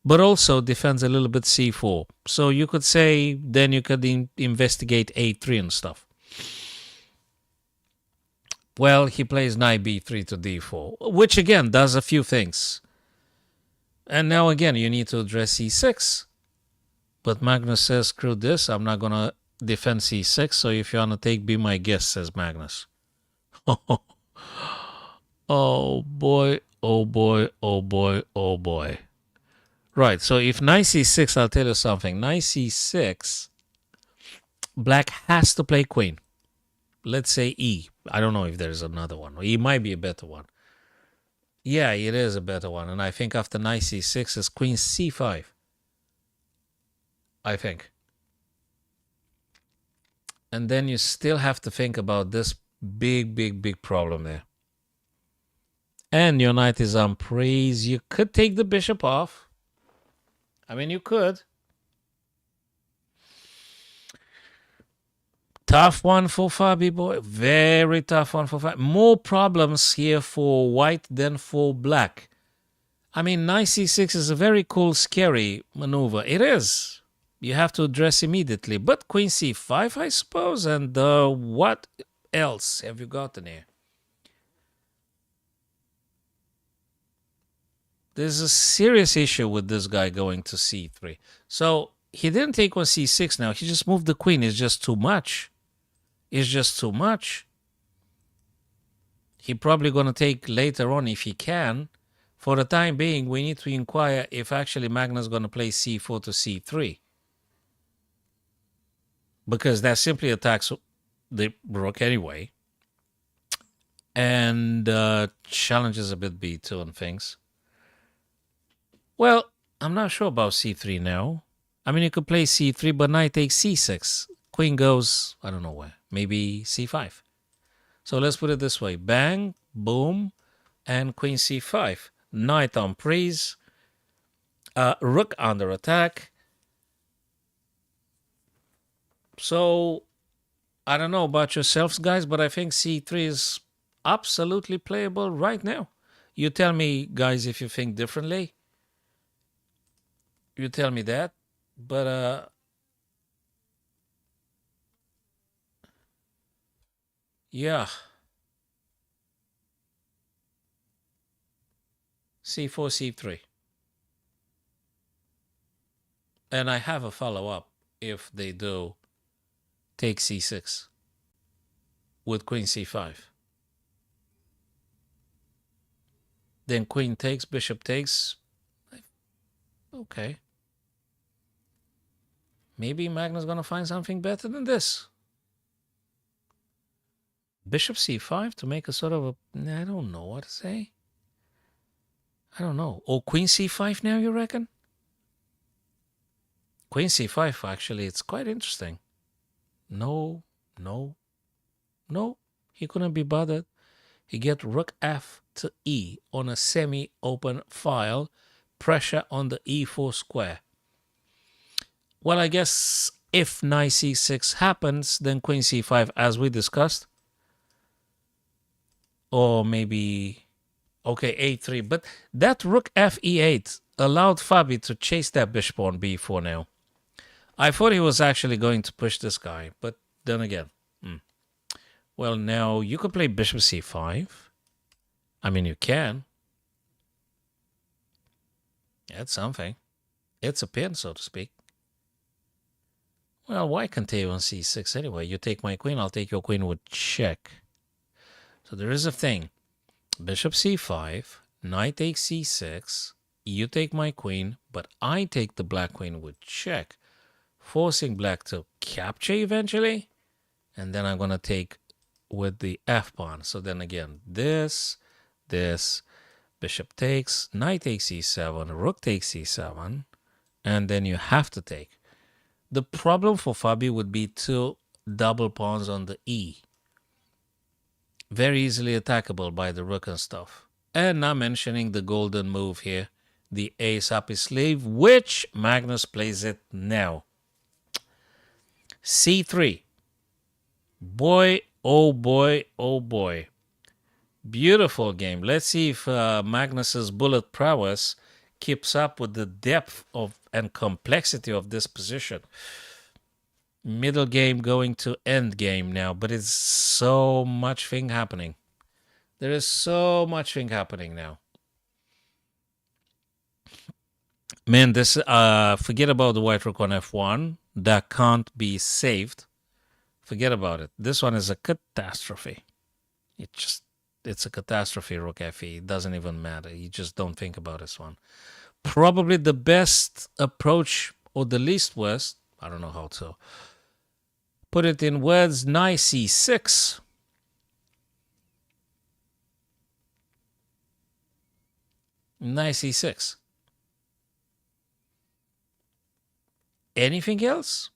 but also defends a little bit c4. So you could say then you could investigate a3 and stuff. Well, he plays knight b3 to d4, which again does a few things. And now again, you need to address c6. But Magnus says, screw this, I'm not going to defend c6, so if you want to take, be my guest, says Magnus. Oh boy, oh boy, oh boy, oh boy. Right, so if knight c6, I'll tell you something. Knight c6, black has to play queen. Let's say E. I don't know if there's another one. E might be a better one. Yeah, it is a better one. And I think after knight c6 is queen c5. I think. And then you still have to think about this big problem there. And your knight is on praise. You could take the bishop off. I mean, you could. Tough one for Fabi boy. Very tough one for Fabi. More problems here for white than for black. I mean, knight c6 is a very cool, scary maneuver. It is. You have to address immediately. But queen c5, I suppose. And what else have you gotten here? There's a serious issue with this guy going to c3. So he didn't take on c6 now. He just moved the queen. It's just too much. It's just too much. He's probably going to take later on if he can. For the time being, we need to inquire if actually Magnus is going to play c4 to c3. Because that simply attacks the rook anyway. And challenges a bit b2 and things. Well, I'm not sure about c3 now. I mean, you could play c3, but knight takes c6. Queen goes, I don't know where, maybe c5. So let's put it this way. Bang, boom, and queen c5. Knight on prise. Rook under attack. So, I don't know about yourselves, guys, but I think c3 is absolutely playable right now. You tell me, guys, if you think differently. You tell me that. But yeah, c4, c3. And I have a follow up if they do take c6 with queen c5. Then queen takes, bishop takes. Okay. Maybe Magnus gonna find something better than this. Bishop c5 to make a sort of a. I don't know what to say. I don't know. Oh, queen c5 now, you reckon? Queen c5, actually, it's quite interesting. No, no, no. He couldn't be bothered. He get rook f to e on a semi-open file. Pressure on the e4 square. Well, I guess if knight c6 happens, then queen c5, as we discussed. Or maybe, okay, a3. But that rook f e8 allowed Fabi to chase that bishop on b4 now. I thought he was actually going to push this guy, but then again. Well, now you could play bishop c5. I mean, you can. That's something. It's a pin, so to speak. Well, why continue on c6 anyway? You take my queen, I'll take your queen with check. So there is a thing. Bishop c5, knight takes c6, you take my queen, but I take the black queen with check, forcing black to capture eventually, and then I'm going to take with the f-pawn. So then again, this, bishop takes, knight takes c7, rook takes c7, and then you have to take. The problem for Fabi would be two double pawns on the e. Very easily attackable by the rook and stuff. And not mentioning the golden move here, the ace up his sleeve, which Magnus plays it now. c3. Boy, oh boy, oh boy. Beautiful game. Let's see if Magnus's bullet prowess keeps up with the depth of and complexity of this position. Middle game going to end game now, but it's so much thing happening. There is so much thing happening now. Man, this forget about the white rook on f1. That can't be saved. Forget about it. This one is a catastrophe. It's a catastrophe, rook fe. It doesn't even matter. You just don't think about this one. Probably the best approach, or the least worst, I don't know how to put it in words, knight c6. Knight c6. Anything else?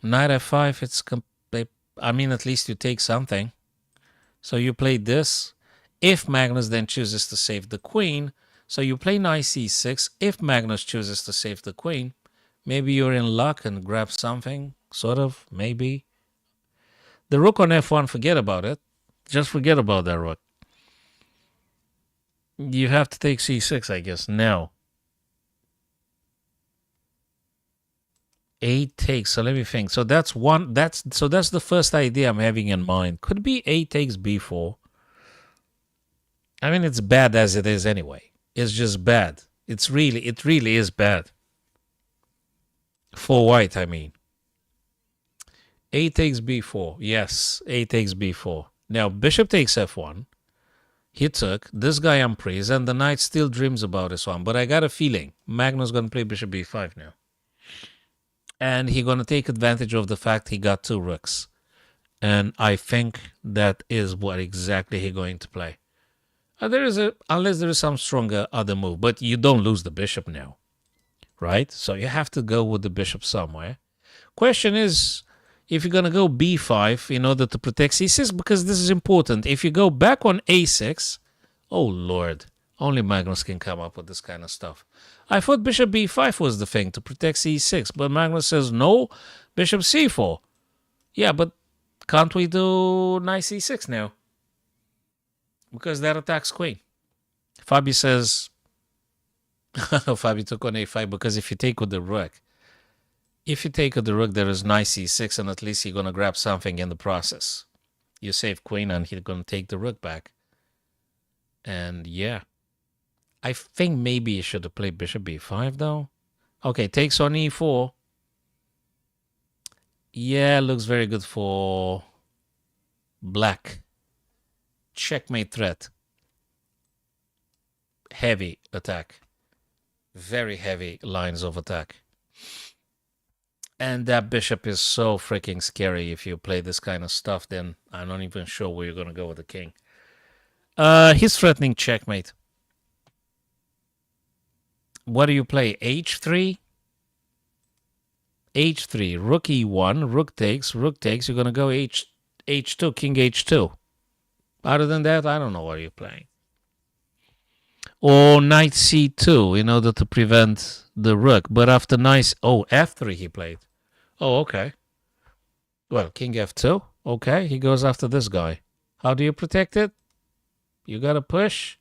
Knight f5, it's I mean, at least you take something. So you play this. If Magnus then chooses to save the queen, so you play knight c6. If Magnus chooses to save the queen, maybe you're in luck and grab something, sort of, maybe. The rook on f1, forget about it. Just forget about that rook. You have to take c6, I guess, now. 8 takes, so let me think. So that's the first idea I'm having in mind. Could be 8 takes b4. I mean, it's bad as it is anyway. It's just bad. It really is bad. For white, I mean. 8 takes b4. Yes, 8 takes b4. Now, bishop takes f1. He took. This guy unpraised, and the knight still dreams about this one. But I got a feeling Magnus going to play bishop b5 now. And he's going to take advantage of the fact he got 2 rooks. And I think that is what exactly he's going to play. Unless there is some stronger other move. But you don't lose the bishop now. Right? So you have to go with the bishop somewhere. Question is, if you're going to go b5 in order to protect c6, because this is important. If you go back on a6, oh Lord, only Magnus can come up with this kind of stuff. I thought bishop b5 was the thing to protect c6, but Magnus says no, bishop c4. Yeah, but can't we do knight c6 now? Because that attacks queen. Fabi says, Fabi took on a5 because if you take with the rook, there is nice e6, and at least you're going to grab something in the process. You save queen, and he's going to take the rook back. And yeah, I think maybe you should have played bishop b5 though. Okay, takes on e4. Yeah, looks very good for black. Checkmate threat. Heavy attack. Very heavy lines of attack. And that bishop is so freaking scary. If you play this kind of stuff, then I'm not even sure where you're going to go with the king. He's threatening checkmate. What do you play? h3? h3, rook e1, rook takes. You're going to go h2, king h2. Other than that, I don't know what you're playing. Or knight c2 in order to prevent the rook. But after knight, f3 he played. Oh, okay. Well, king f2. Okay, he goes after this guy. How do you protect it? You got to push.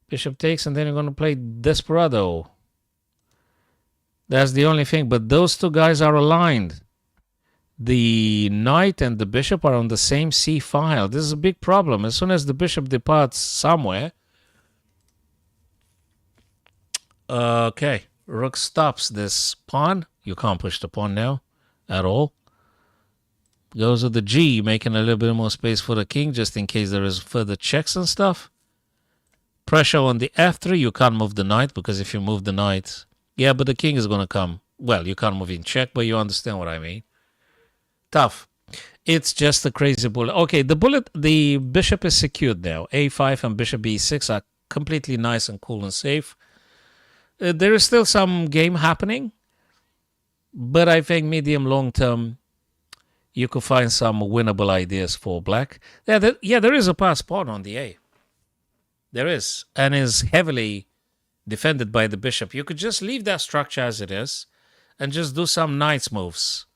Bishop takes, and then you're going to play desperado. That's the only thing. But those two guys are aligned. The knight and the bishop are on the same C file. This is a big problem. As soon as the bishop departs somewhere, okay, rook stops this pawn. You can't push the pawn now at all. Goes with the G, making a little bit more space for the king, just in case there is further checks and stuff. Pressure on the f3. You can't move the knight, because if you move the knight, yeah, but the king is going to come. Well, you can't move in check, but you understand what I mean. Tough. It's just a crazy bullet. Okay, the bishop is secured now. a5 and bishop b6 are completely nice and cool and safe. There is still some game happening, but I think medium long term, you could find some winnable ideas for black. Yeah, there is a pass pawn on the A. There is, and is heavily defended by the bishop. You could just leave that structure as it is and just do some knights moves.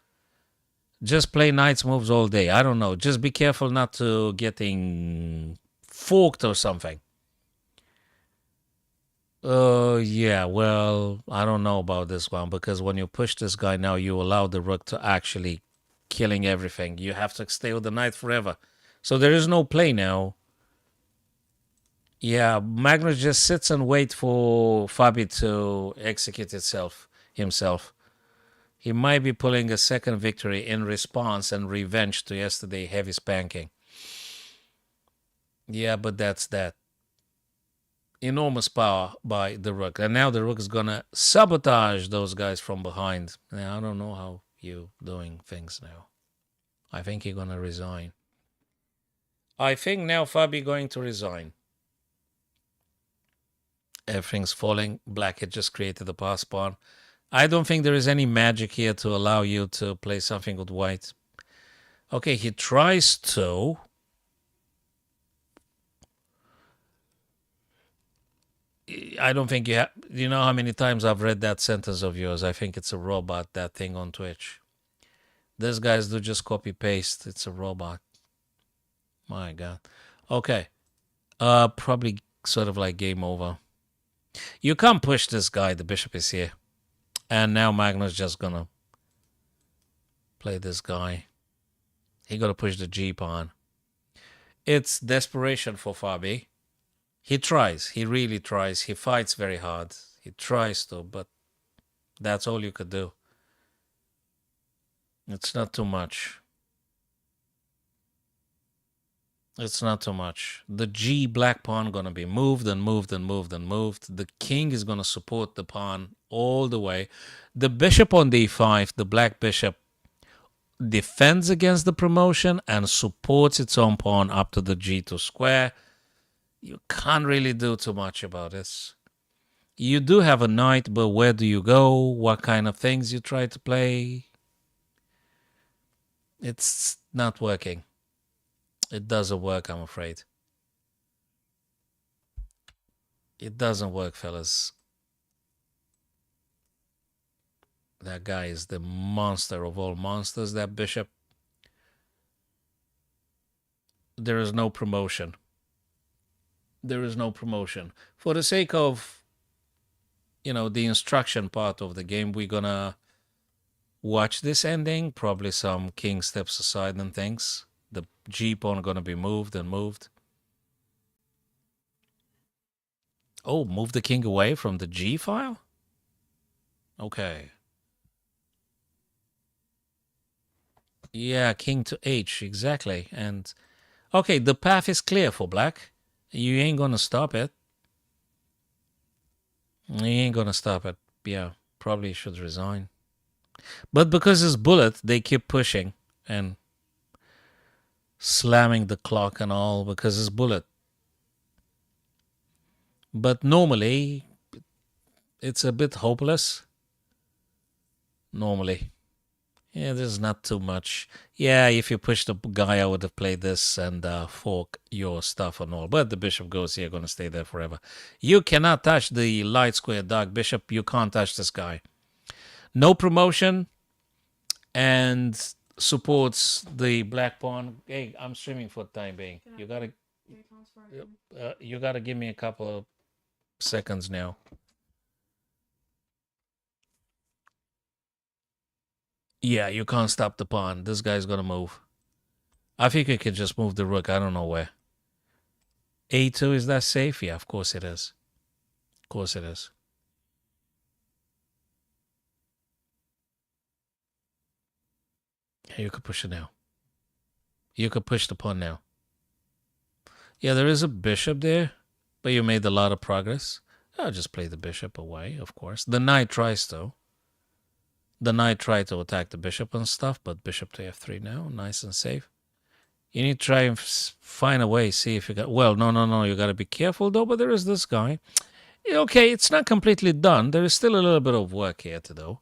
Just play knights moves all day. I don't know. Just be careful not to getting forked or something. Yeah, well, I don't know about this one, because when you push this guy now, you allow the rook to actually killing everything. You have to stay with the knight forever. So there is no play now. Yeah, Magnus just sits and waits for Fabi to execute himself. He might be pulling a second victory in response and revenge to yesterday's heavy spanking. Yeah, but that's that. Enormous power by the rook. And now the rook is going to sabotage those guys from behind. Now, I don't know how you're doing things now. I think you're going to resign. I think now Fabi going to resign. Everything's falling. Black had just created the pass pawn. I don't think there is any magic here to allow you to play something with white. Okay, he tries to. I don't think you have. You know how many times I've read that sentence of yours? I think it's a robot, that thing on Twitch. These guys do just copy paste. It's a robot. My God. Okay. Probably sort of like game over. You can't push this guy. The bishop is here. And now Magnus just gonna play this guy. He gotta push the G pawn. It's desperation for Fabi. He tries. He really tries. He fights very hard. He tries to, but that's all you could do. It's not too much. It's not too much. The G black pawn gonna be moved and moved and moved and moved. The king is gonna support the pawn all the way. The bishop on d5, the black bishop, defends against the promotion and supports its own pawn up to the g2 square. You can't really do too much about this. You do have a knight, but where do you go? What kind of things you try to play? It's not working. It doesn't work, I'm afraid. It doesn't work, fellas. That guy is the monster of all monsters, that bishop. There is no promotion. There is no promotion. For the sake of the instruction part of the game. We're gonna watch this ending. Probably some king steps aside and things. The G pawn gonna be moved and moved. Oh, move the king away from the G file? Okay. Yeah, king to H, exactly. And okay, the path is clear for black. You ain't gonna stop it. You ain't gonna stop it. Yeah, probably should resign. But because it's bullet, they keep pushing and slamming the clock and all because it's bullet. But normally, it's a bit hopeless. Normally. Yeah, there's not too much. Yeah, if you push the guy, I would have played this and fork your stuff and all. But the bishop goes here, going to stay there forever. You cannot touch the light square dark bishop. You can't touch this guy. No promotion and supports the black pawn. Hey, I'm streaming for the time being. You gotta give me a couple of seconds now. Yeah, you can't stop the pawn. This guy's gonna move. I think you can just move the rook. I don't know where. A2, is that safe? Yeah, of course it is. Of course it is. Yeah, you could push it now. You could push the pawn now. Yeah, there is a bishop there, but you made a lot of progress. I'll just play the bishop away, of course. The knight tries to. The knight tried to attack the bishop and stuff, but bishop to f3 now, nice and safe. You need to try and find a way, see if you got... Well, no, you got to be careful, though, but there is this guy. Okay, it's not completely done. There is still a little bit of work here to do.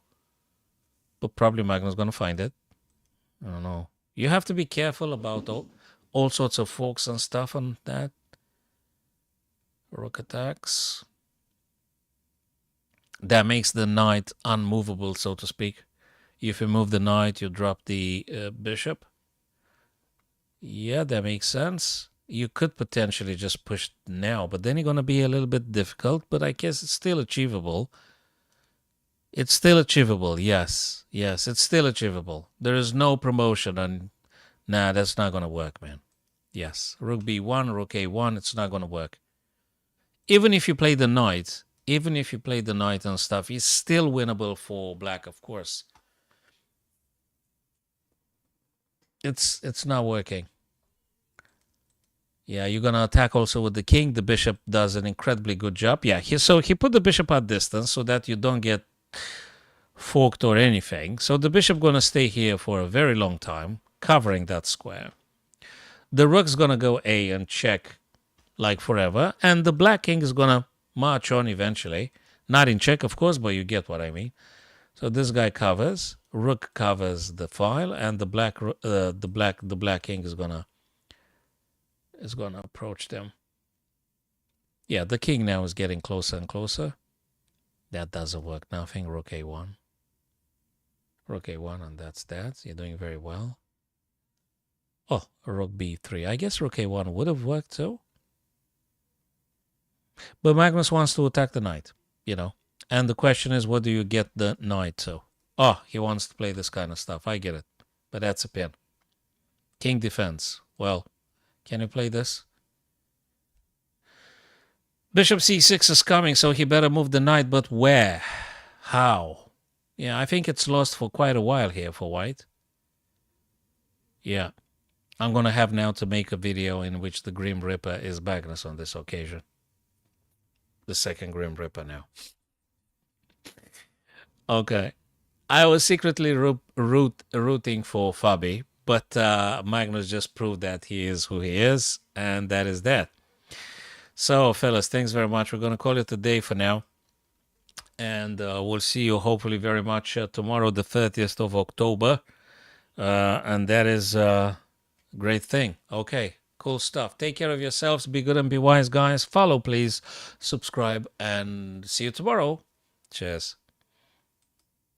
But probably Magnus going to find it. I don't know. You have to be careful about all sorts of forks and stuff on that. Rook attacks. That makes the knight unmovable, so to speak. If you move the knight, you drop the bishop. Yeah, that makes sense. You could potentially just push now, but then you're going to be a little bit difficult, but I guess it's still achievable. It's still achievable, yes. Yes, it's still achievable. There is no promotion, and nah, that's not going to work, man. Yes, rook b1, rook a1, it's not going to work. Even if you play the knight, and stuff, it's still winnable for black, of course. It's not working. Yeah, you're going to attack also with the king. The bishop does an incredibly good job. Yeah, so he put the bishop at distance so that you don't get forked or anything. So the bishop going to stay here for a very long time, covering that square. The rook's going to go A and check like forever. And the black king is going to march on eventually. Not in check, of course, but you get what I mean. So this guy covers. Rook covers the file, and the black king is gonna approach them. Yeah, the king now is getting closer and closer. That doesn't work. Nothing. Rook a1. Rook a1, and that's that. You're doing very well. Oh, rook b3. I guess rook a1 would have worked too. But Magnus wants to attack the knight, And the question is, what do you get the knight to? Oh, he wants to play this kind of stuff. I get it. But that's a pin. King defense. Well, can you play this? Bishop c6 is coming, so he better move the knight. But where? How? Yeah, I think it's lost for quite a while here for white. Yeah. I'm going to have now to make a video in which the Grim Reaper is Magnus on this occasion. The second Grim Reaper now. Okay. I was secretly rooting for Fabi, but Magnus just proved that he is who he is, and that is that. So, fellas, thanks very much. We're going to call it a day for now, and we'll see you hopefully very much tomorrow, the 30th of October, and that is a great thing. Okay, cool stuff. Take care of yourselves. Be good and be wise, guys. Follow, please. Subscribe, and see you tomorrow. Cheers.